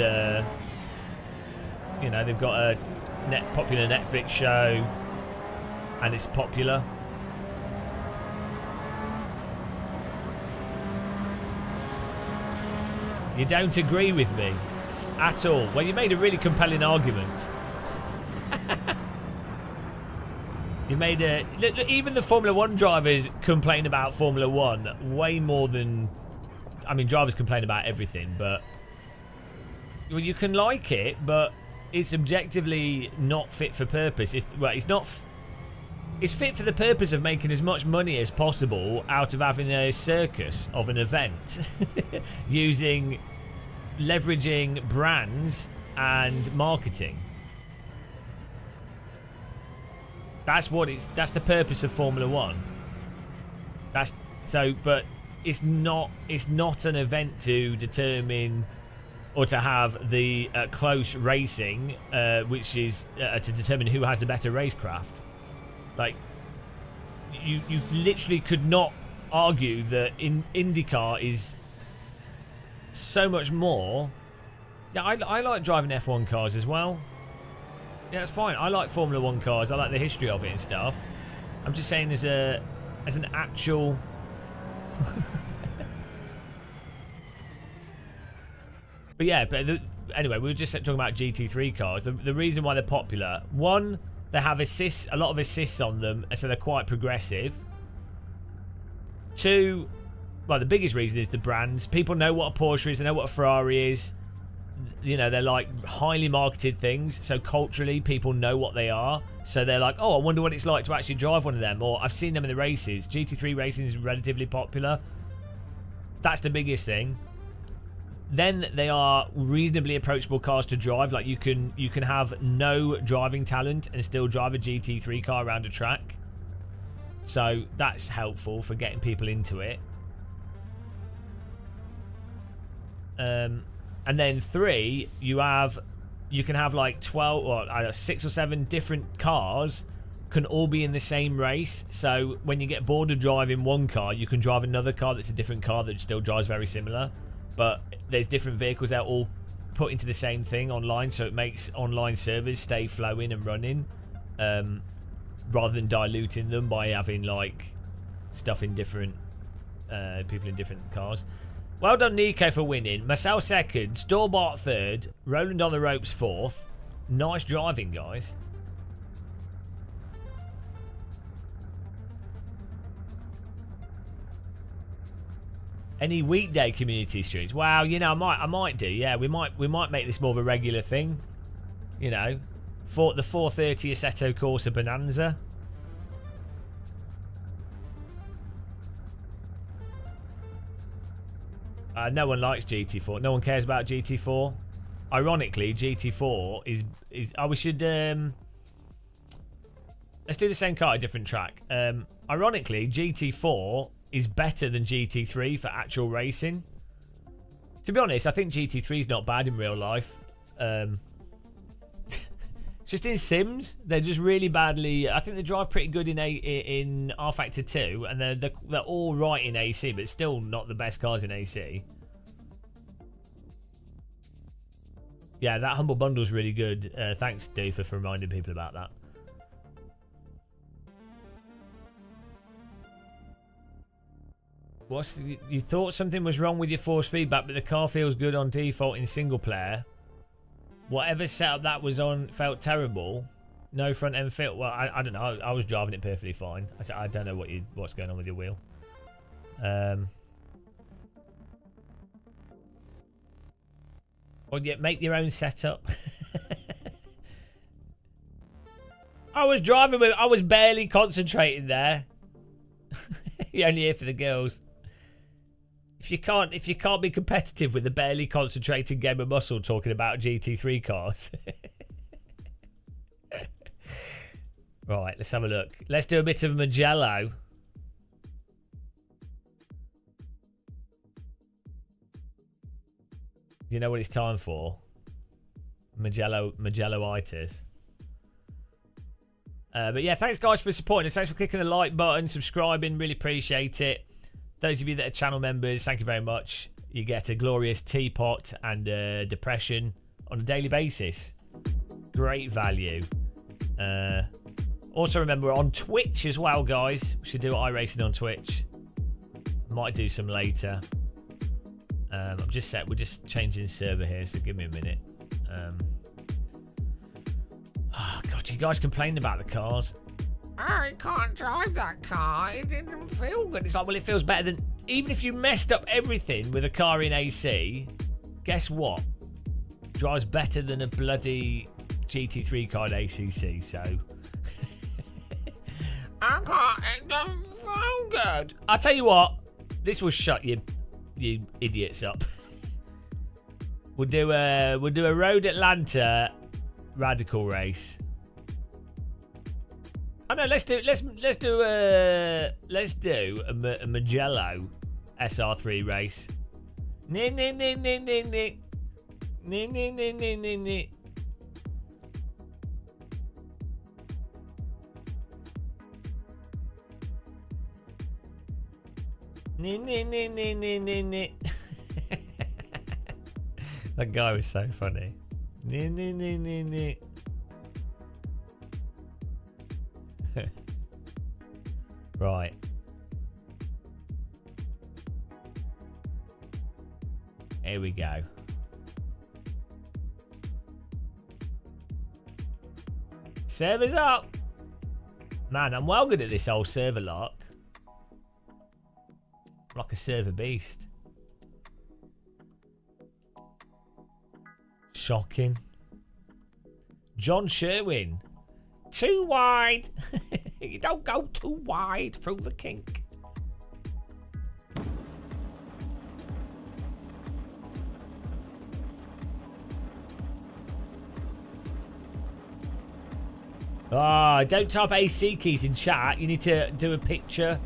you know, they've got a popular Netflix show, and it's popular. You don't agree with me at all? Well, you made a really compelling argument. You made a... Look, even the Formula 1 drivers complain about Formula 1 way more than... I mean, drivers complain about everything, but... Well, you can like it, but it's objectively not fit for purpose. Well, it's not... It's fit for the purpose of making as much money as possible out of having a circus of an event. Leveraging brands and marketing. That's the purpose of Formula 1. But it's not an event to determine or to have the close racing, which is to determine who has the better racecraft. Like, you literally could not argue that IndyCar is so much more. Yeah, I like driving F1 cars as well. Yeah, it's fine. I like Formula 1 cars. I like the history of it and stuff. I'm just saying as an actual... But yeah, anyway, we were just talking about GT3 cars. The reason why they're popular, one, they have a lot of assists on them, so they're quite progressive. Two, well, the biggest reason is the brands. People know what a Porsche is, they know what a Ferrari is. You know, they're like highly marketed things, so culturally people know what they are, so they're like, oh, I wonder what it's like to actually drive one of them, or I've seen them in the races. GT3 racing is relatively popular. That's the biggest thing. Then they are reasonably approachable cars to drive. Like, you can have no driving talent and still drive a GT3 car around a track, so that's helpful for getting people into it. And then 3, you can have like 12 or 6 or 7 different cars can all be in the same race. So when you get bored of driving one car, you can drive another car that's a different car that still drives very similar. But there's different vehicles that are all put into the same thing online, so it makes online servers stay flowing and running, rather than diluting them by having like stuff in different people in different cars. Well done, Nico, for winning. Marcel second, Storbart third, Roland on the ropes fourth. Nice driving, guys. Any weekday community streams? Wow, you know, I might do. Yeah, we might make this more of a regular thing. You know, for the 4:30 Assetto Corsa Bonanza. No one likes GT4. No one cares about GT4. Ironically, GT4 is. Oh, we should. Let's do the same car at a different track. Ironically, GT4 is better than GT3 for actual racing. To be honest, I think GT3 is not bad in real life. Just in Sims, they're just really badly. I think they drive pretty good in R Factor 2, and they're all right in AC, but still not the best cars in AC. Yeah, that Humble Bundle's really good. Thanks, Doofer, for reminding people about that. You thought something was wrong with your force feedback, but the car feels good on default in single player. Whatever setup that was on felt terrible. No front end fit. Well, I don't know. I was driving it perfectly fine. I don't know what's going on with your wheel. Or yeah, make your own setup. I was driving with. I was barely concentrating there. You're only here for the girls. If you can't be competitive with the barely concentrated game of muscle talking about GT3 cars. Right, let's have a look. Let's do a bit of Mugello. Do you know what it's time for? Mugello-itis. But yeah, thanks guys for supporting us. Thanks for clicking the like button, subscribing. Really appreciate it. Those of you that are channel members, thank you very much. You get a glorious teapot and depression on a daily basis. Great value. Also remember, we're on Twitch as well, guys. We should do iRacing on Twitch. Might do some later. We're just changing server here, so give me a minute. Oh god, you guys complained about the cars. I can't drive that car. It didn't feel good. It's like, well, it feels better than... Even if you messed up everything with a car in AC, guess what? Drives better than a bloody GT3 car in ACC, so... I can't... It doesn't feel good. I'll tell you what. This will shut you idiots up. We'll do a Road Atlanta radical race. Oh no, let's do a Mugello SR3 race. That guy was so funny. Right. Here we go. Server's up. Man, I'm well good at this old server lock. I'm like a server beast. Shocking. John Sherwin. Too wide. You don't go too wide through the kink. Don't type AC keys in chat. You need to do a picture.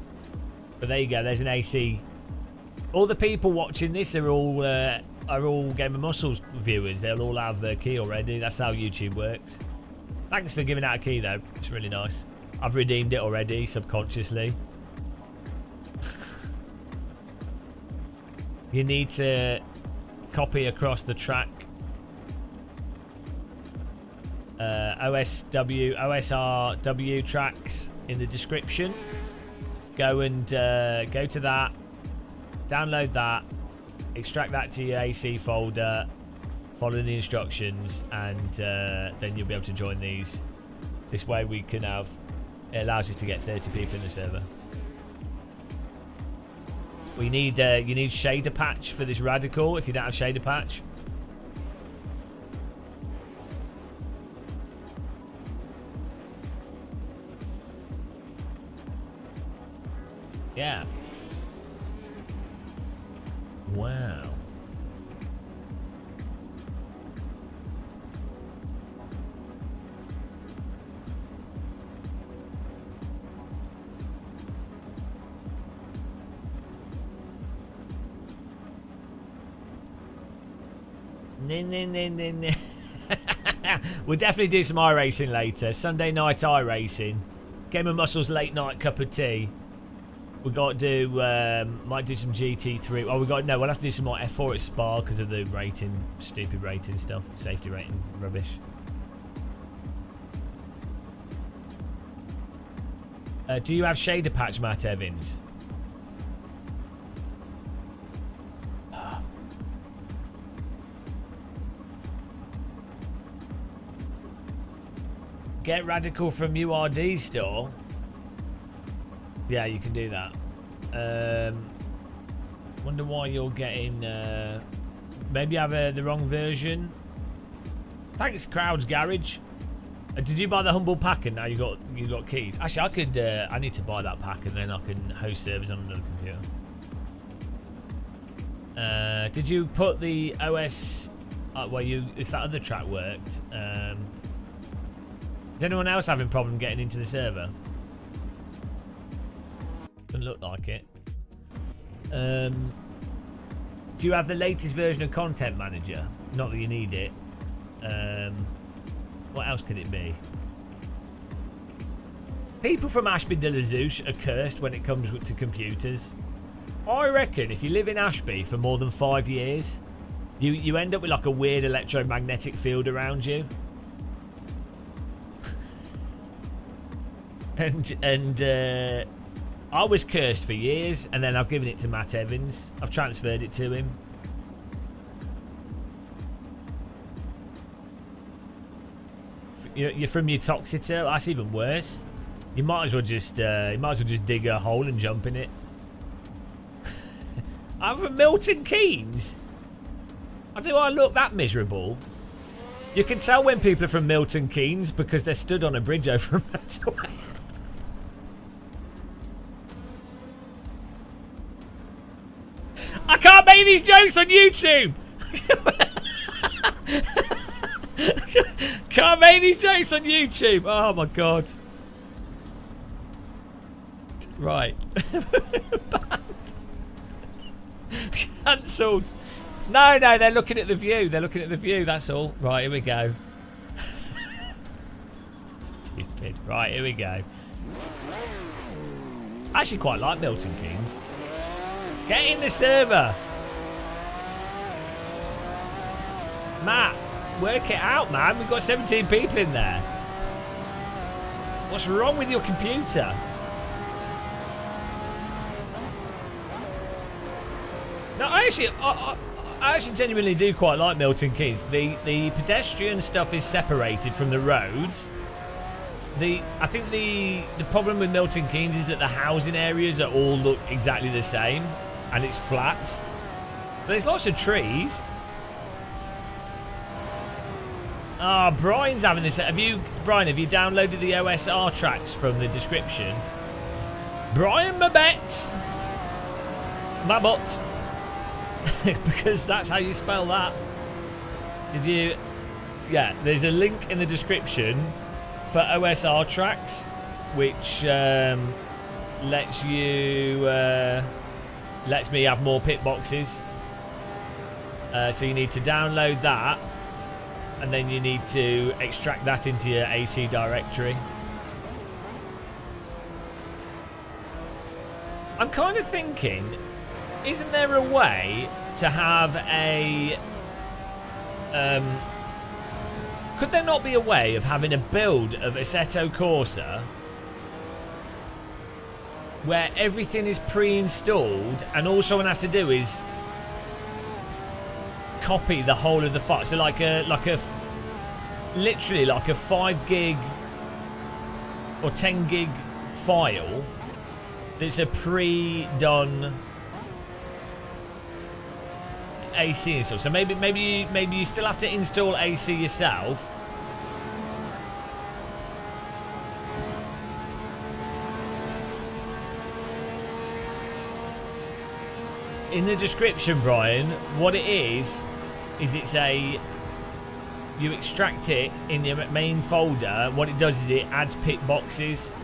But there you go. There's an AC. All the people watching this are all Game of Muscles viewers. They'll all have their key already. That's how YouTube works. Thanks for giving out a key though. It's really nice. I've redeemed it already subconsciously. You need to copy across the track. OSRW tracks in the description. Go and go to that. Download that. Extract that to your AC folder. Follow the instructions, and then you'll be able to join these. This way we can have... It allows us to get 30 people in the server. Well, you need shader patch for this radical if you don't have shader patch. Yeah. Wow. We'll definitely do some iRacing later. Sunday night iRacing. Game of Muscles late night cup of tea. We got to do might do some GT3. Oh, we'll have to do some more F4 at Spa because of the rating, stupid rating stuff, safety rating rubbish. Do you have shader patch, Matt Evans? Get radical from URD store. Yeah, you can do that. Wonder why you're getting. Maybe you have the wrong version. Thanks, Crowd's Garage. Did you buy the humble pack and now you got keys? Actually, I could. I need to buy that pack and then I can host servers on another computer. Did you put the OS? Well, if that other track worked. Is anyone else having problem getting into the server? Doesn't look like it. Do you have the latest version of Content Manager? Not that you need it. What else could it be? People from Ashby de la Zouch are cursed when it comes to computers. I reckon if you live in Ashby for more than 5 years, you end up with like a weird electromagnetic field around you. And I was cursed for years, and then I've given it to Matt Evans. I've transferred it to him. You're from your Toxiter. That's even worse. You might as well just dig a hole and jump in it. I'm from Milton Keynes. Do I look that miserable? You can tell when people are from Milton Keynes because they're stood on a bridge over a motorway. I can't make these jokes on YouTube. Can't make these jokes on YouTube. Oh my god. Right. Cancelled. No, they're looking at the view. They're looking at the view, that's all. Right, here we go. Stupid. Right, here we go. I actually quite like Milton Keynes. Get in the server. Matt, work it out, man. We've got 17 people in there. What's wrong with your computer? No, I actually genuinely do quite like Milton Keynes. The pedestrian stuff is separated from the roads. I think the problem with Milton Keynes is that the housing areas are all look exactly the same, and it's flat. But there's lots of trees. Ah, Brian's having this. Brian, have you downloaded the OSR tracks from the description? Brian Mabet. Mabot. Because that's how you spell that. Did you? Yeah, there's a link in the description for OSR tracks, which lets me have more pit boxes. So you need to download that, and then you need to extract that into your AC directory. I'm kind of thinking, isn't there a way to have a could there not be a way of having a build of Assetto Corsa where everything is pre-installed and all someone has to do is copy the whole of the file? So literally like a 5 gig or 10 gig file that's a pre-done AC installed. So maybe you still have to install AC yourself. In the description, Brian, what it is it's a... You extract it in the main folder. What it does is it adds pit boxes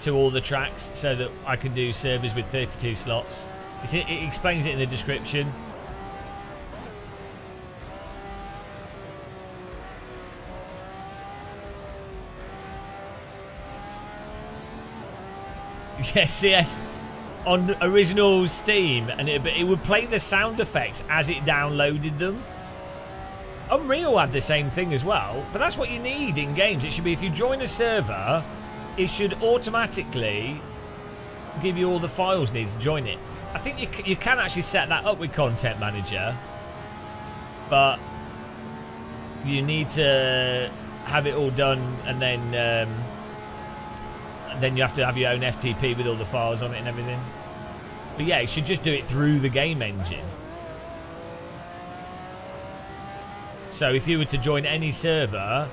to all the tracks so that I can do servers with 32 slots. It explains it in the description. Yes. On original Steam, and it would play the sound effects as it downloaded them. Unreal had the same thing as well, but that's what you need in games. It should be, if you join a server, it should automatically give you all the files needed to join it. I think you can actually set that up with Content Manager, but you need to have it all done, and then you have to have your own FTP with all the files on it and everything. But yeah, you should just do it through the game engine. So if you were to join any server,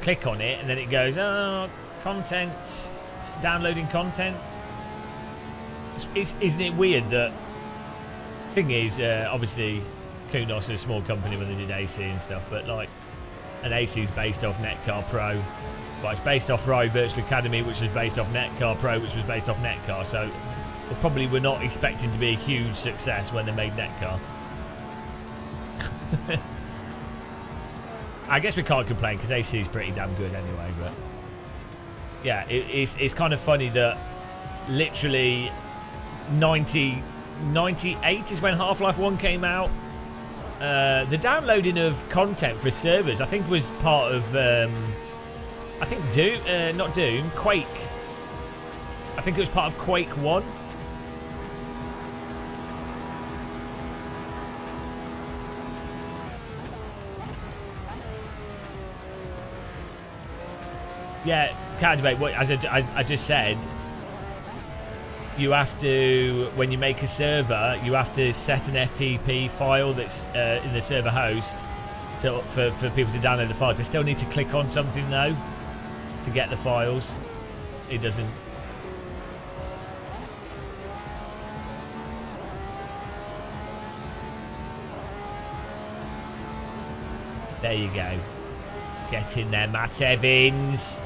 click on it, and then it goes, oh, content, downloading content. Isn't it weird that... Thing is, obviously, Kunos is a small company when they did AC and stuff, but like, and AC is based off Netcar Pro. But it's based off Rye Virtual Academy, which is based off Netcar Pro, which was based off Netcar. So they probably were not expecting to be a huge success when they made Netcar. I guess we can't complain because AC is pretty damn good anyway. But yeah, it's kind of funny that literally 98 is when Half-Life 1 came out. The downloading of content for servers, I think, was part of... I think Doom, not Doom, Quake. I think it was part of Quake 1. Yeah, can't debate. What, as I just said, you have to, when you make a server, you have to set an FTP file that's in the server host for people to download the files. They still need to click on something though to get the files. It doesn't. There you go. Get in there, Matt Evans.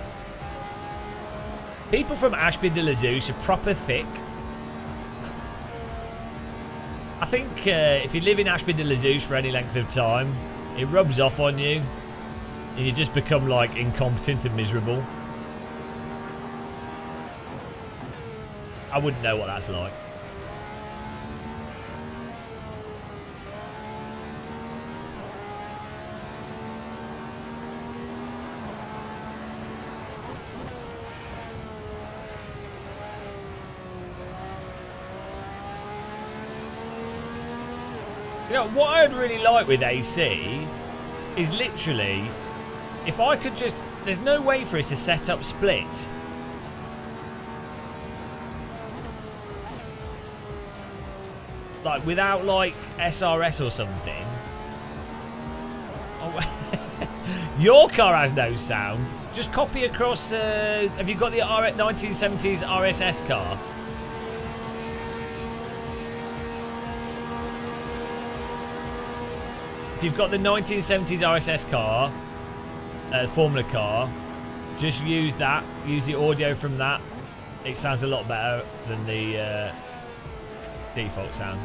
People from Ashby de la Zeus are proper thick. I think if you live in Ashby de la Zeus for any length of time, it rubs off on you and you just become like incompetent and miserable. I wouldn't know what that's like. You know, what I'd really like with AC is literally, if I could just... There's no way for us to set up splits. Like, without, like, SRS or something. Oh, your car has no sound. Just copy across... have you got the 1970s RSS car? If you've got the 1970s RSS car, Formula car, just use that. Use the audio from that. It sounds a lot better than the default sound.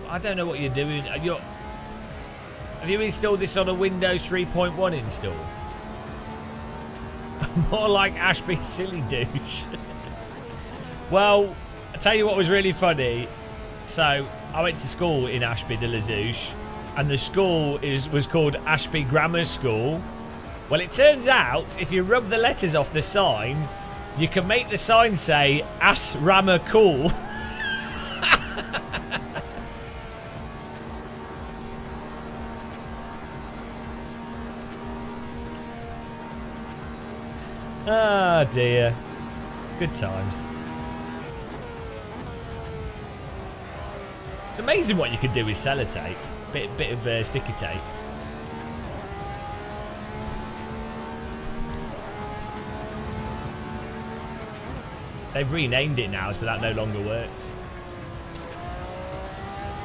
I don't know what you're doing. Have you installed this on a Windows 3.1 install? More like Ashby silly douche. Well, I'll tell you what was really funny. So, I went to school in Ashby de la Zeus, and the school was called Ashby Grammar School. Well, it turns out, if you rub the letters off the sign, you can make the sign say, Ass Rammer Cool. Ah, dear. Good times. It's amazing what you can do with sellotape. Bit of sticky tape. They've renamed it now, so that no longer works.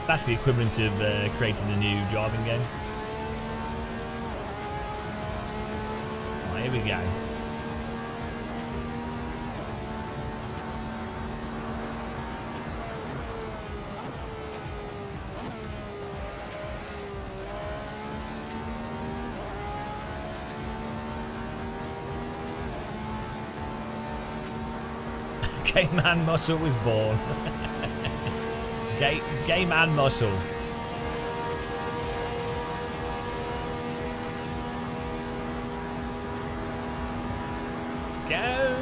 That's the equivalent of creating a new driving game. Oh, here we go. Gay man muscle was born. Gay man muscle. Let's go.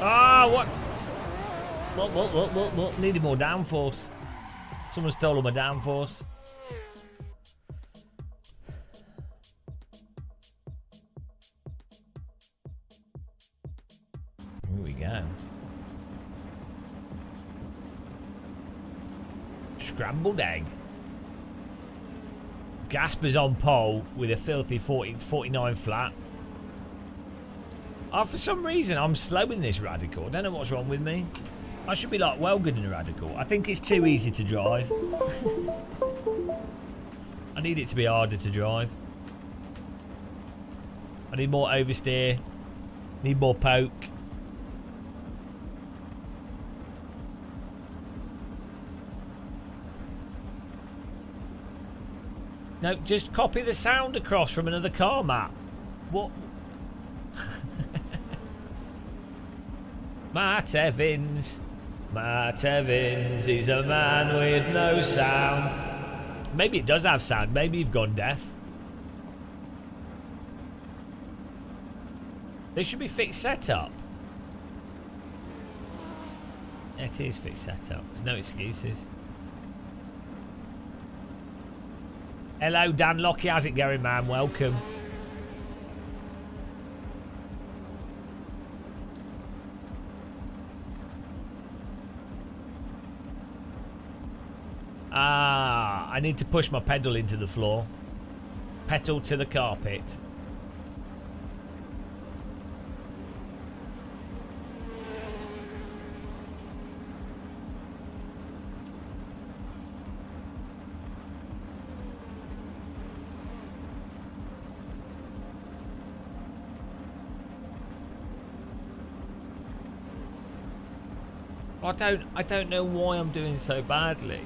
Ah, what? What? Needed more downforce. Someone stole all my downforce. Here we go. Scrambled egg. Gasper's on pole with a filthy 49 flat. For some reason, I'm slow in this Radical. I don't know what's wrong with me. I should be like well good in a Radical. I think it's too easy to drive. I need it to be harder to drive. I need more oversteer. Need more poke. No, just copy the sound across from another car map. What? Matt Evans is a man with no sound. Maybe it does have sound. Maybe you've gone deaf. This should be fixed setup. Yeah, it is fixed setup. There's no excuses. Hello, Dan Lockie. How's it going, man? Welcome. I need to push my pedal into the floor. Pedal to the carpet. I don't know why I'm doing so badly.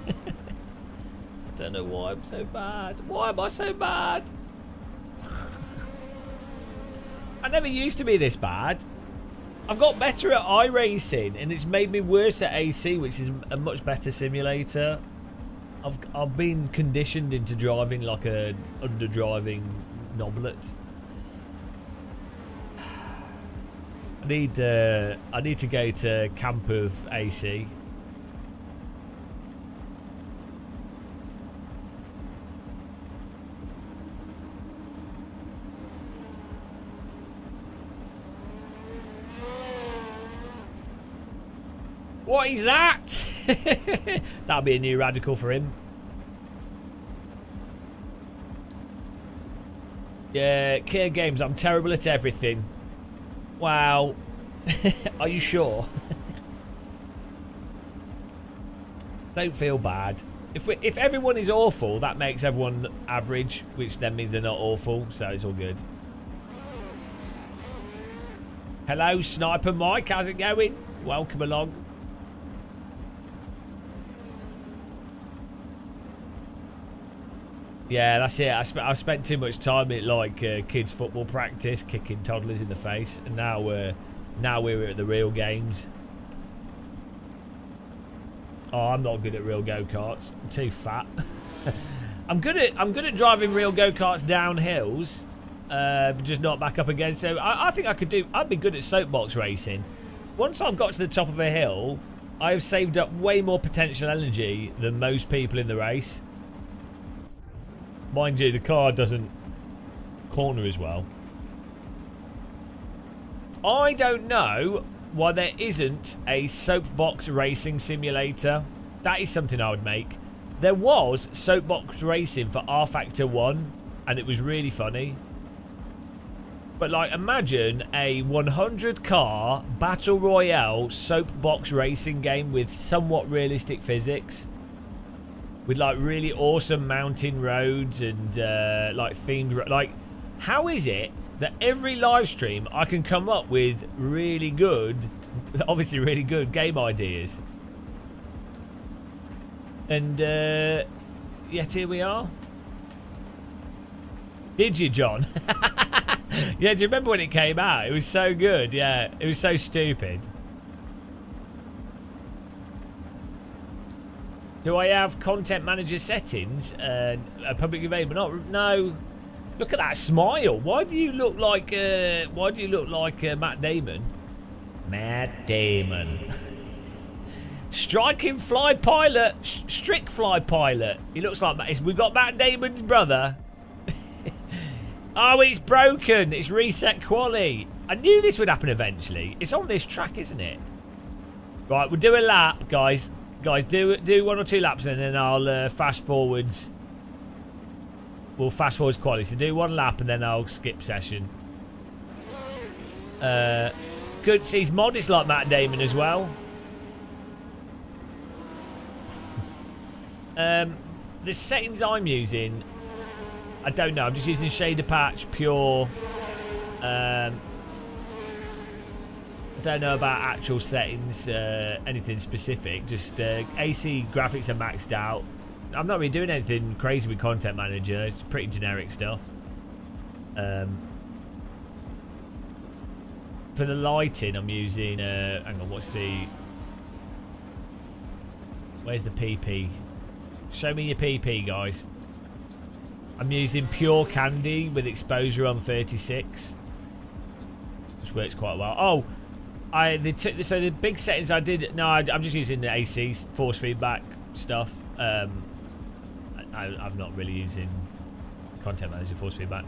I don't know why I'm so bad. Why am I so bad? I never used to be this bad. I've got better at iRacing and it's made me worse at AC, which is a much better simulator. I've been conditioned into driving like a under-driving knoblet. I need to go to camp of AC. What is that? That'll be a new Radical for him. Yeah, Care Games, I'm terrible at everything. Wow. Are you sure? Don't feel bad. If everyone is awful, that makes everyone average, which then means they're not awful, so it's all good. Hello, Sniper Mike. How's it going? Welcome along. Yeah, that's it. I've spent too much time at like kids' football practice, kicking toddlers in the face, and now we're at the real games. Oh, I'm not good at real go-karts. I'm too fat. I'm good at driving real go-karts down hills, but just not back up again. So I think I'd be good at soapbox racing. Once I've got to the top of a hill, I've saved up way more potential energy than most people in the race. Mind you, the car doesn't corner as well. I don't know why there isn't a soapbox racing simulator. That is something I would make. There was soapbox racing for R Factor 1, and it was really funny. But like, imagine a 100 car battle royale soapbox racing game with somewhat realistic physics. With like really awesome mountain roads and like themed, like, how is it that every live stream I can come up with really good, obviously really good game ideas? And yet here we are. Did you, John? Yeah, do you remember when it came out? It was so good. Yeah, it was so stupid. Do I have content manager settings? Public available? No. Look at that smile. Why do you look like Matt Damon? Matt Damon. Striking fly pilot. Strict fly pilot. He looks like Matt. We've got Matt Damon's brother. Oh, it's broken. It's reset quali. I knew this would happen eventually. It's on this track, isn't it? Right, we'll do a lap, guys. Guys, do 1 or 2 laps and then I'll fast forwards. We'll fast forwards quality. So do 1 lap and then I'll skip session. Good. See, he's modest like Matt Damon as well. The settings I'm using, I don't know. I'm just using shader patch, pure. I don't know about actual settings, anything specific. Just AC graphics are maxed out. I'm not really doing anything crazy with Content Manager. It's pretty generic stuff. For the lighting, I'm using. Hang on, what's the? Where's the PP? Show me your PP, guys. I'm using Pure Candy with exposure on 36, which works quite well. Oh. So the big settings I did. No, I'm just using the AC force feedback stuff. I'm not really using Content Manager force feedback.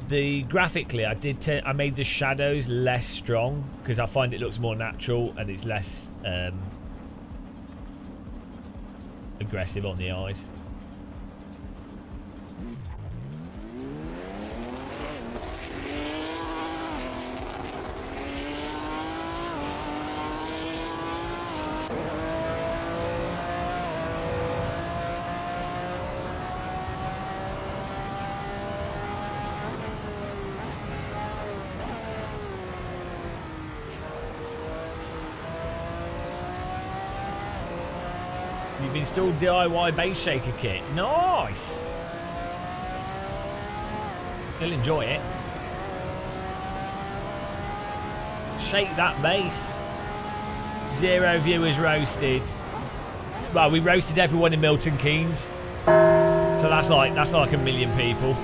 Graphically, I made the shadows less strong because I find it looks more natural and it's less aggressive on the eyes. You've installed DIY bass shaker kit. Nice. You'll enjoy it. Shake that bass. 0 viewers roasted. Well, we roasted everyone in Milton Keynes, so that's like 1 million people.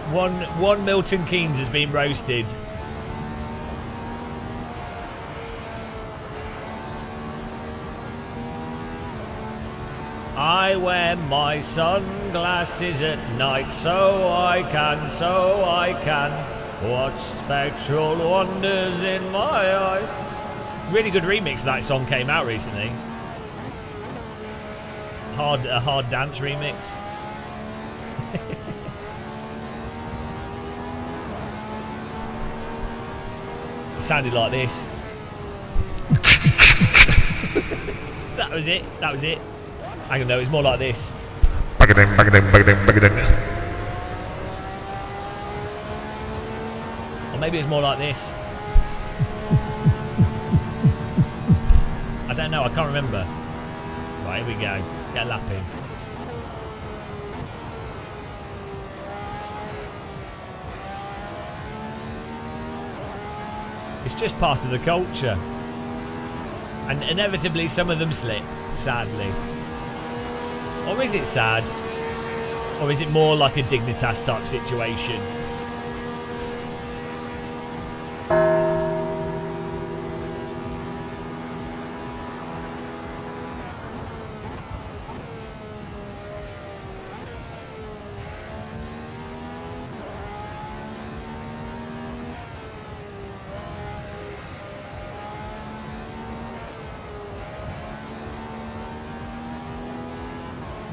one Milton Keynes has been roasted. I wear my sunglasses at night so I can watch spectral wonders in my eyes. Really good remix of that song came out recently. A hard dance remix. It sounded like this. That was it. I don't know, it's more like this. maybe it's more like this. I don't know, I can't remember. Right, here we go. Get a lap in. It's just part of the culture. And inevitably some of them slip, sadly. Or is it sad? Or is it more like a Dignitas type situation?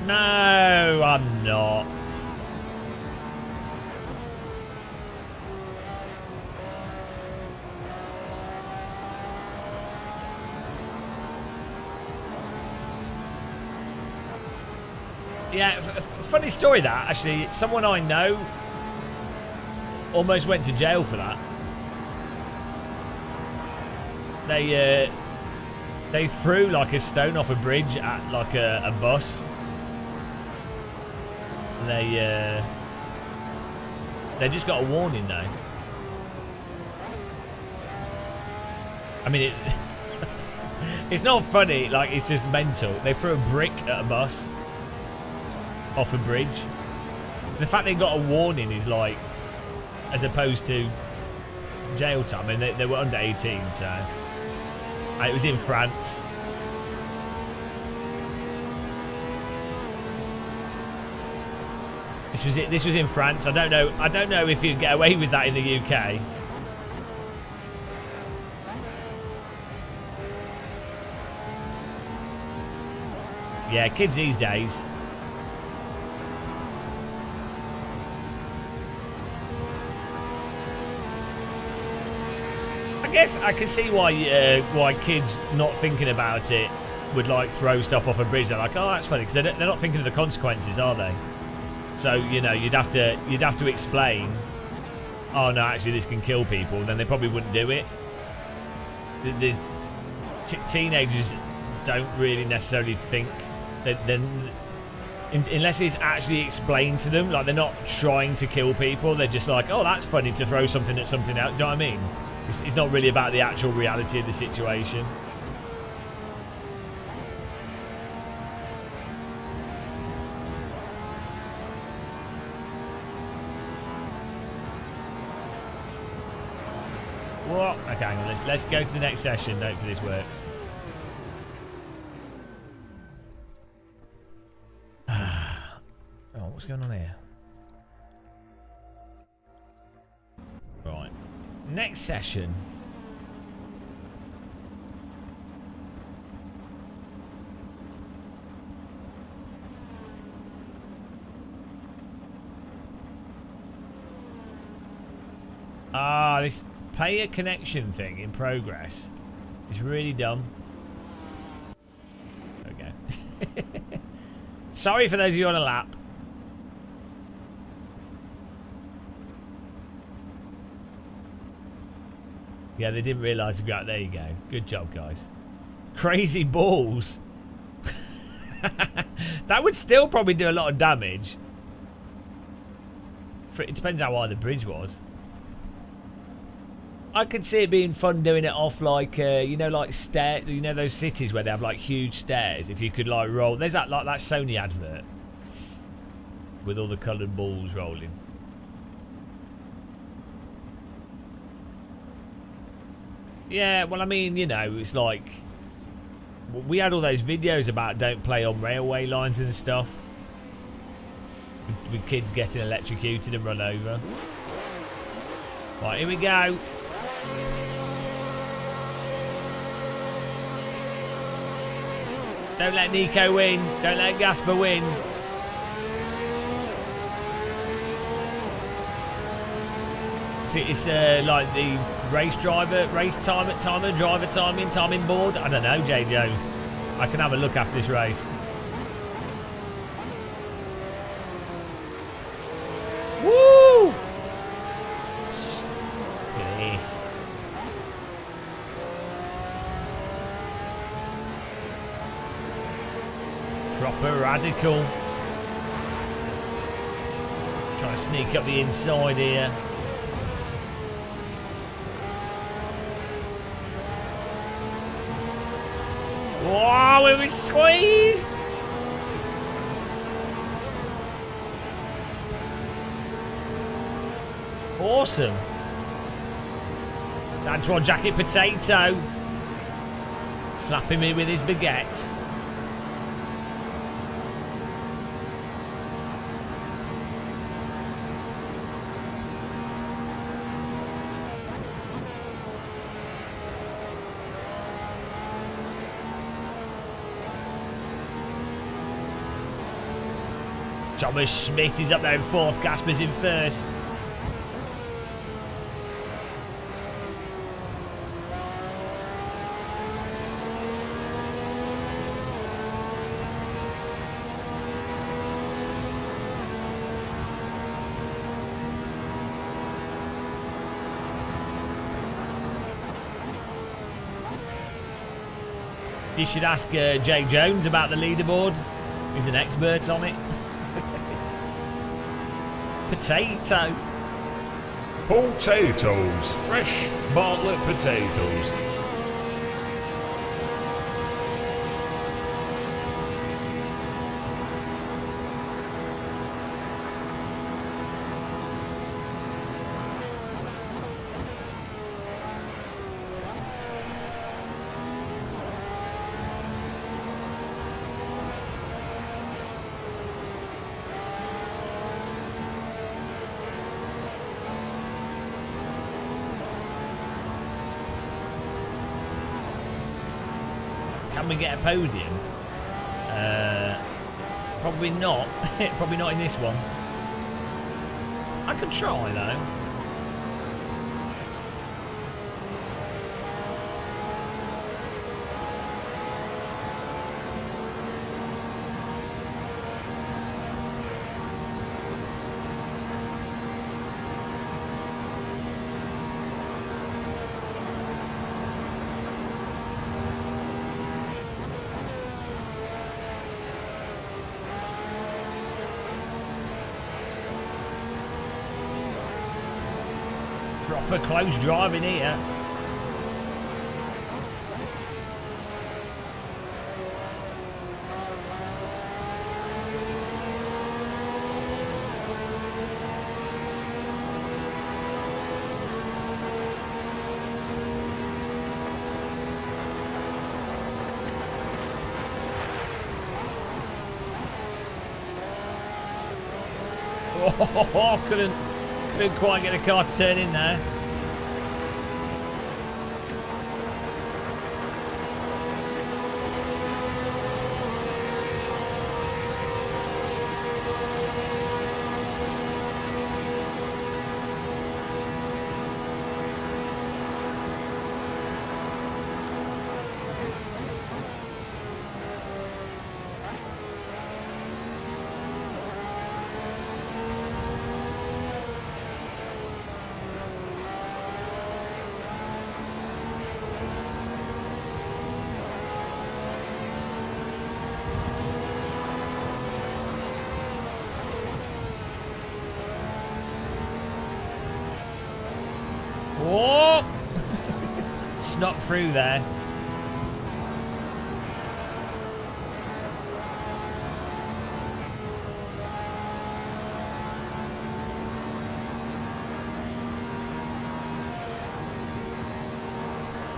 No, I'm not. Yeah, funny story that, actually. Someone I know almost went to jail for that. They threw like a stone off a bridge at like a bus. They just got a warning though. I mean, it's not funny. Like, it's just mental. They threw a brick at a bus off a bridge. The fact they got a warning is like, as opposed to jail time. I mean, they were under 18, so it was in France. This was in France. I don't know if you'd get away with that in the UK. Yeah, kids these days. I guess I can see why kids not thinking about it would like throw stuff off a bridge. They're like, oh, that's funny, because they're not thinking of the consequences, are they? So, you know, you'd have to explain, oh no, actually this can kill people, then they probably wouldn't do it. Teenagers don't really necessarily think that, unless it's actually explained to them, like they're not trying to kill people, they're just like, oh, that's funny to throw something at something else. Do you know what I mean? It's not really about the actual reality of the situation. What? Okay, hang on. Let's go to the next session. Hopefully this works. Oh, what's going on here? Right. Next session. This player connection thing in progress is really dumb. Okay. Sorry for those of you on a lap. Yeah, they didn't realise the ground. There you go. Good job, guys. Crazy balls. That would still probably do a lot of damage. It depends how high the bridge was. I could see it being fun doing it off like, you know, like you know those cities where they have like huge stairs. If you could like roll, there's that like that Sony advert with all the coloured balls rolling. Yeah, well, I mean, you know, it's like we had all those videos about don't play on railway lines and stuff, with kids getting electrocuted and run over. Right, here we go. Don't let Nico win. Don't let Gasper win. See, it's like the race driver, driver timing board. I don't know, J Jones. I can have a look after this race. Woo! Proper radical. Trying to sneak up the inside here. Wow, it was squeezed! Awesome. It's Antoine Jacket Potato. Slapping me with his baguette. Thomas Schmidt is up there in fourth, Gasper's in first. You should ask Jay Jones about the leaderboard. He's an expert on it. Potato. Potatoes. Fresh Bartlett potatoes. Can we get a podium? Probably not. Probably not in this one. I could try though. Proper close driving here. Oh, couldn't quite get a car to turn in there. Whoa! Snuck through there.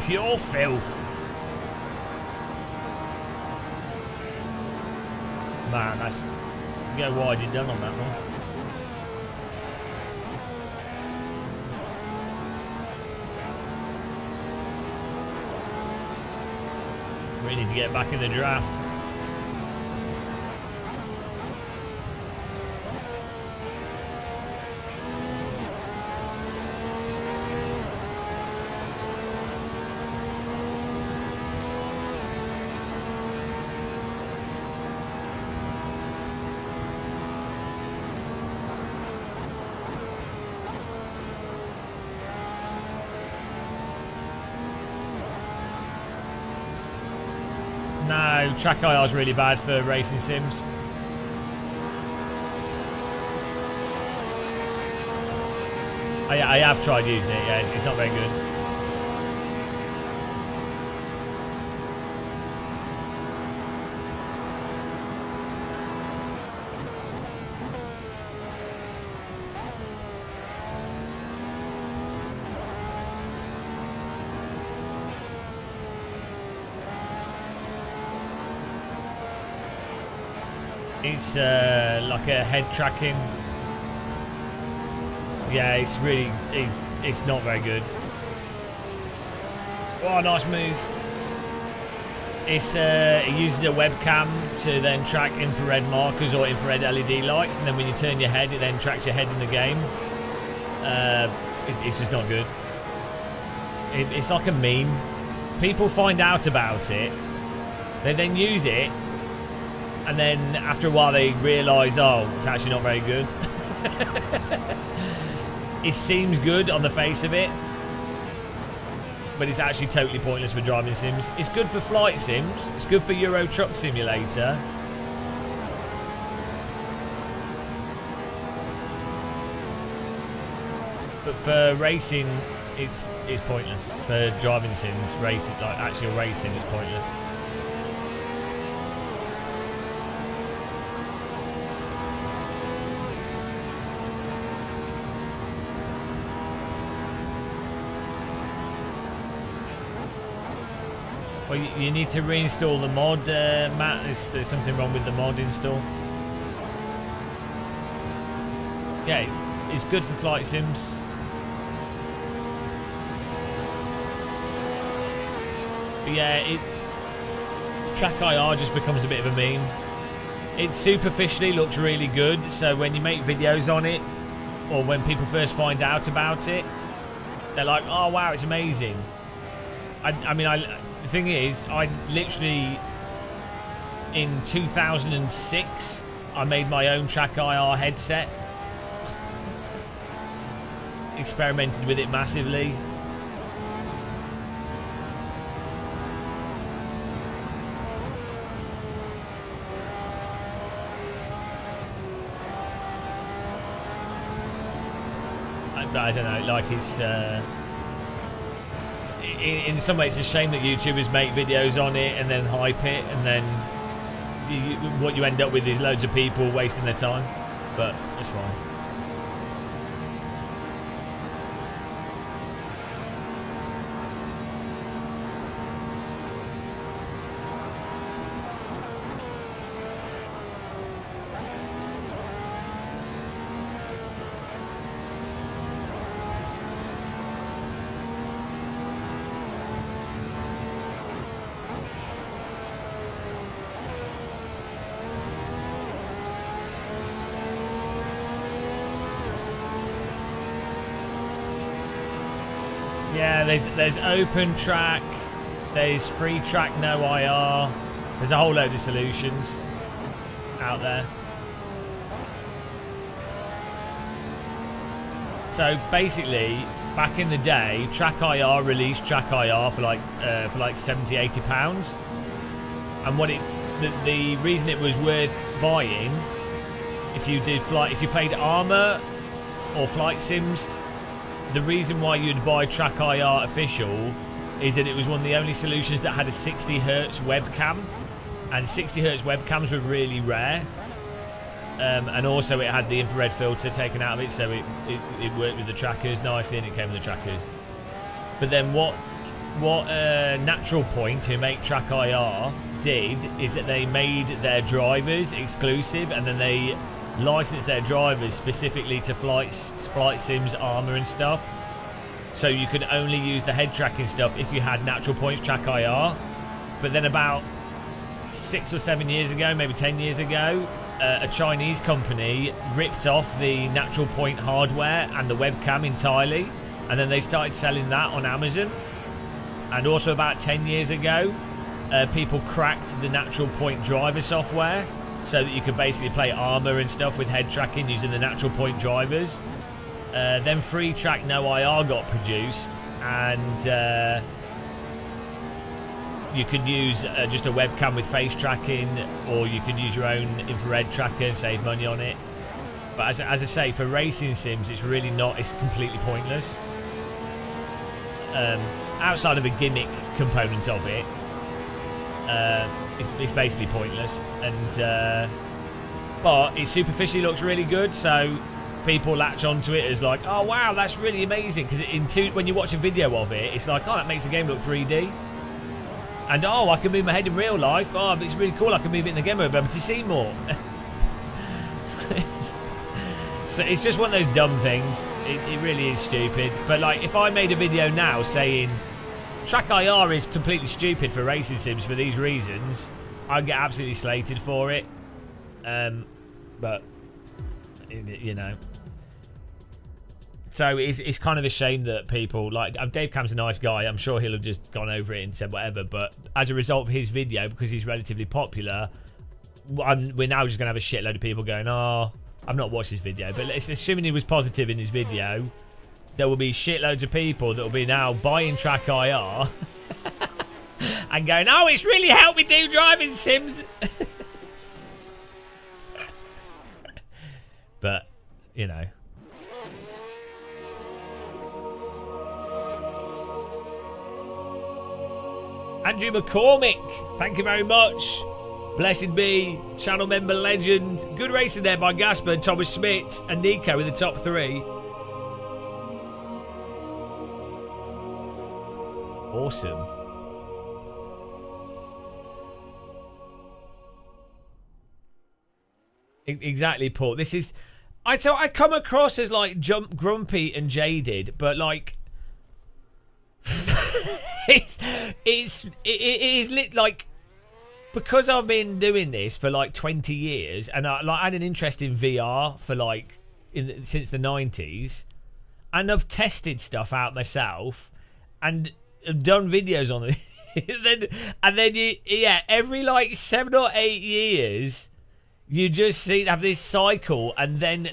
Pure filth. Man, that's go wide you done on that one. We need to get back in the draft. No, No, track IR is really bad for racing sims. I have tried using it, yeah, it's not very good. It's like a head tracking. Yeah, it's really, it's not very good. Oh, nice move. It's it uses a webcam to then track infrared markers or infrared LED lights, and then when you turn your head, it then tracks your head in the game. It's just not good. It's like a meme. People find out about it, they then use it, and then after a while they realise, oh, it's actually not very good. It seems good on the face of it, but it's actually totally pointless for driving sims. It's good for flight sims, it's good for Euro Truck Simulator. But for racing, it's pointless. For driving sims, racing, like actual racing, is pointless. Well, you need to reinstall the mod, Matt. There's something wrong with the mod install. Yeah, it's good for flight sims. But yeah, track IR just becomes a bit of a meme. It superficially looks really good, so when you make videos on it, or when people first find out about it, they're like, oh wow, it's amazing. I mean, the thing is, I literally, in 2006, I made my own track IR headset. Experimented with it massively. I don't know, like it's... in some ways, it's a shame that YouTubers make videos on it and then hype it, and then what you end up with is loads of people wasting their time. But it's fine. Yeah, there's open track, there's free track, no IR. There's a whole load of solutions out there. So basically, back in the day, Track IR released Track IR for like £70–80, and what the reason it was worth buying, if you played Armour or Flight Sims. The reason why you'd buy Track IR Official is that it was one of the only solutions that had a 60Hz webcam, and 60Hz webcams were really rare, and also it had the infrared filter taken out of it, so it worked with the trackers nicely, and it came with the trackers. But then what Natural Point, who make Track IR, did is that they made their drivers exclusive, and then they license their drivers specifically to flight sims, Armour and stuff, so you could only use the head tracking stuff if you had Natural Point's Track IR. But then about 6 or 7 years ago, maybe 10 years ago, a Chinese company ripped off the Natural Point hardware and the webcam entirely, and then they started selling that on Amazon. And also about 10 years ago, people cracked the Natural Point driver software, so that you could basically play Armour and stuff with head tracking using the Natural Point drivers. Then free track no IR got produced, and You can use just a webcam with face tracking, or you can use your own infrared tracker and save money on it. But as I say, for racing sims, it's really not. It's completely pointless. Outside of a gimmick component of it, it's basically pointless. And but it superficially looks really good, so people latch onto it as like, oh wow, that's really amazing. Because when you watch a video of it, it's like, oh, that makes the game look 3D. And oh, I can move my head in real life. Oh, it's really cool. I can move it in the game mode, but to see more. So it's just one of those dumb things. It really is stupid. But like, if I made a video now saying Track IR is completely stupid for racing sims for these reasons, I'd get absolutely slated for it. But you know. So it's kind of a shame that people like Dave Cam's a nice guy. I'm sure he'll have just gone over it and said whatever. But as a result of his video, because he's relatively popular, we're now just gonna have a shitload of people going, "Oh, I've not watched his video." But assuming he was positive in his video, there will be shitloads of people that will be now buying Track IR and going, "Oh, it's really helped me do driving sims." But you know. Andrew McCormick, thank you very much. Blessed be, channel member legend. Good racing there by Gasper, Thomas Schmidt, and Nico in the top 3. Awesome. Exactly, Paul. This is... I come across as like grumpy and jaded, but like... it is lit like, because I've been doing this for like 20 years and I had an interest in VR for like since the 90s, and I've tested stuff out myself and have done videos on it. and then every like 7 or 8 years you just have this cycle, and then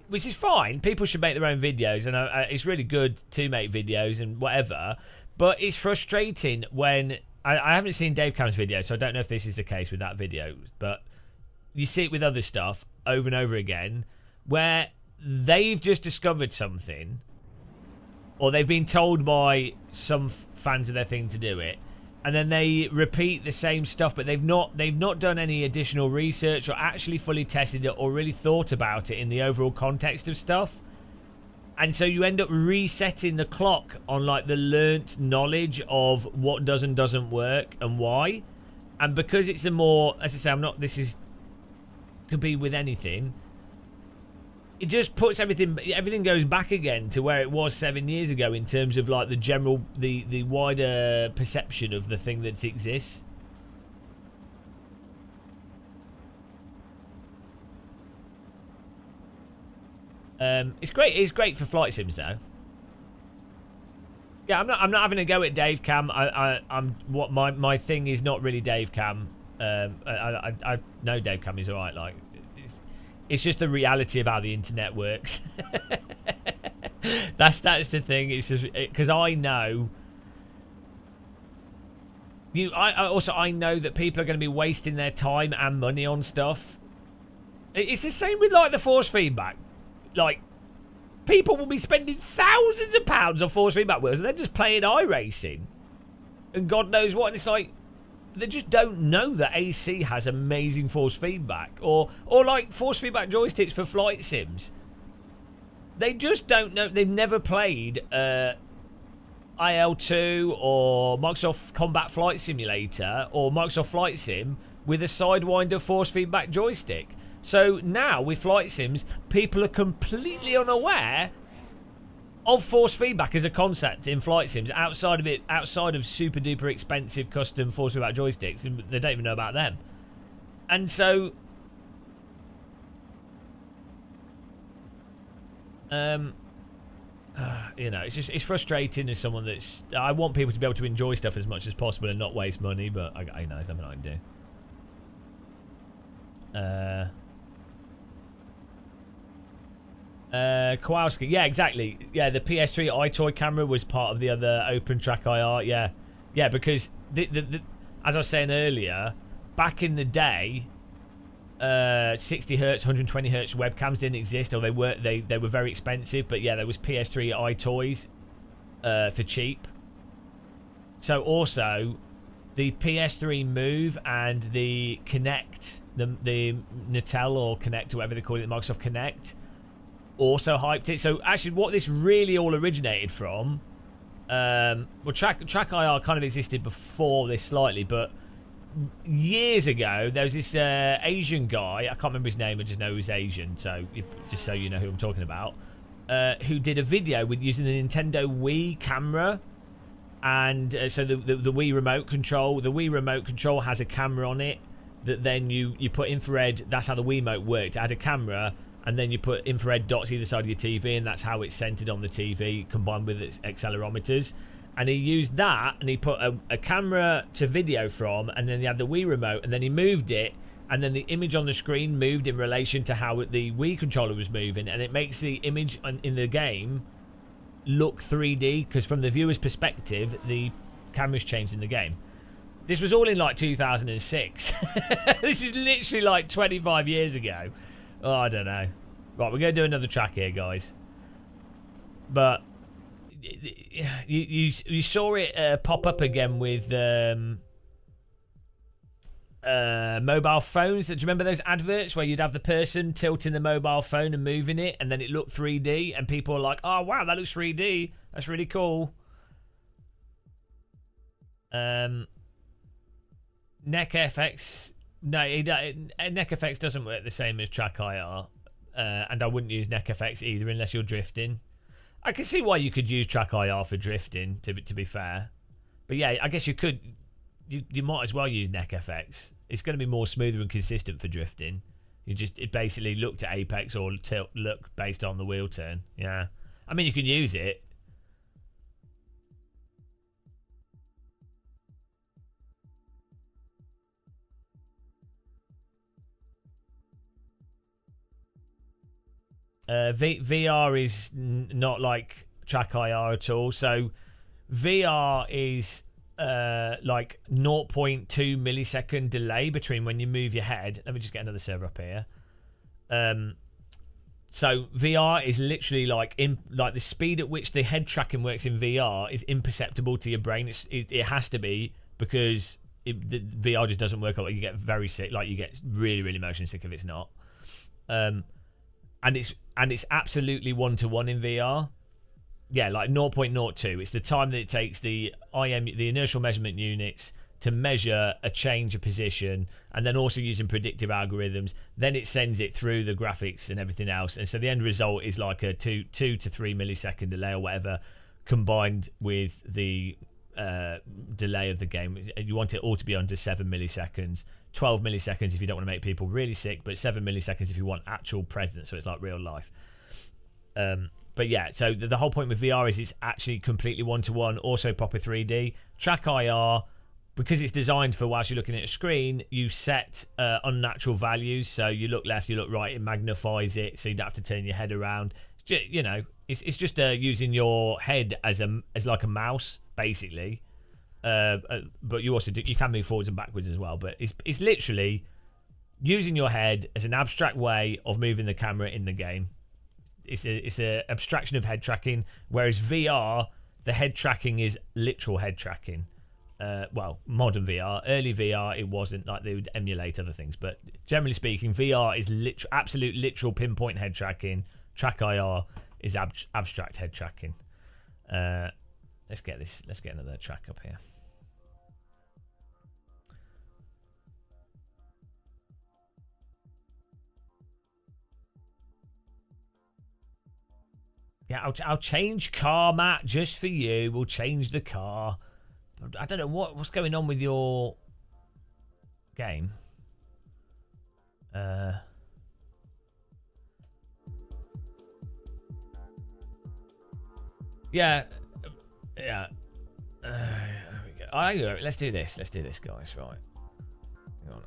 which is fine, people should make their own videos, and it's really good to make videos and whatever. But it's frustrating when... I haven't seen Dave Cam's video, so I don't know if this is the case with that video. But you see it with other stuff over and over again, where they've just discovered something, or they've been told by some fans of their thing to do it, and then they repeat the same stuff, but they've not done any additional research or actually fully tested it or really thought about it in the overall context of stuff. And so you end up resetting the clock on like the learnt knowledge of what does and doesn't work and why. And because it's a more, as I say, could be with anything. It just puts everything goes back again to where it was 7 years ago in terms of like the general, the wider perception of the thing that exists. It's great. It's great for flight sims, though. Yeah, I'm not having a go at Dave Cam. My thing is not really Dave Cam. I know Dave Cam is alright. Like, it's just the reality of how the internet works. that's the thing. It's just because I know. I know that people are going to be wasting their time and money on stuff. It's the same with like the force feedback. Like, people will be spending thousands of pounds on force feedback wheels and they're just playing iRacing and God knows what, and it's like they just don't know that AC has amazing force feedback or like force feedback joysticks for flight sims. They just don't know. They've never played IL2 or Microsoft Combat Flight Simulator or Microsoft Flight Sim with a Sidewinder force feedback joystick. So now with flight sims, people are completely unaware of force feedback as a concept in flight sims outside of super duper expensive custom force feedback joysticks. They don't even know about them. And so you know, it's frustrating as someone that's... I want people to be able to enjoy stuff as much as possible and not waste money, but I know it's something I can do. Kowalski, yeah, exactly. Yeah, the PS3 iToy camera was part of the other Open Track IR. Yeah, because as I was saying earlier, back in the day, 60 hertz, 120 hertz webcams didn't exist, or they were very expensive. But yeah, there was PS3 iToys for cheap. So also, the PS3 Move and the Kinect, the Natel or Kinect, or whatever they call it, Microsoft Kinect, also hyped it. So actually, what this really all originated from, well, Track IR kind of existed before this slightly, but years ago there was this Asian guy. I can't remember his name. I just know he was Asian. So just so you know who I'm talking about, who did a video with using the Nintendo Wii camera. And so the Wii remote control, has a camera on it that then you put infrared. That's how the Wiimote worked. It had a camera, and then you put infrared dots either side of your TV, and that's how it's centered on the TV, combined with its accelerometers. And he used that, and he put a camera to video from, and then he had the Wii remote, and then he moved it, and then the image on the screen moved in relation to how the Wii controller was moving, and it makes the image in the game look 3D, because from the viewer's perspective, the camera's changed in the game. This was all in like 2006. This is literally like 25 years ago. Oh, I don't know. Right, we're going to do another track here, guys. But you saw it pop up again with mobile phones. Do you remember those adverts where you'd have the person tilting the mobile phone and moving it, and then it looked 3D, and people are like, oh wow, that looks 3D, that's really cool. NeckFX, no, NeckFX doesn't work the same as Track IR, and I wouldn't use NeckFX either unless you're drifting. I can see why you could use Track IR for drifting, to be fair, but yeah, I guess you could. You might as well use NeckFX. It's going to be more smoother and consistent for drifting. It basically looked at apex or look based on the wheel turn. Yeah, I mean you can use it. VR is not like Track IR at all. So VR is like 0.2 millisecond delay between when you move your head. Let me just get another server up here. So VR is literally like the speed at which the head tracking works in VR is imperceptible to your brain. It has to be, because the VR just doesn't work. Like you get very sick, like you get really, really motion sick if it's not. And it's absolutely 1-to-1 in VR. Yeah, like 0.02. It's the time that it takes the inertial measurement units to measure a change of position, and then also using predictive algorithms. Then it sends it through the graphics and everything else, and so the end result is like a 2 to 3 millisecond delay or whatever, combined with the delay of the game. You want it all to be under 7 milliseconds. 12 milliseconds if you don't want to make people really sick, but 7 milliseconds if you want actual presence, so it's like real life. But yeah, so the whole point with VR is it's actually completely 1-to-1, also proper 3D. Track IR, because it's designed for whilst you're looking at a screen, you set unnatural values. So you look left, you look right, it magnifies it, so you don't have to turn your head around. You know, it's just using your head as like a mouse, basically. But you also you can move forwards and backwards as well. But it's literally using your head as an abstract way of moving the camera in the game. It's a abstraction of head tracking, whereas VR, the head tracking is literal head tracking. Well, modern VR, early VR, it wasn't, like they would emulate other things, but generally speaking, VR is absolute literal pinpoint head tracking. Track IR is abstract head tracking. Let's get another track up here. Yeah, I'll change car, Matt, just for you. We'll change the car. I don't know what's going on with your game. Yeah. Yeah. There we go. Let's do this. Let's do this, guys. Right. Hang on.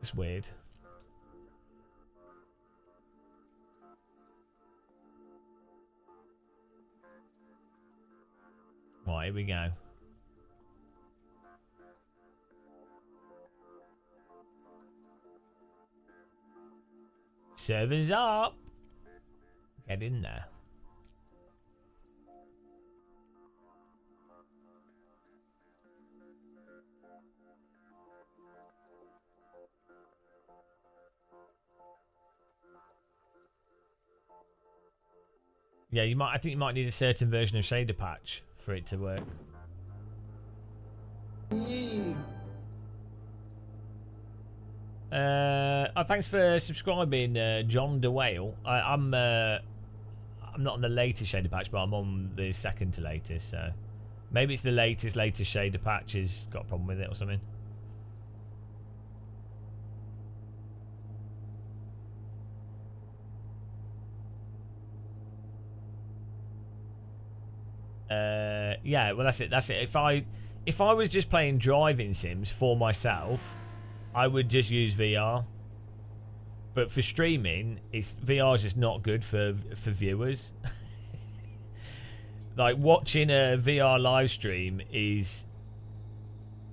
It's weird. Right, here we go. Servers up. Get in there. Yeah, you might. I think you might need a certain version of shader patch for it to work. Thanks for subscribing, John DeWale. I'm not on the latest shader patch, but I'm on the second to latest. So maybe it's the latest shader patch has got a problem with it or something. Yeah, well that's it. If I was just playing driving sims for myself, I would just use VR. But for streaming, VR is just not good for viewers. Like watching a VR live stream is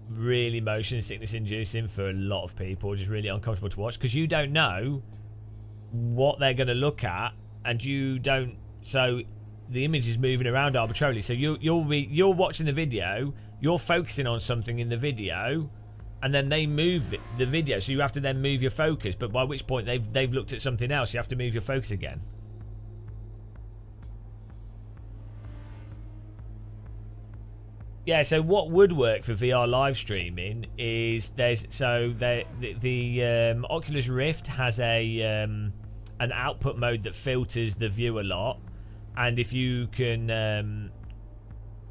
really motion sickness inducing for a lot of people. Just really uncomfortable to watch because you don't know what they're going to look at, and you don't. So the image is moving around arbitrarily. So you're watching the video, you're focusing on something in the video, and then they move the video, so you have to then move your focus. But by which point they've looked at something else, you have to move your focus again. Yeah, so what would work for VR live streaming is the Oculus Rift has an output mode that filters the view a lot. And if you can,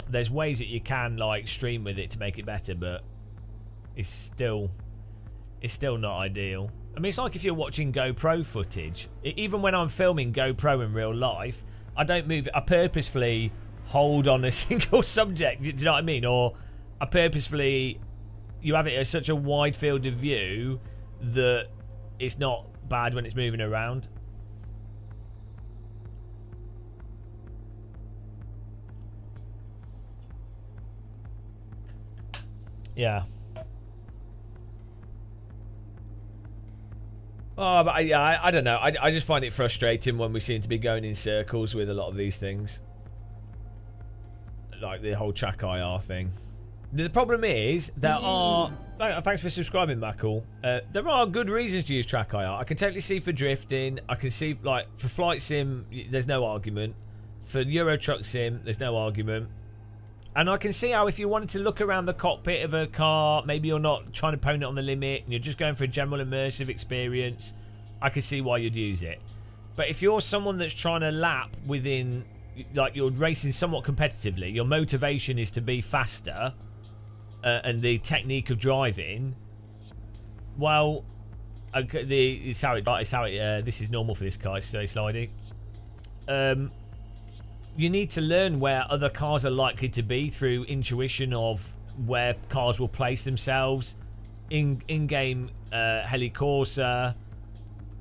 there's ways that you can like stream with it to make it better, but it's still not ideal. I mean, it's like if you're watching GoPro footage. Even when I'm filming GoPro in real life, I don't move it. I purposefully hold on a single subject. Do you know what I mean? Or I purposefully, you have it as such a wide field of view that it's not bad when it's moving around. Yeah. Oh, but I don't know. I just find it frustrating when we seem to be going in circles with a lot of these things. Like the whole track IR thing. The problem is, there are... Thanks for subscribing, Mackle. There are good reasons to use track IR. I can totally see for drifting. I can see, like, for flight sim, there's no argument. For Euro Truck Sim, there's no argument. And I can see how if you wanted to look around the cockpit of a car, maybe you're not trying to pwn it on the limit, and you're just going for a general immersive experience, I can see why you'd use it. But if you're someone that's trying to lap within, like you're racing somewhat competitively, your motivation is to be faster, and the technique of driving, well, this is normal for this car, it's so slidey. You need to learn where other cars are likely to be through intuition of where cars will place themselves in-game Heli Corsa,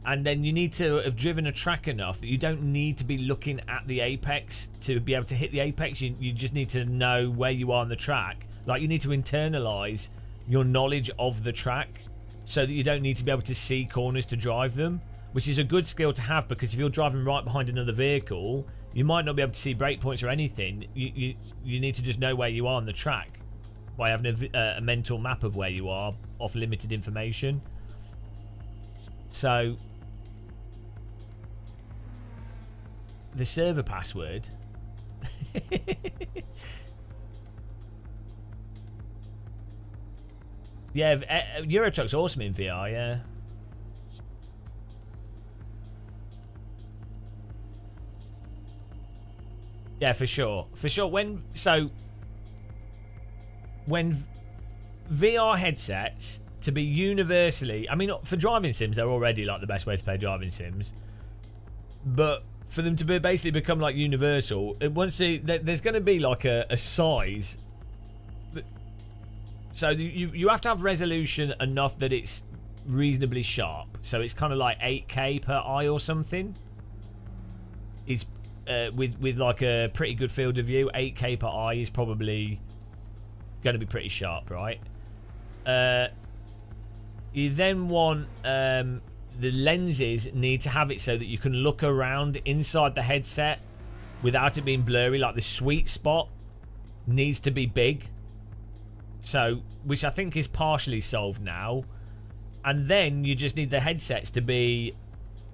and then you need to have driven a track enough that you don't need to be looking at the apex to be able to hit the apex. You just need to know where you are on the track. Like, you need to internalize your knowledge of the track so that you don't need to be able to see corners to drive them, which is a good skill to have, because if you're driving right behind another vehicle, you might not be able to see brake points or anything. You need to just know where you are on the track by having a mental map of where you are off limited information. So the server password yeah, Euro Truck's awesome in VR, yeah. Yeah, for sure. For sure. When VR headsets to be universally, I mean, for driving sims, they're already like the best way to play driving sims. But for them to basically become like universal, there's going to be like a size. So you have to have resolution enough that it's reasonably sharp. So it's kind of like 8K per eye or something. Is with like a pretty good field of view, 8K per eye is probably going to be pretty sharp, right? You then want the lenses need to have it so that you can look around inside the headset without it being blurry. Like the sweet spot needs to be big, so which I think is partially solved now. And then you just need the headsets to be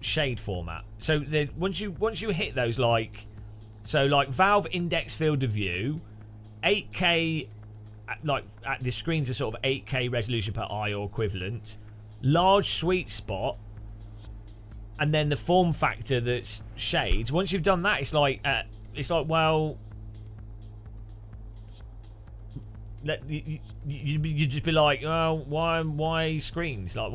shade format. So once you hit those, like Valve Index field of view, 8K, like the screens are sort of 8K resolution per eye or equivalent, large sweet spot, and then the form factor that's shades. Once you've done that, it's like well, you just be like, oh, why screens? Like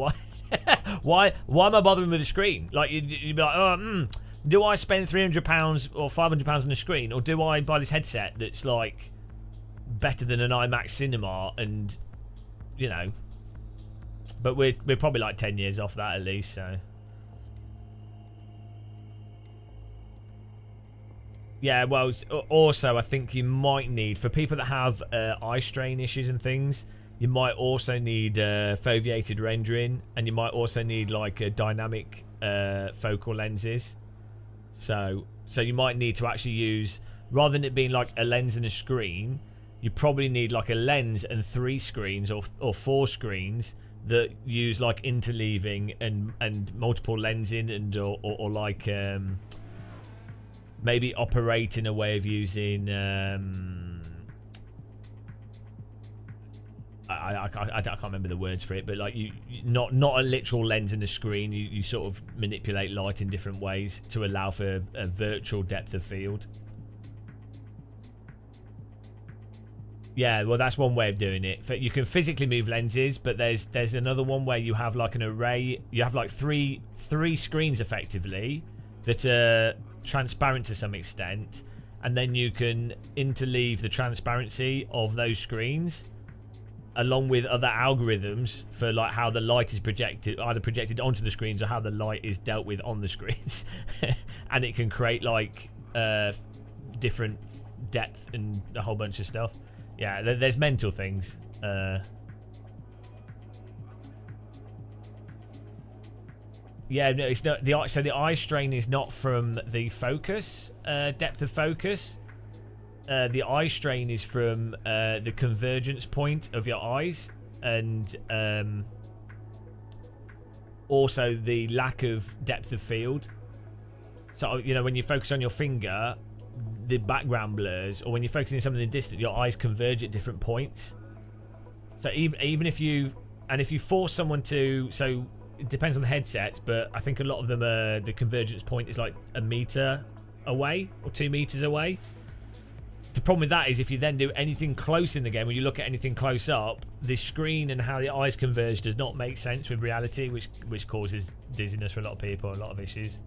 why am I bothering with the screen? Like you'd be like, oh, do I spend £300 or £500 on a screen, or do I buy this headset that's like better than an IMAX cinema? And you know, but we're probably like 10 years off that at least. So yeah, well, also I think you might need, for people that have eye strain issues and things, you might also need foveated rendering, and you might also need like a dynamic focal lenses. So you might need to actually use, rather than it being like a lens and a screen, you probably need like a lens and 3 screens or 4 screens that use like interleaving and multiple lensing and or like maybe operate in a way of using I can't remember the words for it, but like you not a literal lens in a screen. You sort of manipulate light in different ways to allow for a virtual depth of field. Yeah, well, that's one way of doing it. You can physically move lenses, but there's another one where you have like an array. You have like three screens effectively that are transparent to some extent, and then you can interleave the transparency of those screens along with other algorithms for like how the light is projected, either projected onto the screens or how the light is dealt with on the screens. And it can create like different depth and a whole bunch of stuff. Yeah, there's mental things. Yeah, no, it's not so the eye strain is not from the focus, depth of focus. The eye strain is from the convergence point of your eyes, and also the lack of depth of field. So, you know, when you focus on your finger, the background blurs, or when you're focusing on something distant, your eyes converge at different points. So even if you force someone to, so it depends on the headsets, but I think a lot of them are, the convergence point is like a meter away or 2 meters away. The problem with that is if you then do anything close in the game, when you look at anything close up, the screen and how the eyes converge does not make sense with reality, which causes dizziness for a lot of people, a lot of issues.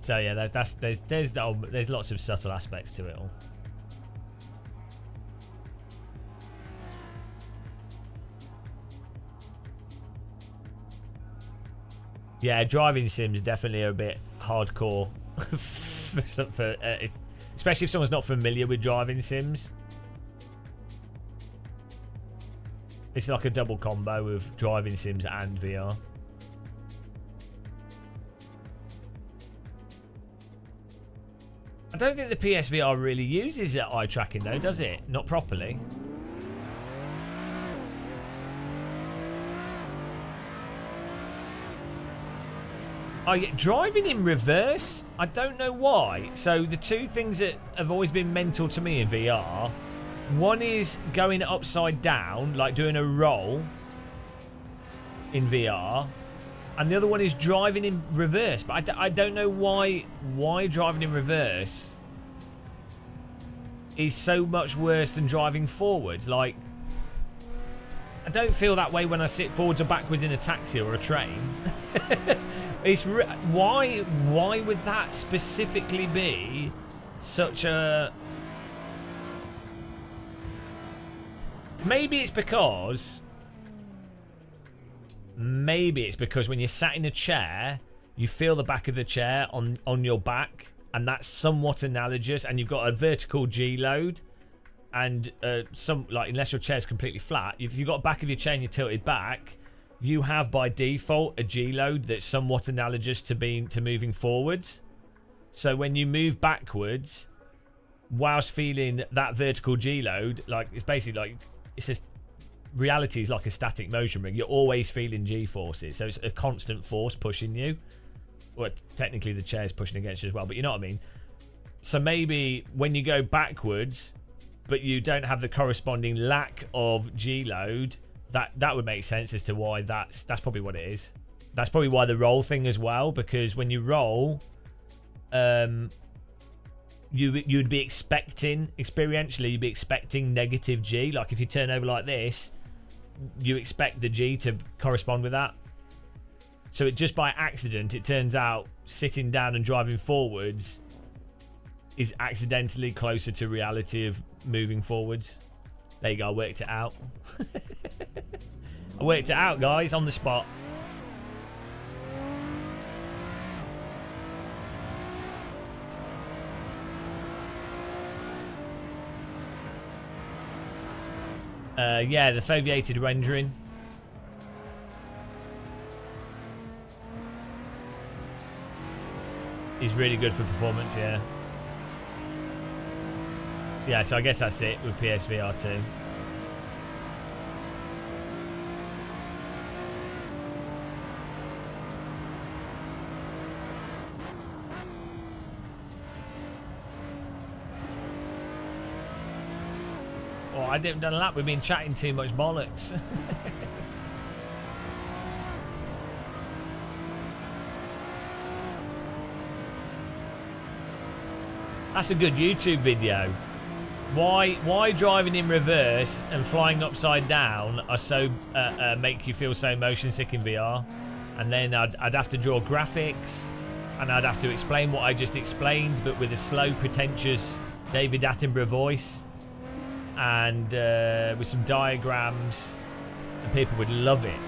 So yeah, there's lots of subtle aspects to it all. Yeah, driving sims definitely are a bit hardcore, especially if someone's not familiar with driving sims. It's like a double combo of driving sims and VR. I don't think the PSVR really uses eye tracking though, does it? Not properly. Oh yeah, driving in reverse? I don't know why. So the two things that have always been mental to me in VR, one is going upside down, like doing a roll in VR, and the other one is driving in reverse. But I don't know why driving in reverse is so much worse than driving forwards. Like, I don't feel that way when I sit forwards or backwards in a taxi or a train. Why would that specifically be such a Maybe it's because when you're sat in a chair, you feel the back of the chair on your back, and that's somewhat analogous. And you've got a vertical G load, and unless your chair's completely flat, if you've got back of your chair and you're tilted back, you have by default a G load that's somewhat analogous to moving forwards. So when you move backwards, whilst feeling that vertical G load, like it's basically like it's just reality is like a static motion ring. You're always feeling G forces, so it's a constant force pushing you. Well, technically the chair's pushing against you as well, but you know what I mean. So maybe when you go backwards, but you don't have the corresponding lack of G load, that would make sense as to why that's probably what it is. That's probably why the roll thing as well, because when you roll, you'd be expecting, experientially, you'd be expecting negative G. Like if you turn over like this, you expect the G to correspond with that. So it just by accident, it turns out sitting down and driving forwards is accidentally closer to reality of moving forwards. There you go, I worked it out. I worked it out, guys, on the spot. Yeah, the foveated rendering. Is really good for performance, yeah. Yeah, so I guess that's it with PSVR 2. Oh, I didn't done a lap. We've been chatting too much bollocks. That's a good YouTube video. Why driving in reverse and flying upside down are so make you feel so motion sick in VR? And then I'd have to draw graphics, and I'd have to explain what I just explained, but with a slow, pretentious David Attenborough voice, and with some diagrams, and people would love it.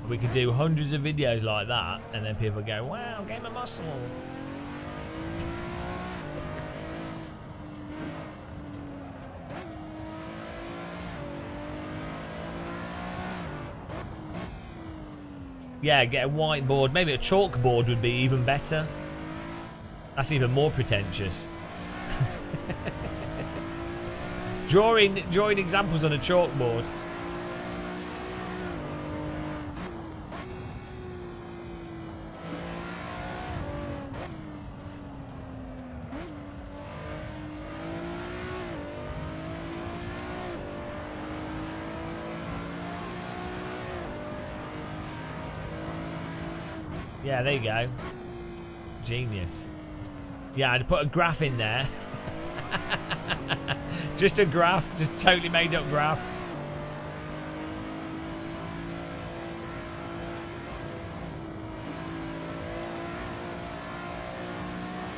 We could do hundreds of videos like that, and then people go, wow, game of muscle. Yeah, get a whiteboard. Maybe a chalkboard would be even better. That's even more pretentious. drawing examples on a chalkboard. Yeah, there you go. Genius. Yeah, I'd put a graph in there. Just a graph, just totally made up graph.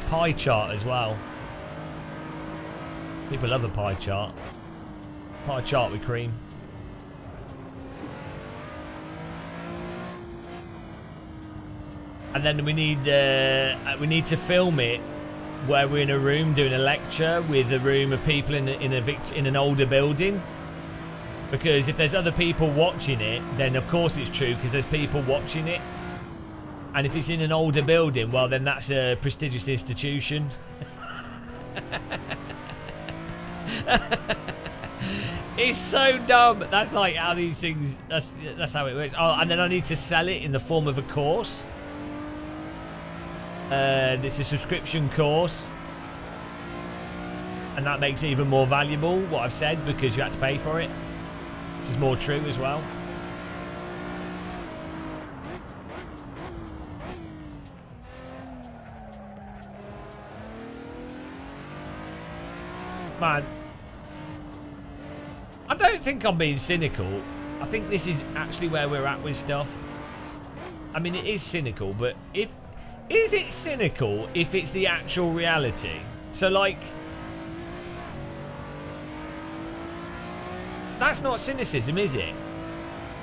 Pie chart as well. People love a pie chart. Pie chart with cream. And then we need to film it where we're in a room doing a lecture with a room of people in an older building. Because if there's other people watching it, then of course it's true because there's people watching it. And if it's in an older building, well then that's a prestigious institution. It's so dumb. That's like how these things. That's how it works. Oh, and then I need to sell it in the form of a course. It's a subscription course, and that makes it even more valuable, what I've said, because you had to pay for it, which is more true as well. Man, I don't think I'm being cynical. I think this is actually where we're at with stuff. I mean, it is cynical, but is it cynical if it's the actual reality? So, like, that's not cynicism, is it?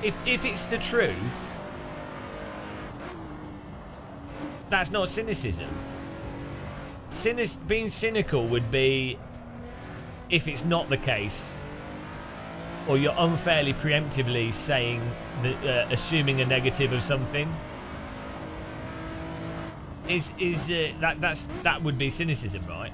If it's the truth, that's not cynicism. Being cynical would be if it's not the case, or you're unfairly preemptively saying that, assuming a negative of something. That would be cynicism, right?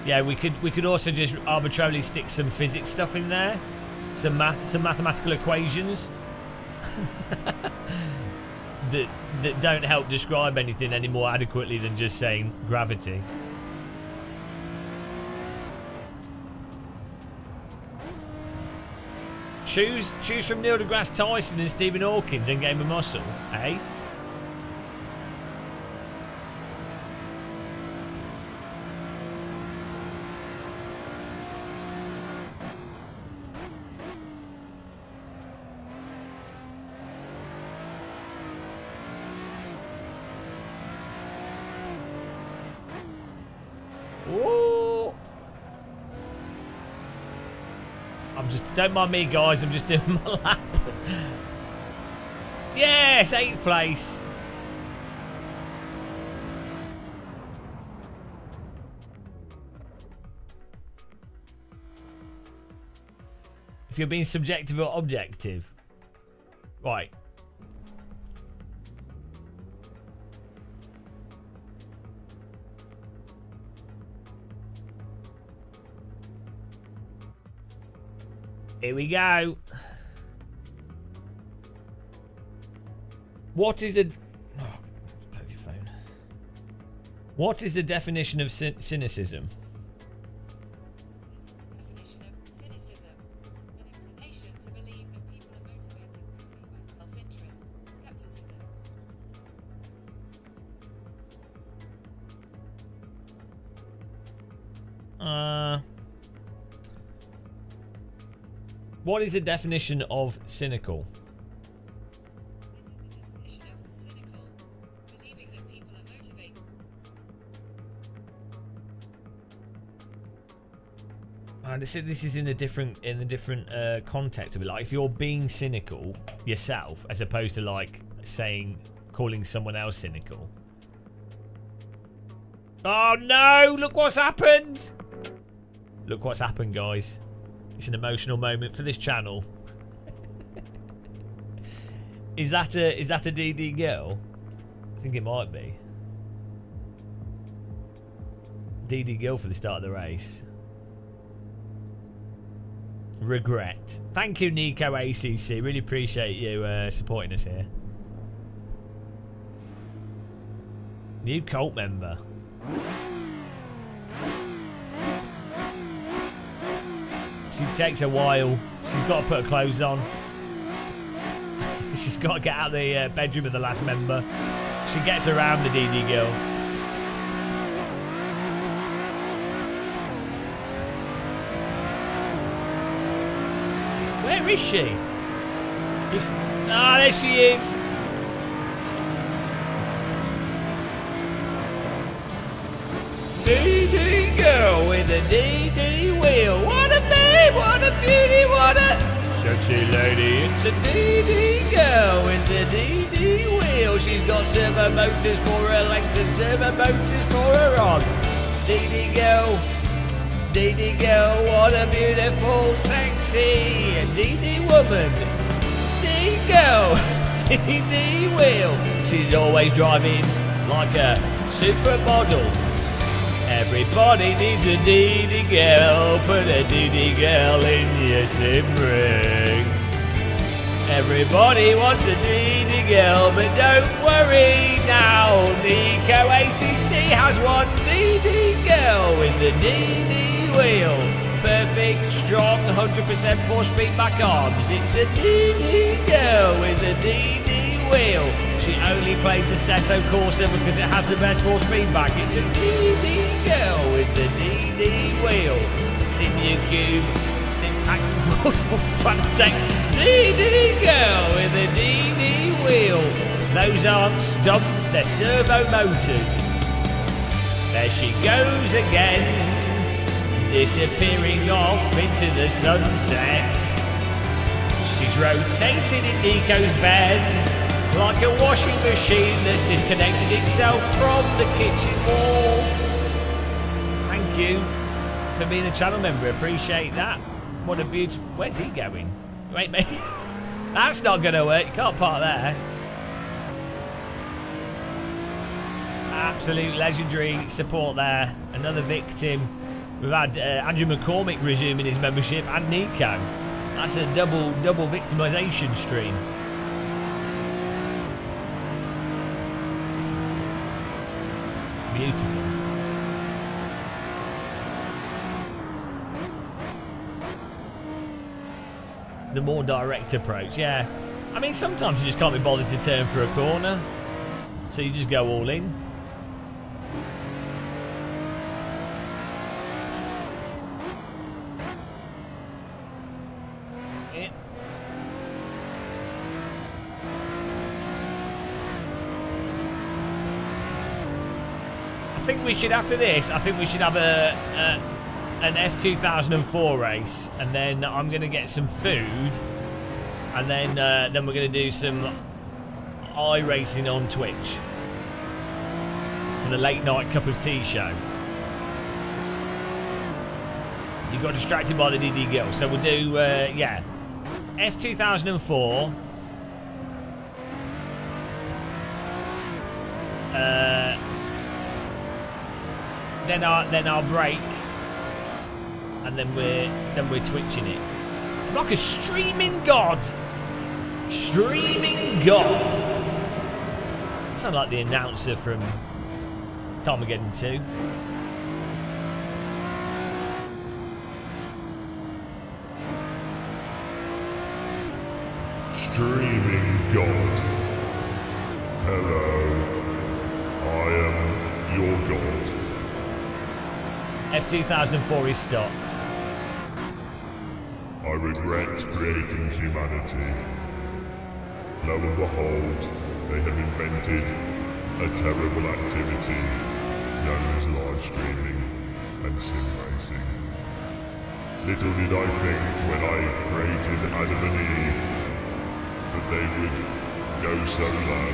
Yeah, we could also just arbitrarily stick some physics stuff in there, some mathematical equations that don't help describe anything any more adequately than just saying gravity. Choose from Neil deGrasse Tyson and Stephen Hawkins and Game of Muscle, eh? Don't mind me, guys. I'm just doing my lap. Yes, 8th place. If you're being subjective or objective. Right. Here we go. What is a... Oh, bloody phone. What is the definition of cynicism? Definition of cynicism: an inclination to believe that people are motivated by self-interest, skepticism. What is the definition of cynical? This is the definition of cynical: believing that people are motivated. This is in the different context of it. Like, if you're being cynical yourself, as opposed to like calling someone else cynical. Oh no! Look what's happened! Look what's happened, guys. It's an emotional moment for this channel. Is that a DD girl? I think it might be. DD girl for the start of the race. Regret. Thank you, Nico ACC. Really appreciate you supporting us here. New cult member. She takes a while. She's got to put her clothes on. She's got to get out of the bedroom of the last member. She gets around the DD girl. Where is she? Ah, there she is. DD girl with a DD wheel. What a babe, what a beauty, what a sexy lady. It's a DD girl with the DD wheel. She's got servo motors for her legs and servo motors for her arms. DD girl, what a beautiful, sexy DD woman. DD girl, DD wheel. She's always driving like a supermodel. Everybody needs a DD girl. Put a DD girl in your Simracing. Everybody wants a DD girl, but don't worry now. Nico ACC has one DD girl with the DD wheel. Perfect, strong, 100% 4-speed back arms. It's a DD girl with a DD wheel. She only plays Assetto Corsa because it has the best force feedback. It's a DD girl with the DD wheel. Senior Cube, Active Force Fanatec. DD girl with the DD wheel. Those aren't stumps, they're servo motors. There she goes again, disappearing off into the sunset. She's rotated in Nico's bed like a washing machine that's disconnected itself from the kitchen wall. Thank you for being a channel member, appreciate that. What a beautiful... Where's he going? Wait, mate. That's not going to work, you can't park there. Absolute legendary support there. Another victim. We've had Andrew McCormick resuming his membership and Nico. That's a double victimisation stream. Beautiful. The more direct approach, yeah. I mean, sometimes you just can't be bothered to turn for a corner, so you just go all in. I think we should, after this, I think we should have an F2004 race, and then I'm going to get some food, and then we're going to do some iRacing on Twitch for the late night cup of tea show. You got distracted by the DD girl, so we'll do yeah, F2004. Then our break, and then we're twitching it. I'm like a streaming god. Streaming god. I sound like the announcer from Carmageddon 2. Streaming God. Hello. I am your God. F2004 is stock. I regret creating humanity. Lo and behold, they have invented a terrible activity known as live streaming and sim racing. Little did I think when I created Adam and Eve that they would go so low.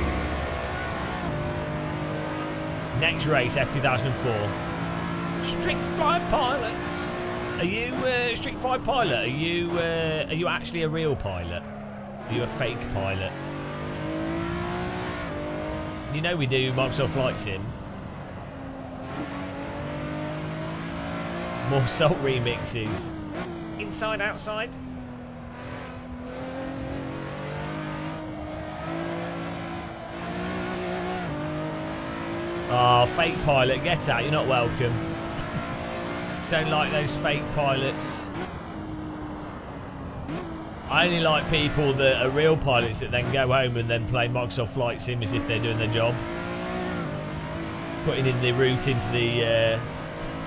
Next race, F2004. Strict Flight Pilots. Are you Strict Flight Pilot? Are you actually a real pilot? Are you a fake pilot? You know we do Microsoft Flight Sim. More Salt remixes. Inside, outside. Oh, fake pilot, get out, you're not welcome. Don't like those fake pilots. I only like people that are real pilots that then go home and then play Microsoft Flight Sim as if they're doing their job. Putting in the route into the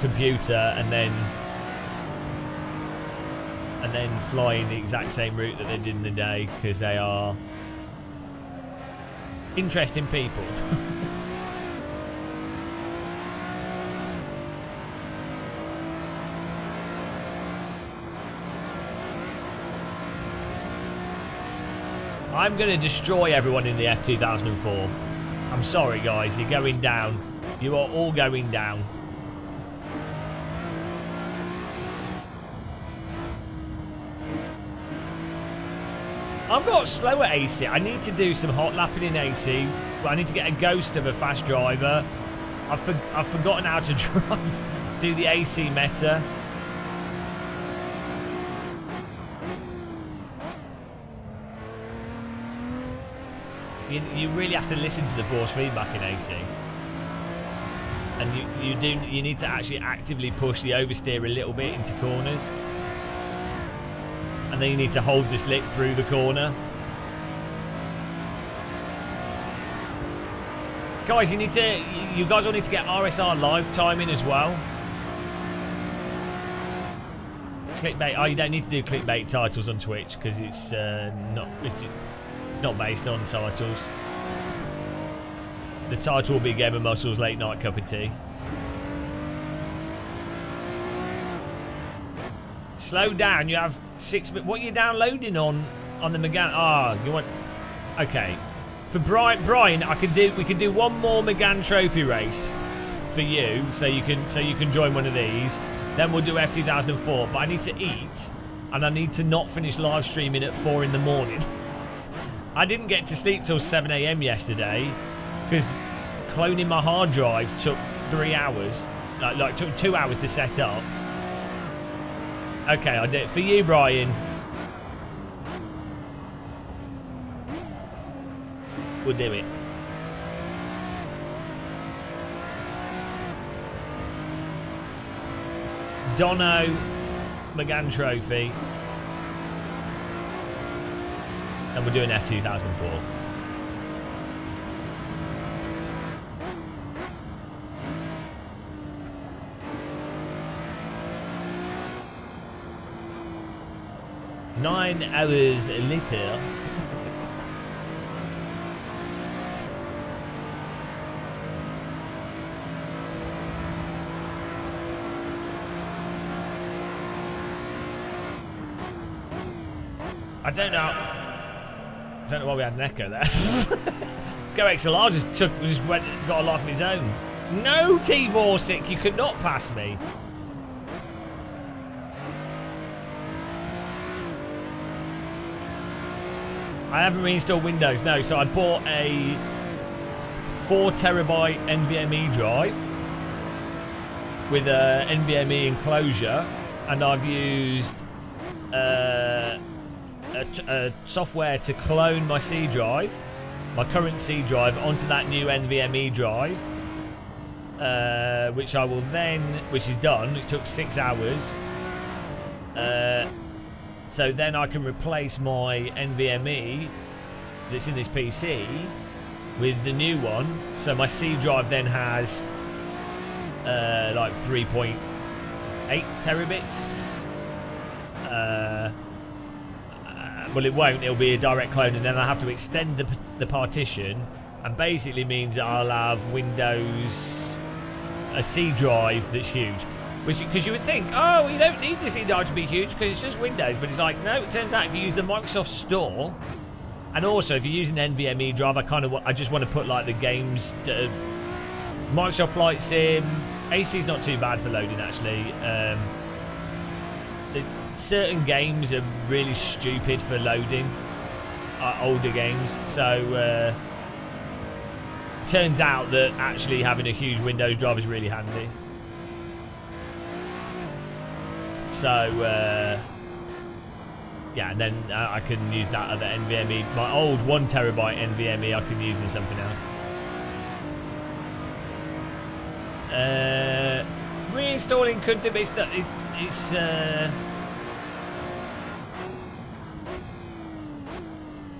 computer and then flying the exact same route that they did in the day because they are interesting people. I'm going to destroy everyone in the F2004. I'm sorry, guys. You're going down. You are all going down. I've got slower AC. I need to do some hot lapping in AC. I need to get a ghost of a fast driver. I've forgotten how to drive. Do the AC meta. You really have to listen to the force feedback in AC, and you need to actually actively push the oversteer a little bit into corners, and then you need to hold the slip through the corner. Guys, you guys all need to get RSR live timing as well. Clickbait. Oh, you don't need to do clickbait titles on Twitch because it's not based on titles. The title will be Game of Muscles Late Night Cup of Tea. Slow down. You have 6 minutes. What are you downloading on the Megane? Ah, you want? Okay. For Brian, we can do one more Megane Trophy race for you, so you can join one of these. Then we'll do F2004. But I need to eat, and I need to not finish live streaming at 4 in the morning. I didn't get to sleep till 7 AM yesterday because cloning my hard drive took 3 hours. Like took 2 hours to set up. Okay, I'll do it for you, Brian. We'll do it. Dono, Megane Trophy. And we're doing F2004. Nine hours later. I don't know why we had an echo there. Go XLR just got a life of his own. No, T-Vorsic, you could not pass me. I haven't reinstalled Windows, no. So I bought a 4 terabyte NVMe drive with a NVMe enclosure, and I've used a software to clone my C drive, my current C drive, onto that new NVMe drive, which I will then, which is done. It took 6 hours. So then I can replace my NVMe that's in this PC with the new one. So my C drive then has like 3.8 terabits. Well, it won't. It'll be a direct clone, and then I'll have to extend the partition, and basically means that I'll have Windows, a C drive that's huge. Because you would think, oh, you don't need the C drive to be huge because it's just Windows. But it's like, no, it turns out if you use the Microsoft Store, and also if you're using the NVMe drive, I just want to put like the games, Microsoft Flight Sim. AC is not too bad for loading actually. There's certain games are really stupid for loading, older games. So turns out that actually having a huge Windows drive is really handy. So, yeah, and then I can use that other NVMe. My old 1 terabyte NVMe I can use in something else. Reinstalling could do, but it's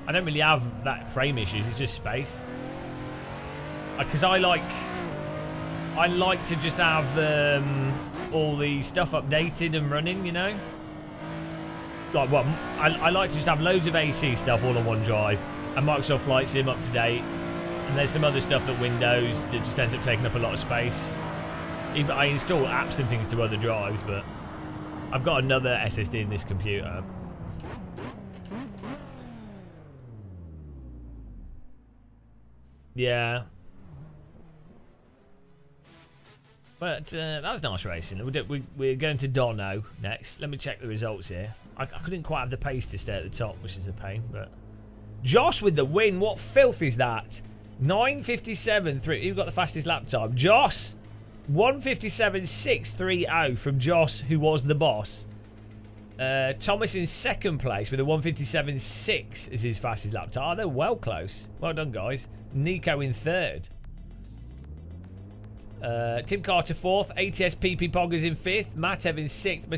I don't really have that frame issues. It's just space. Because I like to just have all the stuff updated and running, you know. Like, well, I like to just have loads of AC stuff all on one drive, and Microsoft Flight Sim up to date, and there's some other stuff that Windows that just ends up taking up a lot of space. Even I install apps and things to other drives, but I've got another SSD in this computer. Yeah. But that was nice racing. We're going to Dono next. Let me check the results here. I couldn't quite have the pace to stay at the top, which is a pain. But Josh with the win. What filth is that? 9:57.3. Who got the fastest lap time? Josh. 1:57.630 from Josh, who was the boss. Thomas in second place with a 1:57.6 as his fastest lap time. Oh, they're well close. Well done, guys. Nico in third. Tim Carter fourth, ATS PP Poggers in fifth, Matt Evans sixth,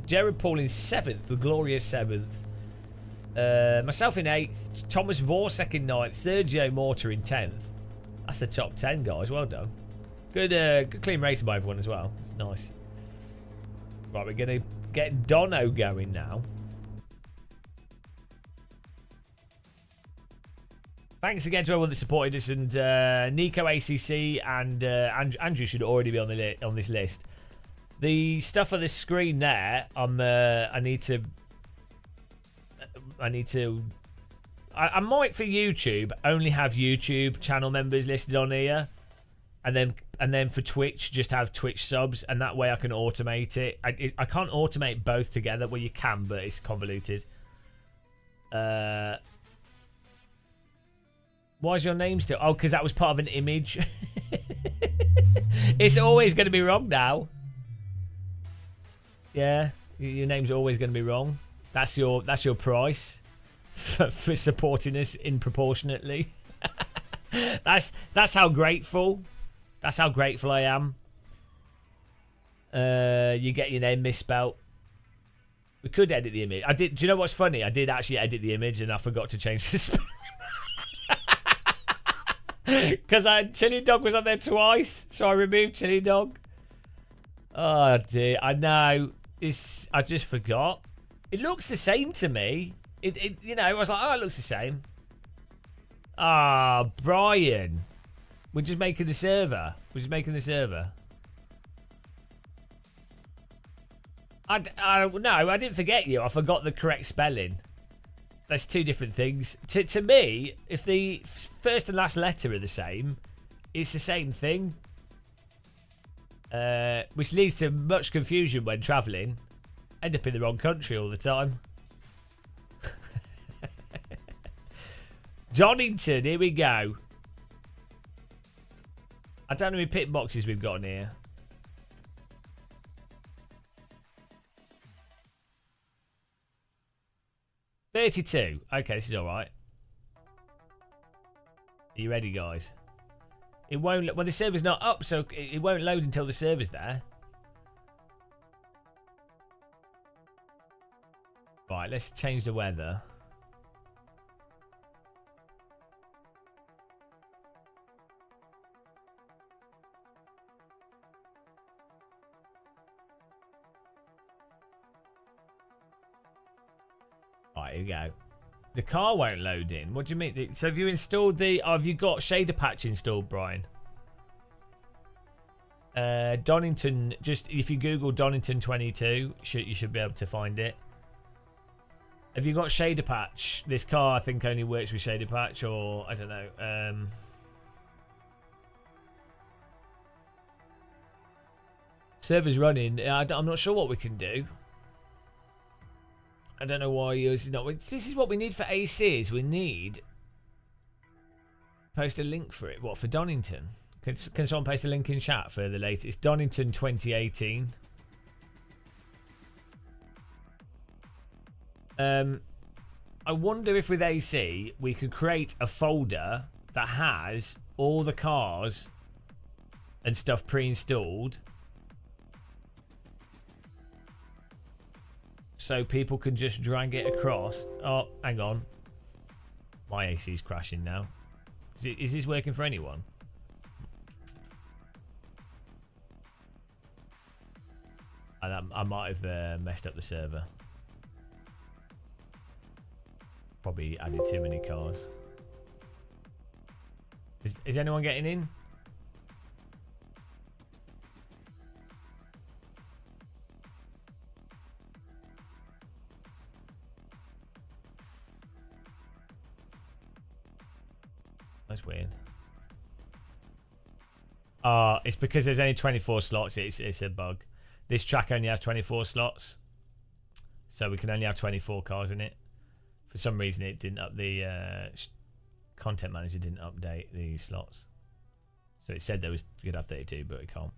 Jared Paul in seventh, the glorious seventh. Myself in eighth, Thomas Vorsek in ninth, Sergio Mortar in 10th. That's the top 10, guys. Well done. Good, good clean racing by everyone as well. It's nice. Right, we're going to get Dono going now. Thanks again to everyone that supported us, and Nico ACC and Andrew should already be on this list. The stuff on this screen there, I might for YouTube only have YouTube channel members listed on here, and then for Twitch just have Twitch subs, and that way I can automate it. I can't automate both together. Well, you can, but it's convoluted. Why is your name still? Oh, because that was part of an image. It's always going to be wrong now. Yeah, your name's always going to be wrong. That's your price for supporting us disproportionately. That's how grateful. That's how grateful I am. You get your name misspelt. We could edit the image. Do you know what's funny? I did actually edit the image and I forgot to change the spelling. Because Chili Dog was on there twice, so I removed Chili Dog. Oh dear, I know. I just forgot. It looks the same to me. You know, I was like, oh, it looks the same. Ah, Brian. We're just making the server. No, I didn't forget you. I forgot the correct spelling. That's two different things. To me, if the first and last letter are the same, it's the same thing. Which leads to much confusion when travelling. End up in the wrong country all the time. Donington, here we go. I don't know how many pit boxes we've got in here. $32. Okay, this is alright. Are you ready, guys? It won't... Well, the server's not up, so it won't load until the server's there. Right, let's change the weather. Right, here we go. The car won't load in. What do you mean? So have you installed the... Oh, have you got shader patch installed, Brian? Donington, just if you Google Donington 22, you should be able to find it. Have you got shader patch? This car, I think, only works with shader patch, or I don't know. Server's running. I'm not sure what we can do. I don't know why yours is not. This is what we need for AC. Is we need post a link for it. What, for Donington? Can someone post a link in chat for the latest Donington 2018? I wonder if with AC we could create a folder that has all the cars and stuff pre-installed, so people can just drag it across. Oh, hang on, my AC is crashing now. Is this working for anyone? I might have messed up the server. Probably added too many cars. Is anyone getting in? That's weird. It's because there's only 24 slots. It's a bug. This track only has 24 slots, so we can only have 24 cars in it. For some reason, it didn't up the content manager didn't update the slots, so it said there was you could have 32, but it can't.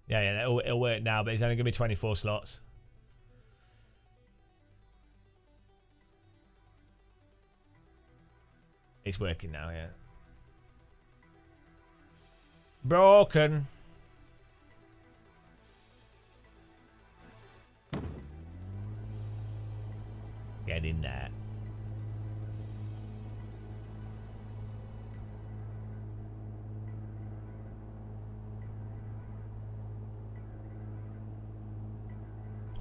Yeah, it'll work now, but it's only gonna be 24 slots. It's working now, yeah. Broken. Get in there.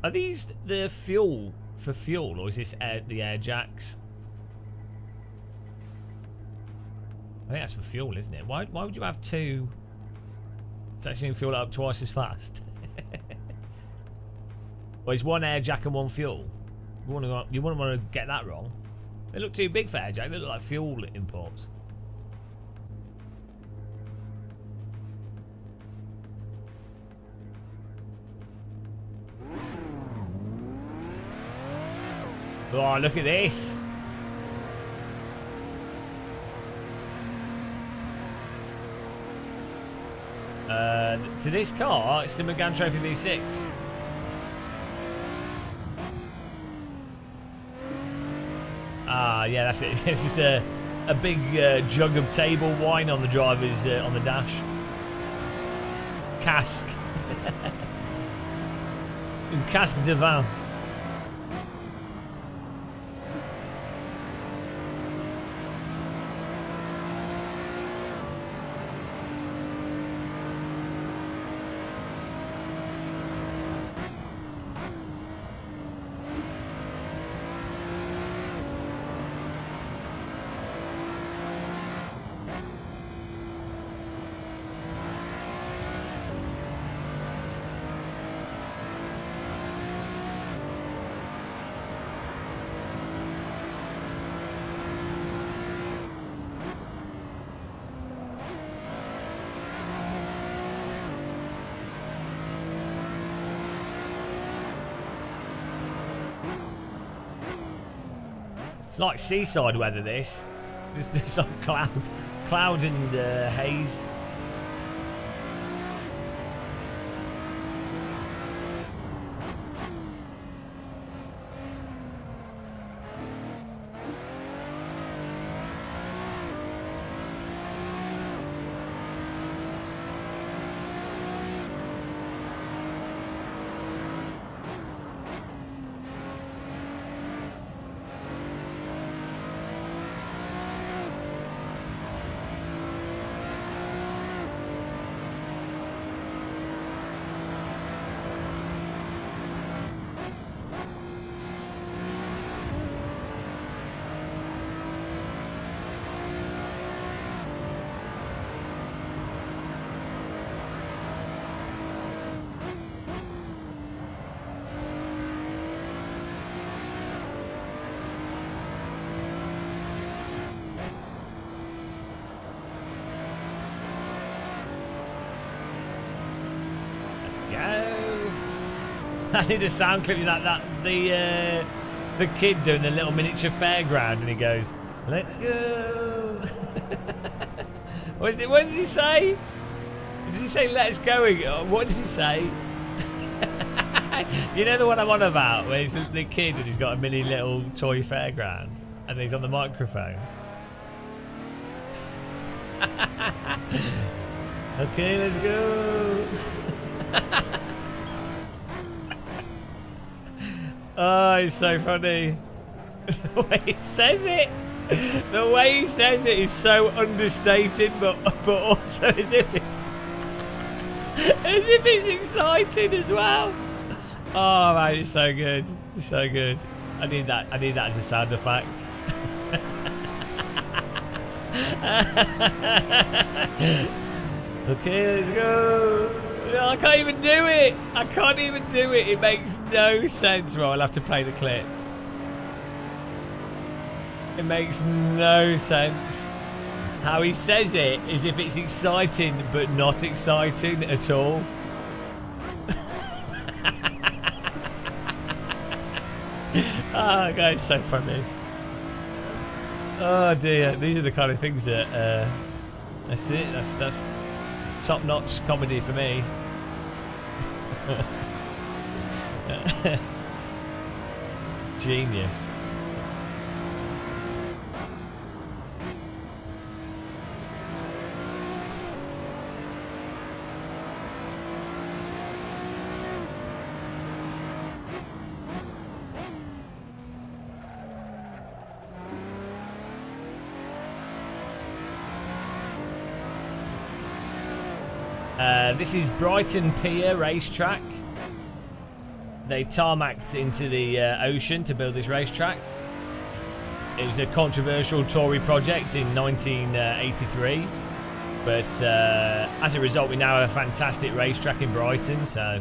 Are these the fuel for fuel, or is this the air jacks? I think that's for fuel, isn't it? Why would you have two? It's actually going to fuel it up twice as fast. Or is one air jack and one fuel? You wouldn't want to get that wrong. They look too big for air jack. They look like fuel imports. Oh, look at this. To this car, it's the Megane Trophy V6. Ah, yeah, that's it. It's just a big jug of table wine on the driver's on the dash. Cask. Une casque de vin. It's like seaside weather, this. Just like cloud and haze. I need a sound clip like that. The kid doing the little miniature fairground, and he goes, "Let's go." What does he say? Does he say "Let's go"? What does he say? You know the one I'm on about, where he's the kid and he's got a mini little toy fairground, and he's on the microphone. Okay, let's go. Oh, it's so funny. The way he says it. The way he says it is so understated, but also as if it's exciting as well. Oh man, it's so good. It's so good. I need that as a sound effect. Okay, let's go. I can't even do it. I can't even do it. It makes no sense. Well, I'll have to play the clip. It makes no sense. How he says it is if it's exciting, but not exciting at all. Oh, God, it's so funny. Oh, dear. These are the kind of things that... that's it. That's top-notch comedy for me. Genius. This is Brighton Pier Racetrack. they tarmacked into the ocean to build this racetrack. It was a controversial Tory project in 1983, but as a result, we now have a fantastic racetrack in Brighton. So,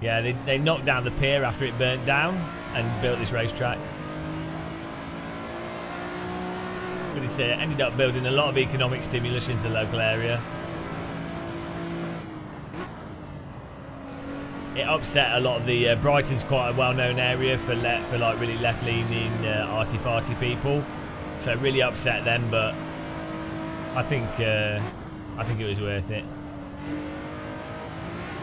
yeah, they knocked down the pier after it burnt down and built this racetrack. But it's ended up building a lot of economic stimulus into the local area. It upset a lot of the Brighton's quite a well-known area for like really left-leaning arty-farty people, so it really upset them. But I think it was worth it.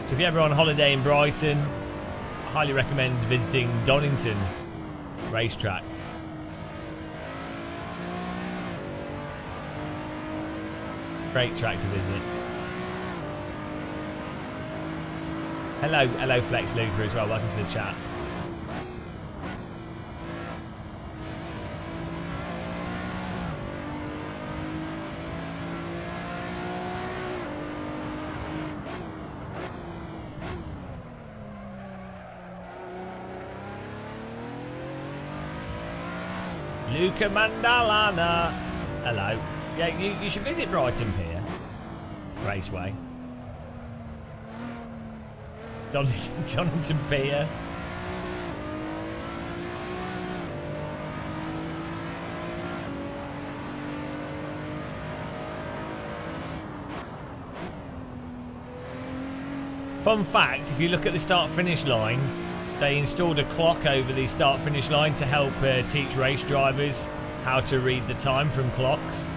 So if you're ever on holiday in Brighton, I highly recommend visiting Donington Racetrack. Great track to visit. Hello Flex Luther as well, welcome to the chat. Luca Mandalana. Hello. Yeah, you should visit Brighton Pier Raceway. Donington Pier. Fun fact, if you look at the start-finish line, they installed a clock over the start-finish line to help teach race drivers how to read the time from clocks.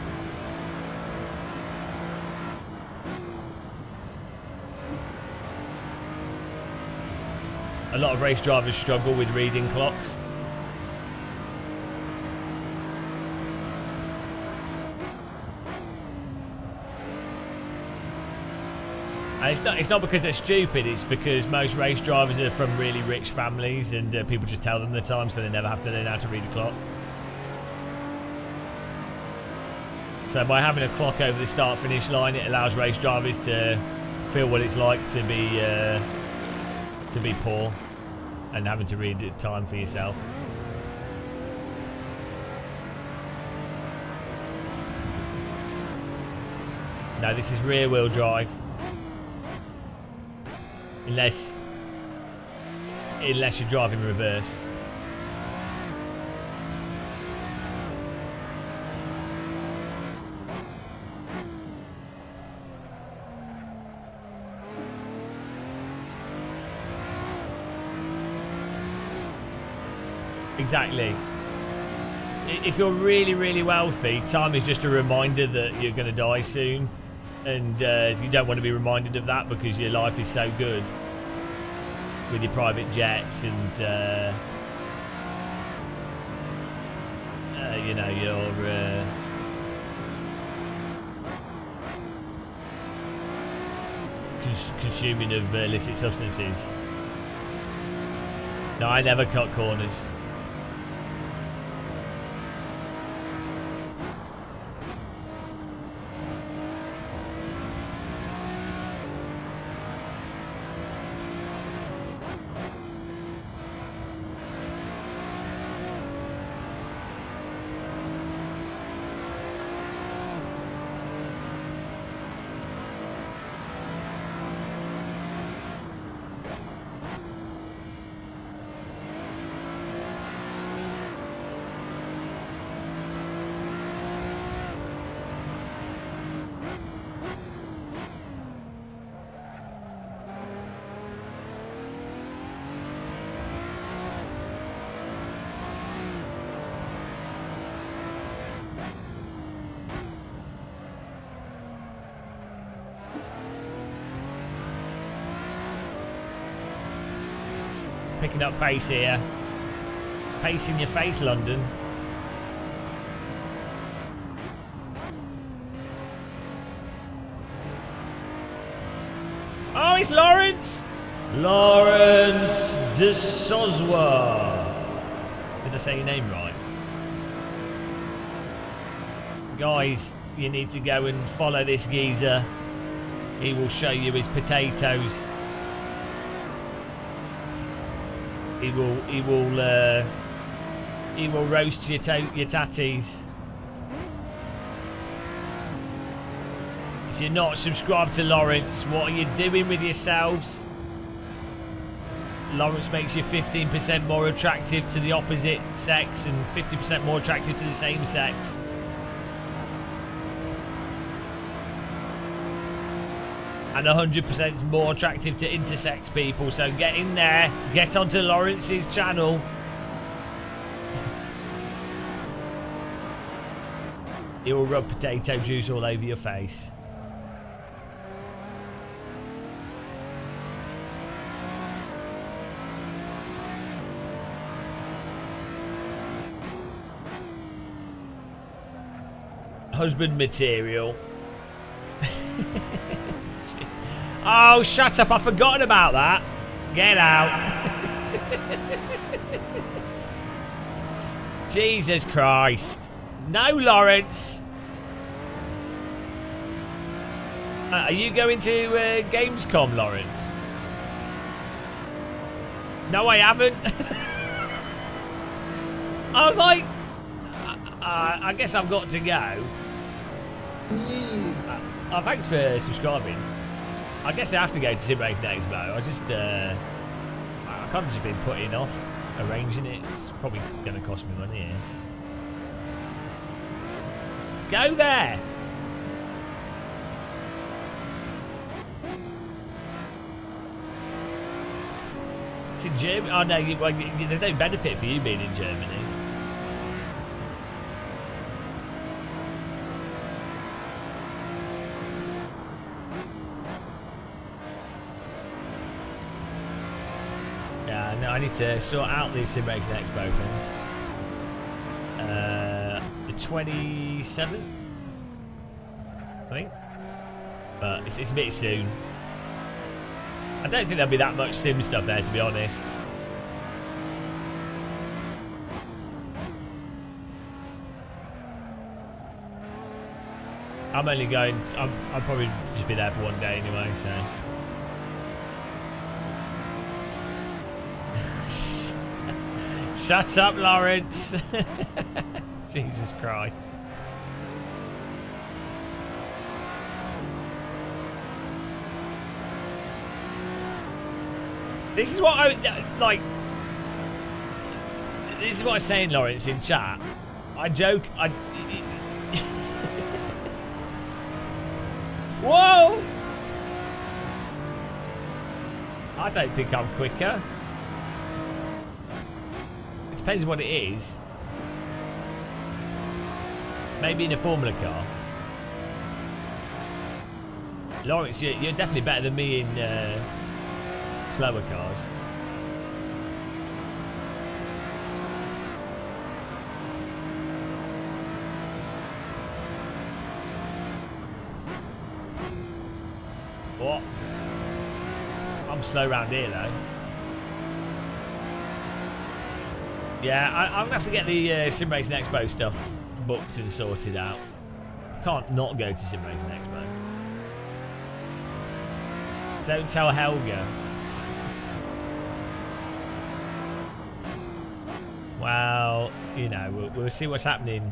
A lot of race drivers struggle with reading clocks. And it's not because they're stupid, it's because most race drivers are from really rich families and people just tell them the time, so they never have to learn how to read a clock. So by having a clock over the start-finish line, it allows race drivers to feel what it's like to be poor and having to read the time for yourself. No, this is rear-wheel drive. Unless you're driving reverse. Exactly. If you're really, really wealthy, time is just a reminder that you're going to die soon. And you don't want to be reminded of that because your life is so good with your private jets and you know, your consuming of illicit substances. No, I never cut corners. Picking up pace here. Pace in your face, London. Oh, it's Lawrence! Lawrence de Soswa. Did I say your name right? Guys, you need to go and follow this geezer. He will show you his potatoes. He will roast your tatties. If you're not subscribed to Lawrence, what are you doing with yourselves? Lawrence makes you 15% more attractive to the opposite sex and 50% more attractive to the same sex. And 100% more attractive to intersex people. So get in there, get onto Lawrence's channel. He will rub potato juice all over your face. Husband material. Oh, shut up. I've forgotten about that. Get out. Jesus Christ. No, Lawrence. Are you going to Gamescom, Lawrence? No, I haven't. I was like, I guess I've got to go. Oh, thanks for subscribing. I guess I have to go to Simracing Expo. I just, I can't just been putting off arranging it. It's probably going to cost me money here. Go there! It's in Germany. Oh no, there's no benefit for you being in Germany. No, I need to sort out the Simracing Expo thing. The 27th, I think. But it's a bit soon. I don't think there'll be that much sim stuff there, to be honest. I'm only going. I'll probably just be there for one day anyway, so. Shut up, Lawrence. Jesus Christ. This is what I like. This is what I'm saying, Lawrence, in chat. I joke. Whoa! I don't think I'm quicker. Depends what it is. Maybe in a Formula car. Lawrence, you're definitely better than me in slower cars. What? I'm slow round here though. Yeah, I'm gonna have to get the Simracing Expo stuff booked and sorted out. I can't not go to Simracing Expo. Don't tell Helga. Well, you know, we'll see what's happening.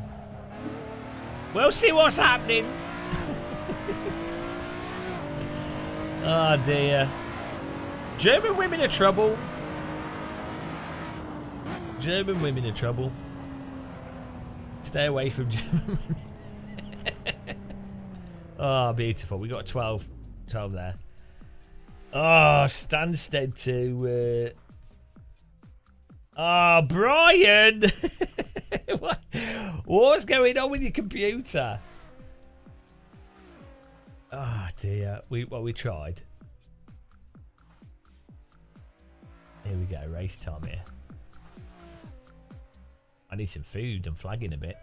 We'll see what's happening. Oh dear. German women are trouble. German women are trouble. Stay away from German women. Oh, beautiful. We got 12 there. Oh, Stansted to... Oh, Brian! What's going on with your computer? Oh, dear. We tried. Here we go. Race time here. I need some food. I'm flagging a bit.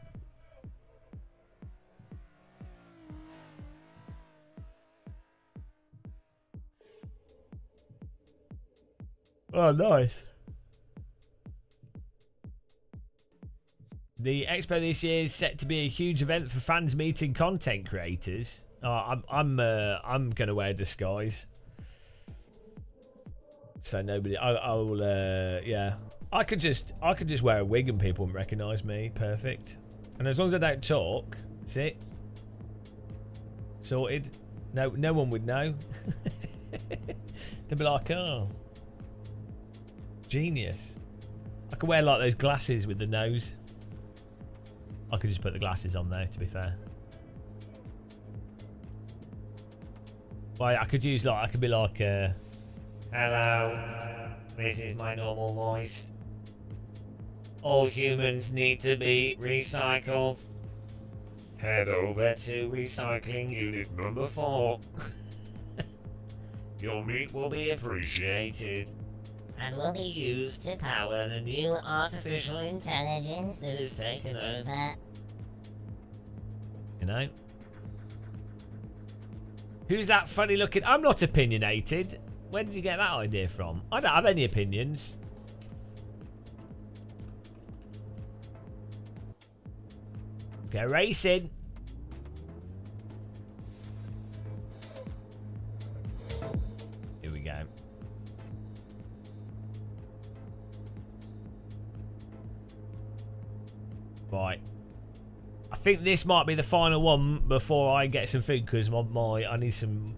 Oh, nice. The expo this year is set to be a huge event for fans meeting content creators. Oh, I'm gonna wear a disguise. So nobody. I will. Yeah. I could just wear a wig and people wouldn't recognise me. Perfect. And as long as I don't talk, that's it. Sorted. No one would know. They'd be like, oh, genius. I could wear like those glasses with the nose. I could just put the glasses on though, to be fair. Well, I could use like, I could be like, hello, this is my normal voice. All humans need to be recycled. Head over to recycling unit number 4. Your meat will be appreciated. And will be used to power the new artificial intelligence that has taken over. You know? Who's that funny looking? I'm not opinionated. Where did you get that idea from? I don't have any opinions. Let's go racing. Here we go. Right. I think this might be the final one before I get some food because I need some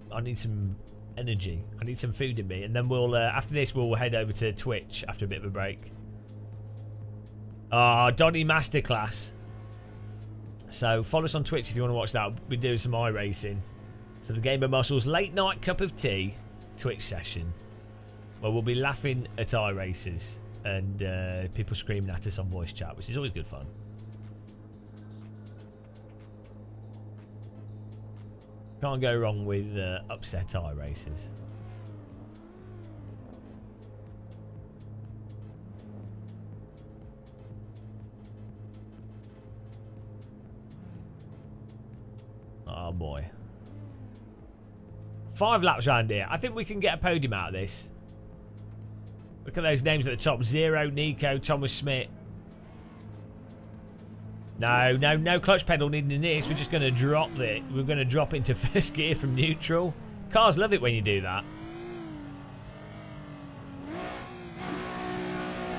energy. I need some food in me, and then we'll after this we'll head over to Twitch after a bit of a break. Donny Masterclass. So follow us on Twitch if you want to watch that. We'll be doing some iRacing. So the Game of Muscles late night cup of tea Twitch session. Well, we'll be laughing at iRaces and people screaming at us on voice chat, which is always good fun. Can't go wrong with upset iRaces. Oh boy. 5 laps round here. I think we can get a podium out of this. Look at those names at the top. Zero, Nico, Thomas Smith. No clutch pedal needed in this. We're just going to drop it. We're going to drop into first gear from neutral. Cars love it when you do that.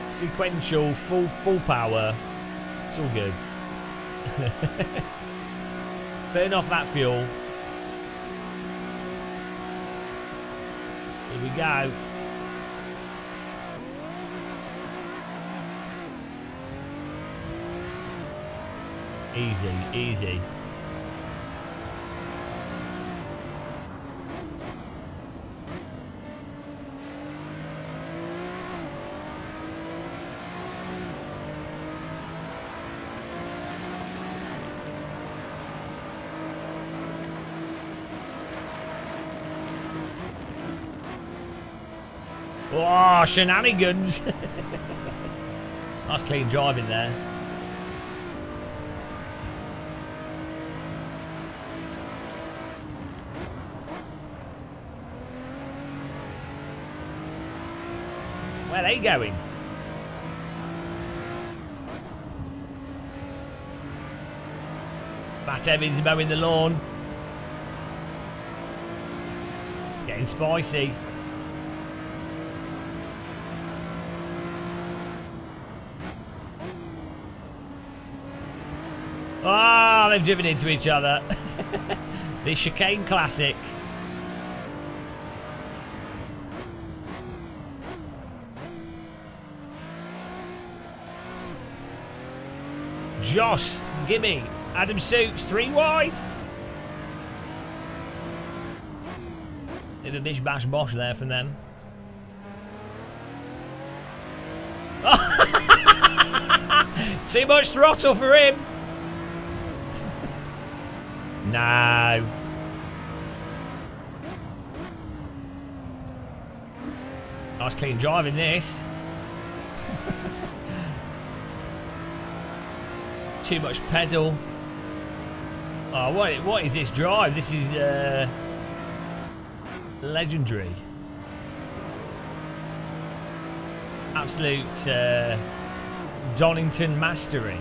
Sequential, full power. It's all good. Burn off that fuel. Here we go. Easy, easy. Oh, shenanigans. Nice clean driving there. Where are they going? Matt Evans mowing the lawn. It's getting spicy. Ah, they've driven into each other. The chicane classic. Joss, gimme. Adam Suits, 3 wide. Bit of a bish bash bosh there from them. Too much throttle for him. No. Nice clean driving this. Too much pedal. Oh, what is this drive? This is legendary. Absolute Donington mastery.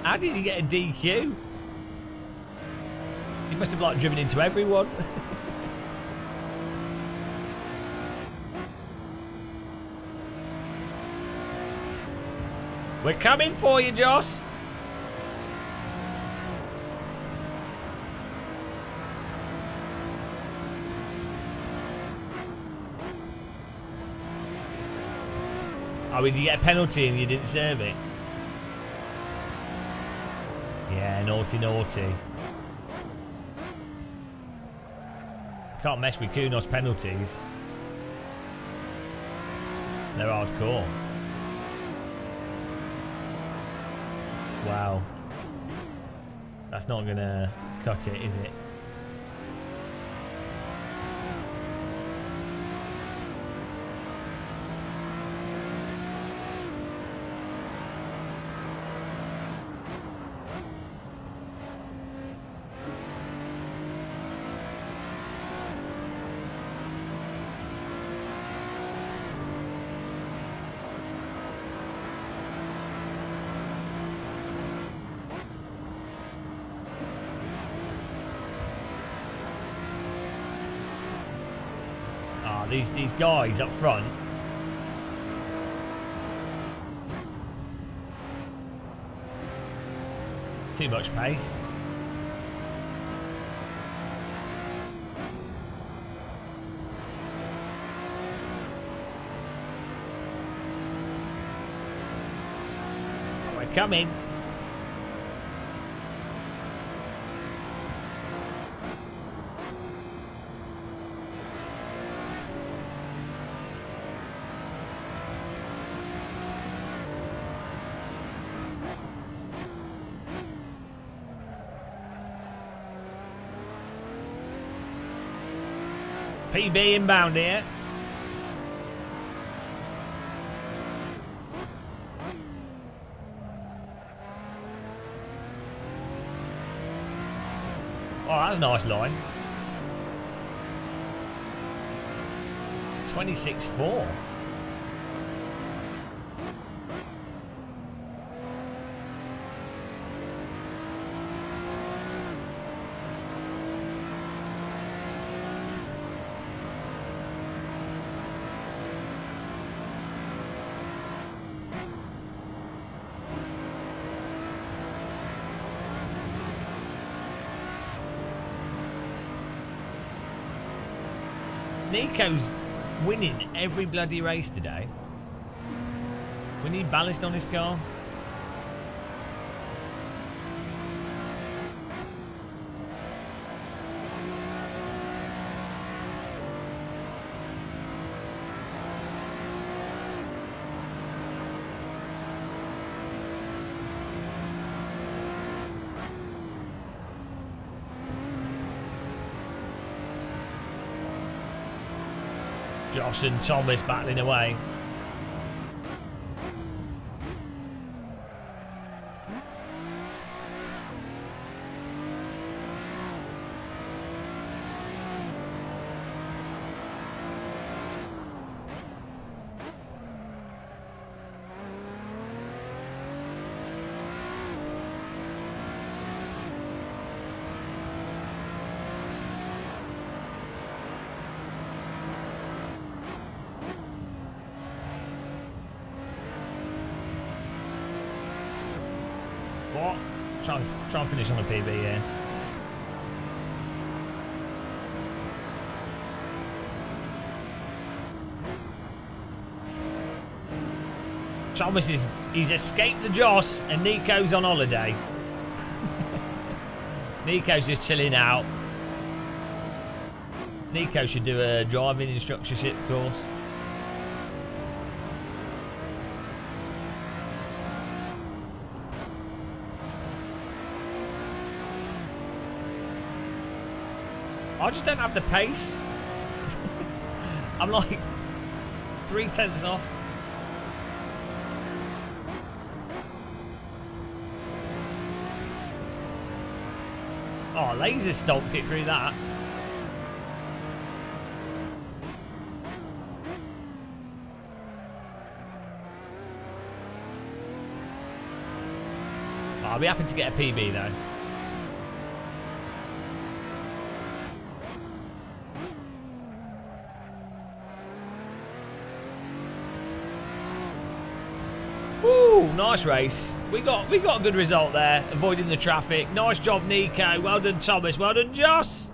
How did he get a DQ? He must have like driven into everyone. We're coming for you, Joss. Oh, did you get a penalty and you didn't serve it? Yeah, naughty, naughty. Can't mess with kunos penalties. They're hardcore. Wow. That's not gonna cut it, is it? These guys up front. Too much pace. We're coming. PB inbound here. Oh, that's a nice line. 26.4. Nico's winning every bloody race today. We need ballast on his car. Josh and Thomas battling away. What? Try and finish on a PB, yeah. Thomas he's escaped the Joss and Nico's on holiday. Nico's just chilling out. Nico should do a driving instructorship course. I just don't have the pace. I'm like 3/10 off. Oh, laser stalked it through that. Oh, I'll be happy to get a PB though. Woo! Woo! Nice race. We got a good result there, avoiding the traffic. Nice job, Nico. Well done, Thomas. Well done, Joss.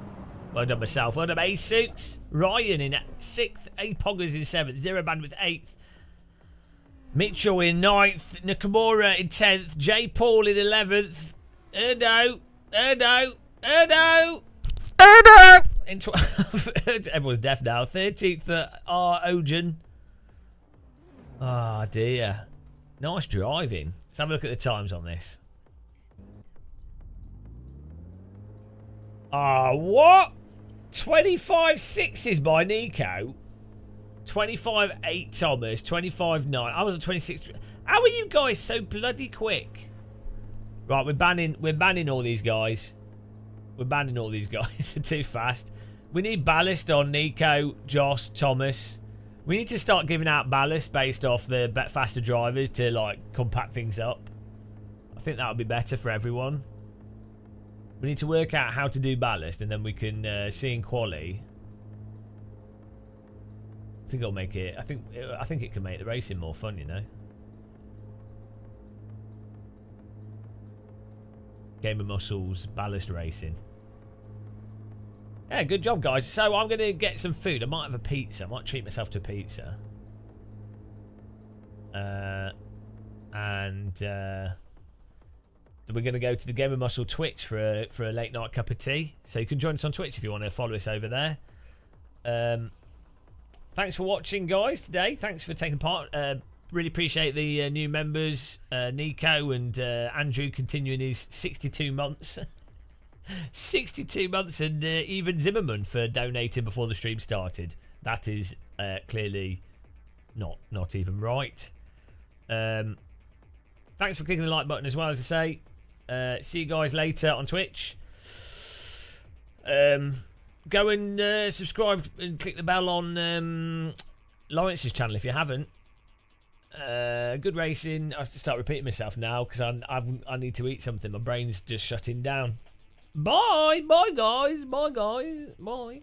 Well done, myself. Well done, A-Suits. Ryan in 6th. A-Poggers in 7th. Zero Bandwidth 8th. Mitchell in 9th. Nakamura in 10th. J. Paul in 11th. Erdo. In 12th. Everyone's deaf now. 13th. R. Ojan. Ah, dear. Nice driving. Let's have a look at the times on this. Ah, what? 25.6s by Nico. 25.8 Thomas. 25.9. I was at 26. How are you guys so bloody quick? Right, we're banning all these guys. We're banning all these guys. They're too fast. We need ballast on Nico, Joss, Thomas. We need to start giving out ballast based off the faster drivers to like compact things up. I think that would be better for everyone. We need to work out how to do ballast, and then we can see in quali. I think it'll make it. I think it can make the racing more fun, you know. Game of Muscles ballast racing. Yeah, good job, guys. So I'm going to get some food. I might have a pizza. I might treat myself to a pizza. And we're going to go to the Game of Muscle Twitch for a late night cup of tea. So you can join us on Twitch if you want to follow us over there. Thanks for watching, guys, today. Thanks for taking part. Really appreciate the new members, Nico and Andrew continuing his 62 months. 62 months, and even Zimmerman for donating before the stream started. That is clearly not even right. Thanks for clicking the like button as well, as I say. See you guys later on Twitch. Go and subscribe and click the bell on Lawrence's channel if you haven't. Good racing. I have to start repeating myself now because I need to eat something. My brain's just shutting down. Bye guys. Bye.